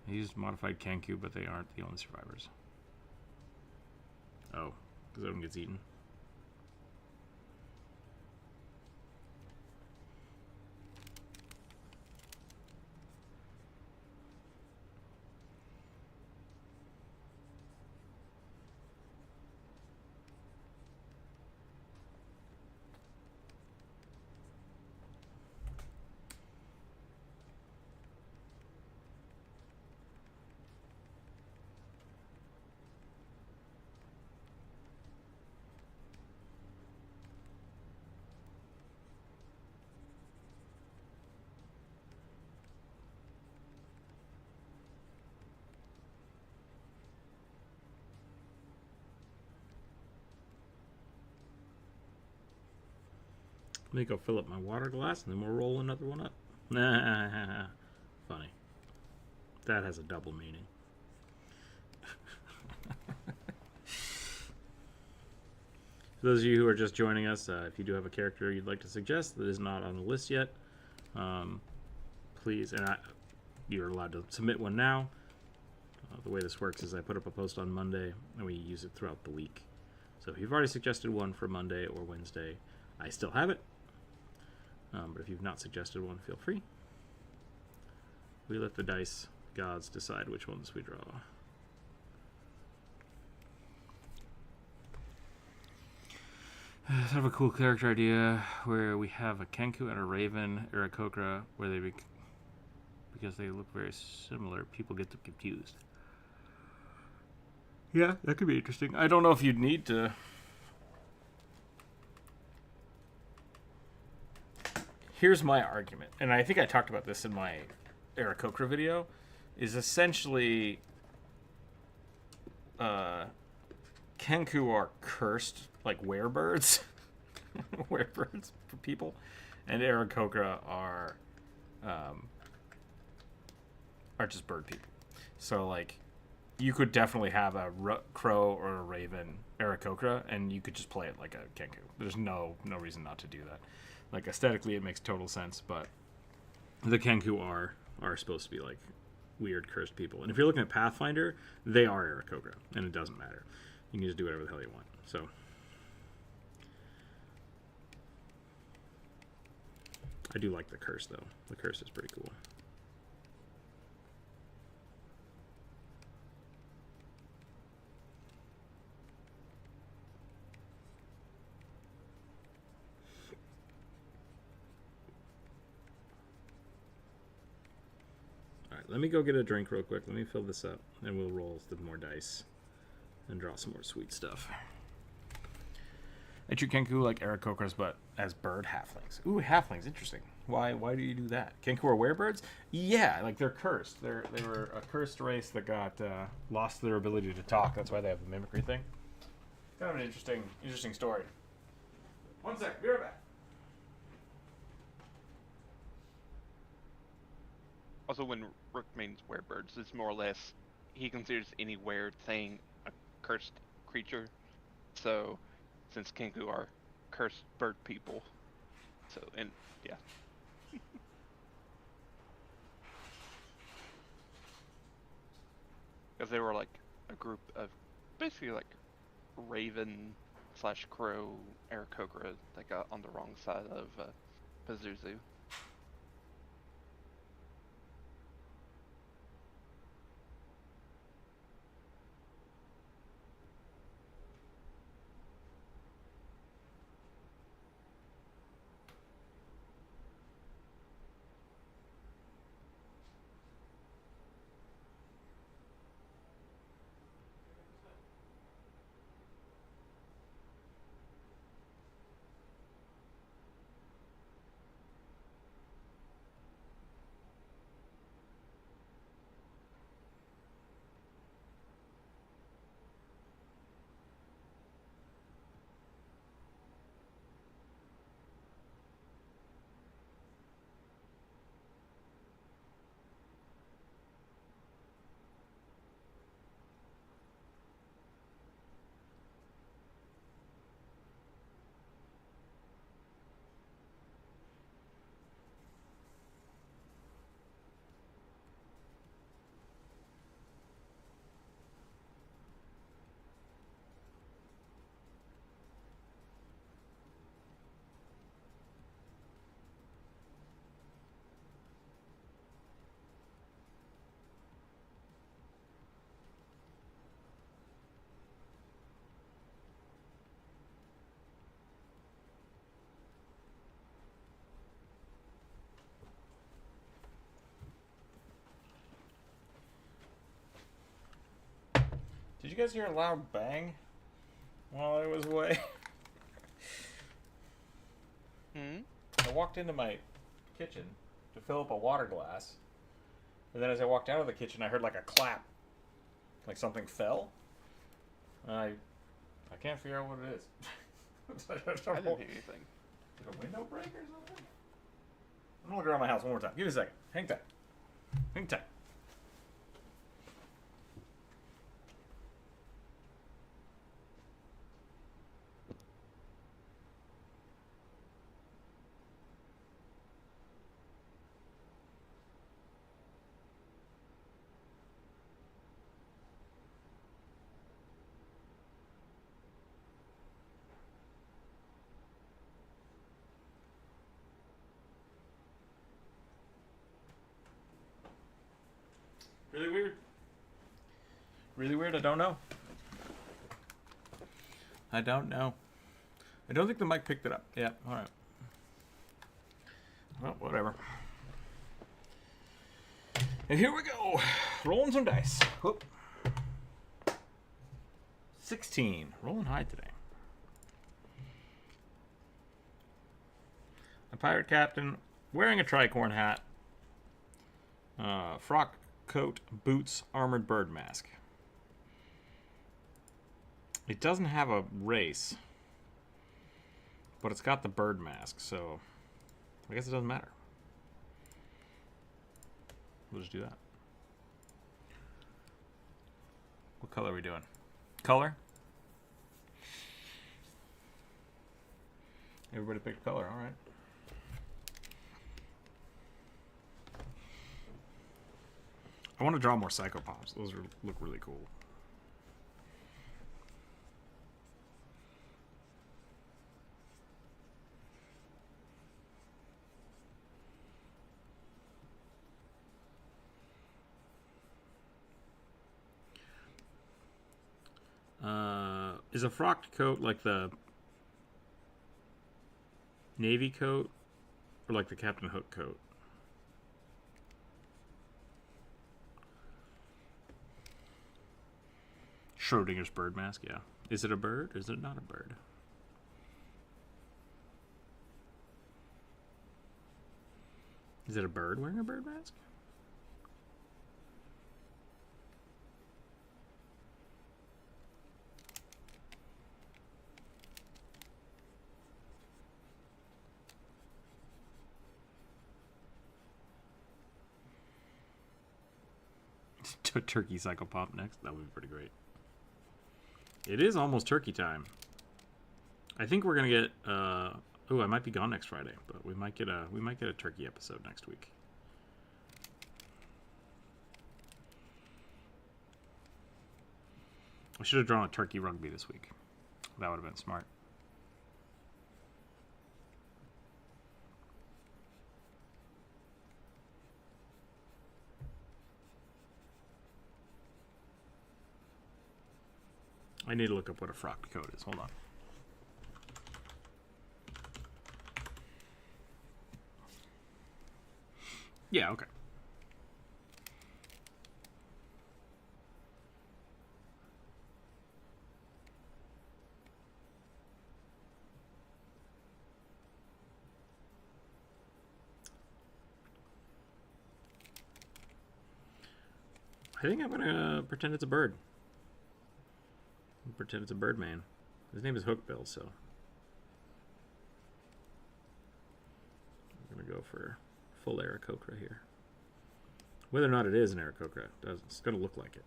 Speaker 3: He used modified Kenku, but they aren't the only survivors. Oh, because Odin gets eaten. Let me go fill up my water glass, and then we'll roll another one up. Nah, funny. That has a double meaning. For those of you who are just joining us, if you do have a character you'd like to suggest that is not on the list yet, please, and you're allowed to submit one now. The way this works is I put up a post on Monday, and we use it throughout the week. So if you've already suggested one for Monday or Wednesday, I still have it. But if you've not suggested one, feel free. We let the dice gods decide which ones we draw. I have a cool character idea where we have a Kenku and a Raven or a Kokra, where they because they look very similar, people get them confused. Yeah, that could be interesting. I don't know if you'd need to. Here's my argument, and I think I talked about this in my Aarakocra video, is essentially Kenku are cursed, like werebirds, werebirds for people, and Aarakocra are just bird people. So like, you could definitely have a crow or a raven Aarakocra, and you could just play it like a Kenku. There's no reason not to do that. Like, aesthetically, it makes total sense, but the Kenku are supposed to be, like, weird, cursed people. And if you're looking at Pathfinder, they are Aarakocra, and it doesn't matter. You can just do whatever the hell you want. So, I do like the curse, though. The curse is pretty cool. Let me go get a drink real quick. Let me fill this up, and we'll roll some more dice and draw some more sweet stuff. I treat Kenku like Aarakocras, but as bird halflings. Ooh, halflings, interesting. Why do you do that? Kenku are werebirds? Yeah, like they're cursed. They were a cursed race that got lost their ability to talk. That's why they have the mimicry thing. Kind of an interesting story. One sec, be right back.
Speaker 2: Also, when Rook means werebirds, it's more or less he considers any weird thing a cursed creature. So, since Kenku are cursed bird people, so and yeah. Because they were like a group of basically like raven / crow Aarakocra that got on the wrong side of Pazuzu.
Speaker 1: Did you guys hear a loud bang while I was away? I walked into my kitchen to fill up a water glass, and then as I walked out of the kitchen, I heard like a clap, like something fell. And I can't figure out what it is.
Speaker 2: I didn't hear anything.
Speaker 1: Did a window break or something? I'm gonna look around my house one more time. Give me a second. Hang tight. Hang tight. Really weird. Really weird. I don't know. I don't know. I don't think the mic picked it up. Yeah, alright. Well, whatever. And here we go. Rolling some dice. Whoop. 16. Rolling high today. A pirate captain wearing a tricorn hat. Frock coat, boots, armored bird mask. It doesn't have a race, but it's got the bird mask, so I guess it doesn't matter. We'll just do that. What color are we doing? Color? Everybody picked color, alright. I want to draw more psychopops. Those look really cool. Is a frocked coat like the Navy coat or like the Captain Hook coat? Schrodinger's bird mask, yeah. Is it a bird or is it not a bird? Is it a bird wearing a bird mask? Turkey psychopop next. That would be pretty great. It is almost turkey time. I think we're gonna get. Oh, I might be gone next Friday, but we might get a turkey episode next week. I should have drawn a turkey rugby this week. That would have been smart. I need to look up what a frocked coat is. Hold on. Yeah, okay. I think I'm gonna pretend it's a bird. Pretend it's a Birdman. His name is Hookbill, so I'm gonna go for full Aarakocra here. Whether or not it is an Aarakocra, it's gonna look like it.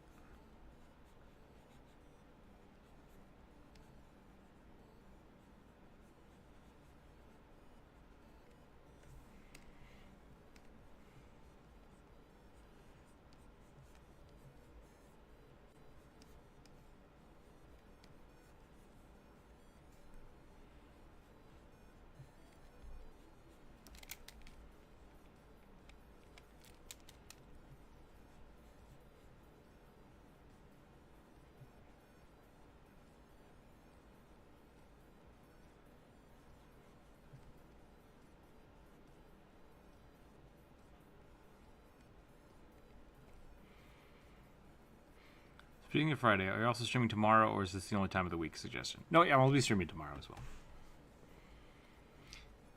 Speaker 3: Speaking of Friday, are you also streaming tomorrow, or is this the only time of the week suggestion? No, yeah, I'll be streaming tomorrow as well.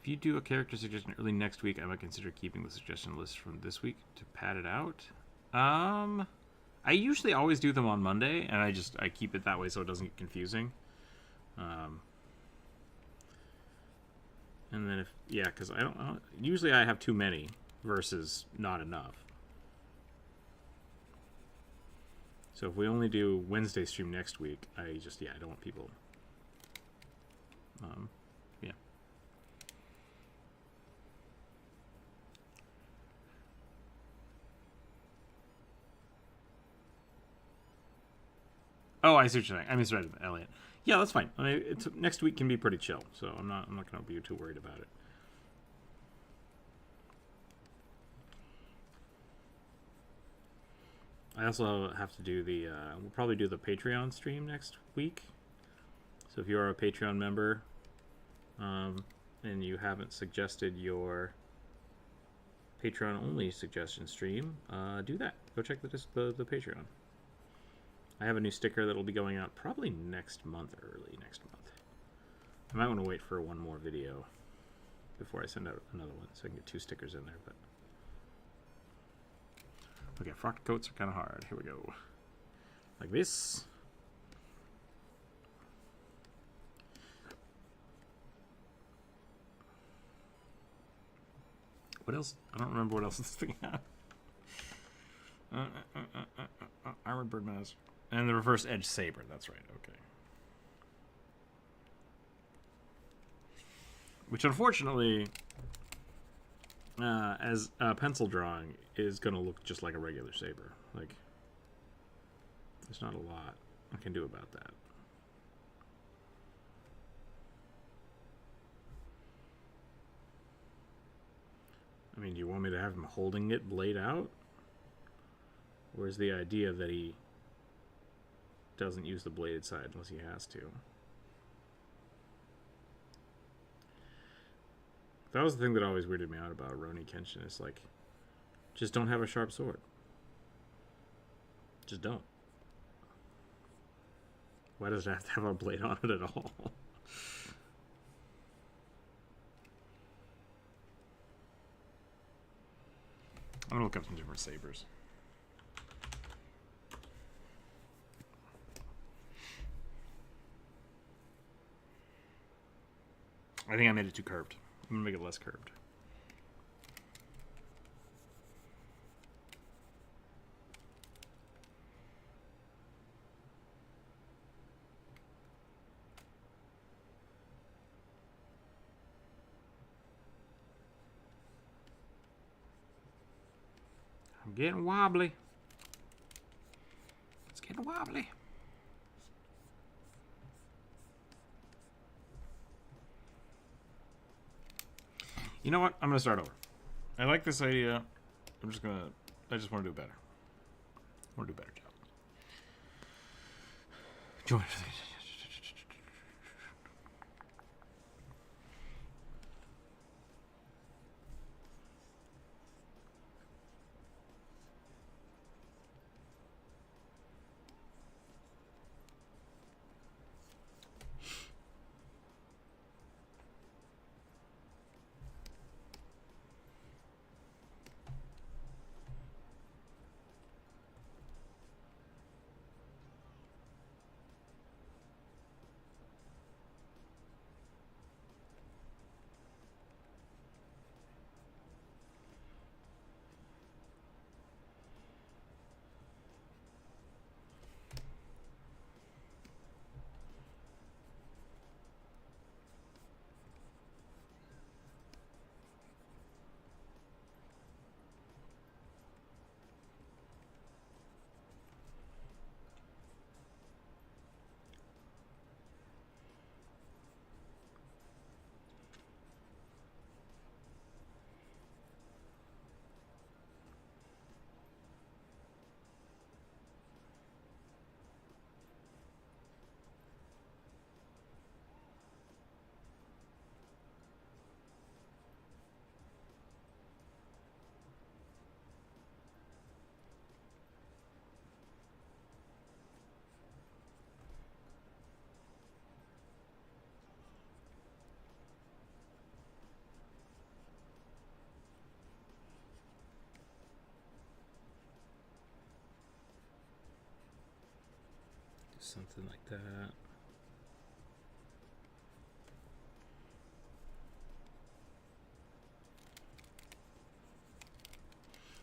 Speaker 3: If you do a character suggestion early next week, I might consider keeping the suggestion list from this week to pad it out. I usually always do them on Monday, and I keep it that way so it doesn't get confusing. And then because I don't usually I have too many versus not enough. So if we only do Wednesday stream next week, I don't want people. Yeah. Oh, I see what you're saying. I misread Elliot. Yeah, that's fine. Next week can be pretty chill, so I'm not going to be too worried about it. I also have to do we'll probably do the Patreon stream next week. So if you are a Patreon member, and you haven't suggested your Patreon only suggestion stream, do that. Go check the Patreon. I have a new sticker that'll be going out probably next month, early next month. I might want to wait for one more video before I send out another one, so I can get 2 stickers in there. But okay, frock coats are kind of hard. Here we go. Like this. What else? I don't remember what else this thing had. Armored bird mask. And the reverse edge saber. That's right. Okay. Which, unfortunately, as a pencil drawing, is going to look just like a regular saber. Like, there's not a lot I can do about that. I mean, do you want me to have him holding it blade out? Or is the idea that he doesn't use the bladed side unless he has to? That was the thing that always weirded me out about Roni Kenshin. Is like, just don't have a sharp sword. Just don't. Why does it have to have a blade on it at all? I'm gonna look up some different sabers. I think I made it too curved. I'm gonna make it less curved. I'm getting wobbly. It's getting wobbly. You know what? I'm going to start over. I like this idea. I just want to do it better. I want to do a better job. Join. Something like that.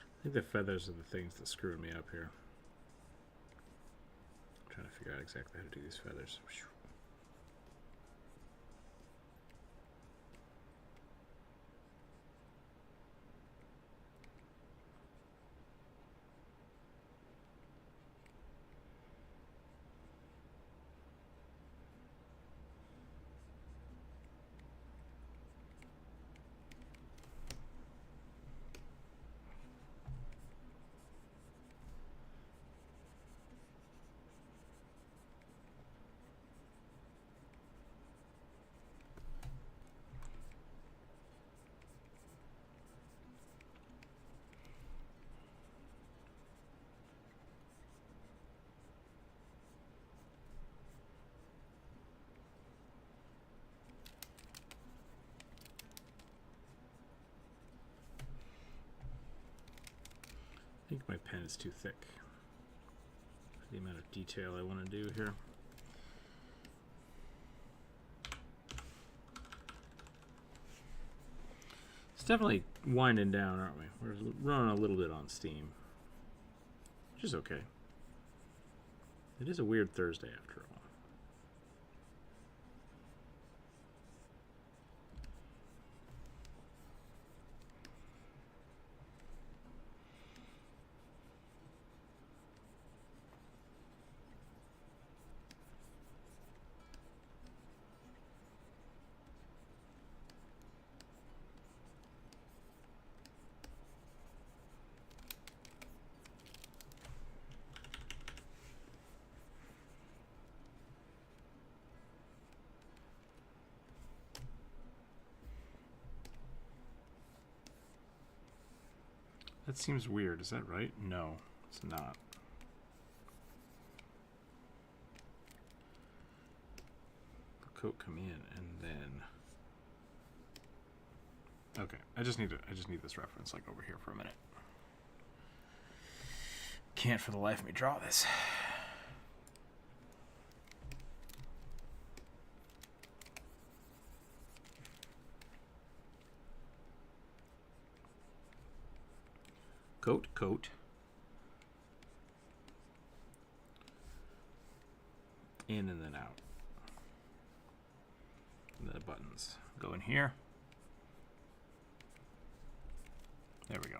Speaker 3: I think the feathers are the things that screwed me up here. I'm trying to figure out exactly how to do these feathers. I think my pen is too thick for the amount of detail I want to do here. It's definitely winding down, aren't we? We're running a little bit on steam, which is okay. It is a weird Thursday after all. That seems weird. Is that right? No, it's not. The coat come in and then. Okay, I just need this reference like over here for a minute. Can't for the life of me draw this. Coat, coat. In and then out. And then the buttons go in here. There we go.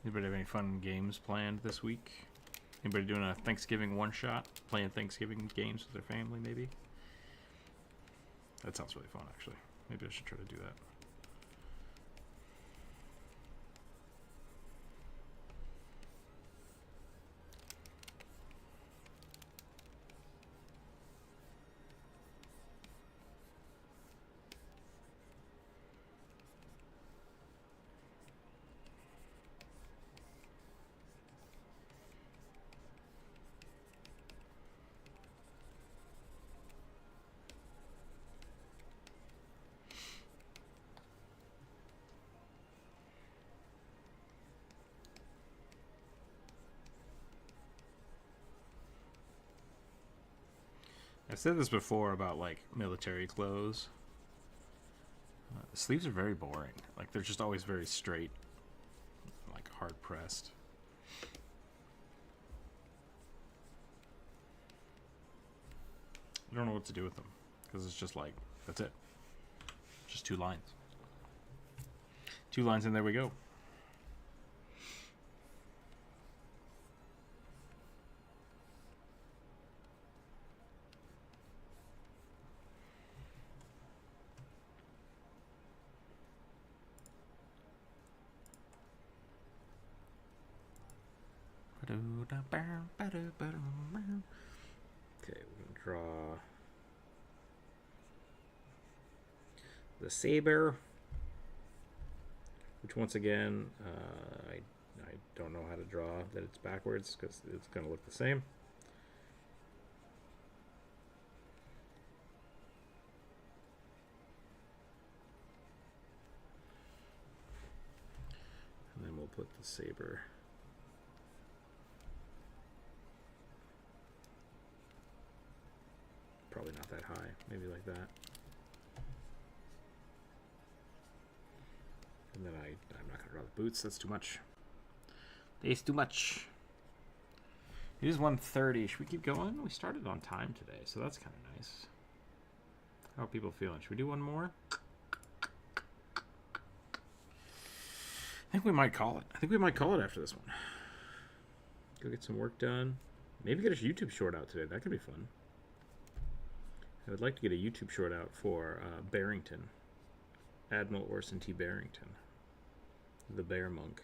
Speaker 3: Anybody have any fun games planned this week? Anybody doing a Thanksgiving one-shot? Playing Thanksgiving games with their family, maybe? That sounds really fun, actually. Maybe I should try to do that. I've said this before about like military clothes. The sleeves are very boring. Like they're just always very straight, like hard pressed. I don't know what to do with them because it's just like that's it. Just 2 lines. 2 lines and there we go. Okay, we're going to draw the saber, which once again, I don't know how to draw that it's backwards because it's going to look the same. And then we'll put the saber probably not that high, maybe like that. And then I'm not going to draw the boots, that's too much. It's too much. It is 1:30. Should we keep going? We started on time today, so that's kind of nice. How are people feeling? Should we do one more? I think we might call it. I think we might call it after this one. Go get some work done. Maybe get a YouTube short out today. That could be fun. I would like to get a YouTube short out for Barrington. Admiral Orson T. Barrington. The Bear Monk.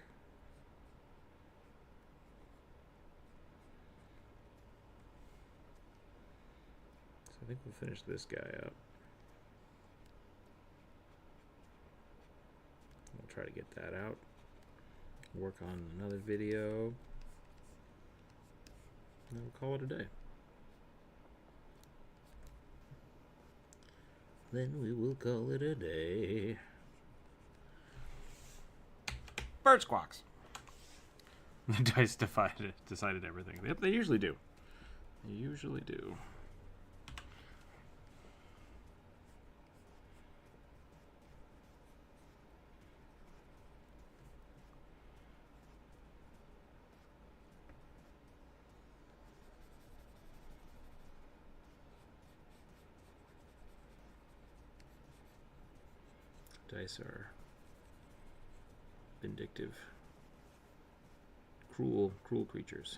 Speaker 3: So I think we'll finish this guy up. We'll try to get that out. Work on another video. And then we'll call it a day. Then we will call it a day. Bird squawks. The dice decided everything. Yep, they usually do. They usually do. Dice are vindictive, cruel creatures.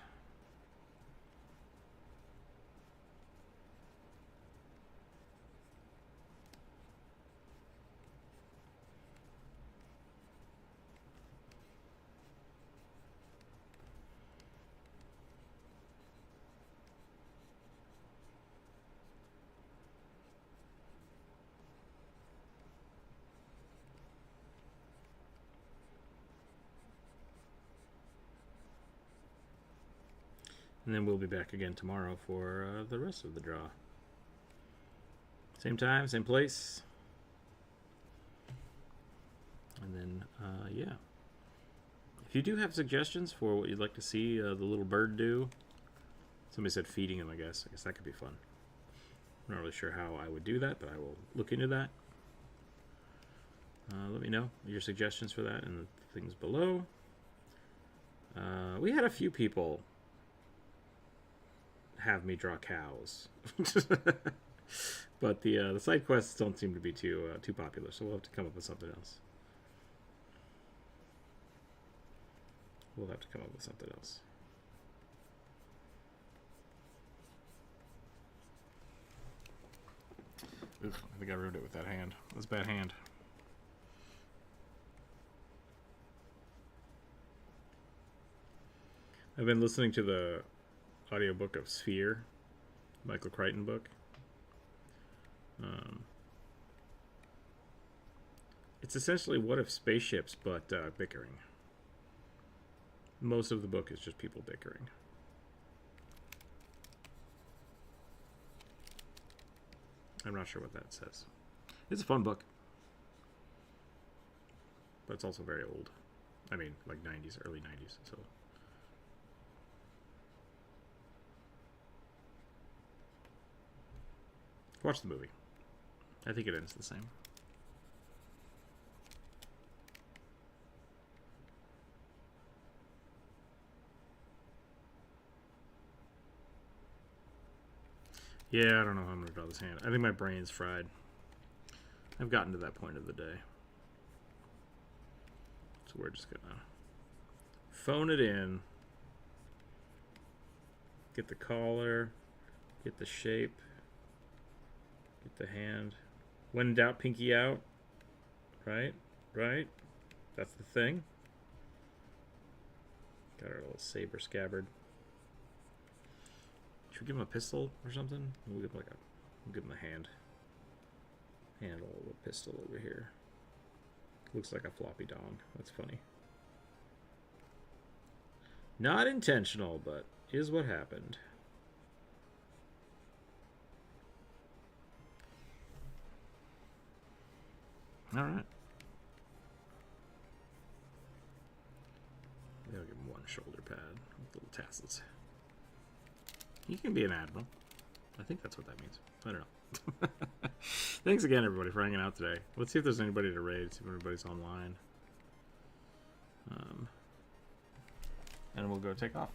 Speaker 3: And then we'll be back again tomorrow for the rest of the draw. Same time, same place. And then, yeah. If you do have suggestions for what you'd like to see the little bird do. Somebody said feeding him, I guess. I guess that could be fun. I'm not really sure how I would do that, but I will look into that. Let me know your suggestions for that in the things below. We had a few people have me draw cows, but the side quests don't seem to be too popular, so we'll have to come up with something else. We'll have to come up with something else. Oof, I think I ruined it with that hand. That's a bad hand. I've been listening to the audiobook of Sphere, Michael Crichton book. It's essentially what if spaceships, but bickering. Most of the book is just people bickering. I'm not sure what that says. It's a fun book, but it's also very old. I mean, like 90s, early 90s, so... Watch the movie. I think it ends the same. Yeah, I don't know how I'm going to draw this hand. I think my brain's fried. I've gotten to that point of the day. So we're just going to phone it in. Get the collar. Get the shape. Get the hand. When in doubt, pinky out. Right? Right? That's the thing. Got our little saber scabbard. Should we give him a pistol or something? We'll give him like a, we'll give him a handle of a pistol over here. Looks like a floppy dong. That's funny. Not intentional, but is what happened. All right. Maybe I'll give him one shoulder pad with little tassels. He can be an admiral. I think that's what that means. I don't know. Thanks again, everybody, for hanging out today. Let's see if there's anybody to raid, see if everybody's online. And we'll go take off.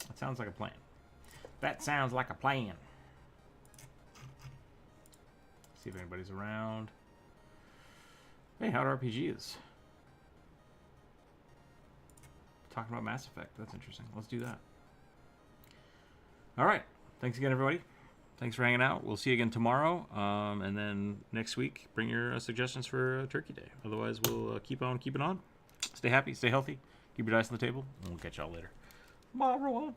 Speaker 3: That sounds like a plan. That sounds like a plan. See if anybody's around. Hey, how'd RPG is? Talking about Mass Effect. That's interesting. Let's do that. All right. Thanks again, everybody. Thanks for hanging out. We'll see you again tomorrow. And then next week, bring your suggestions for Turkey Day. Otherwise, we'll keep on keeping on. Stay happy. Stay healthy. Keep your dice on the table. And we'll catch y'all later. Tomorrow.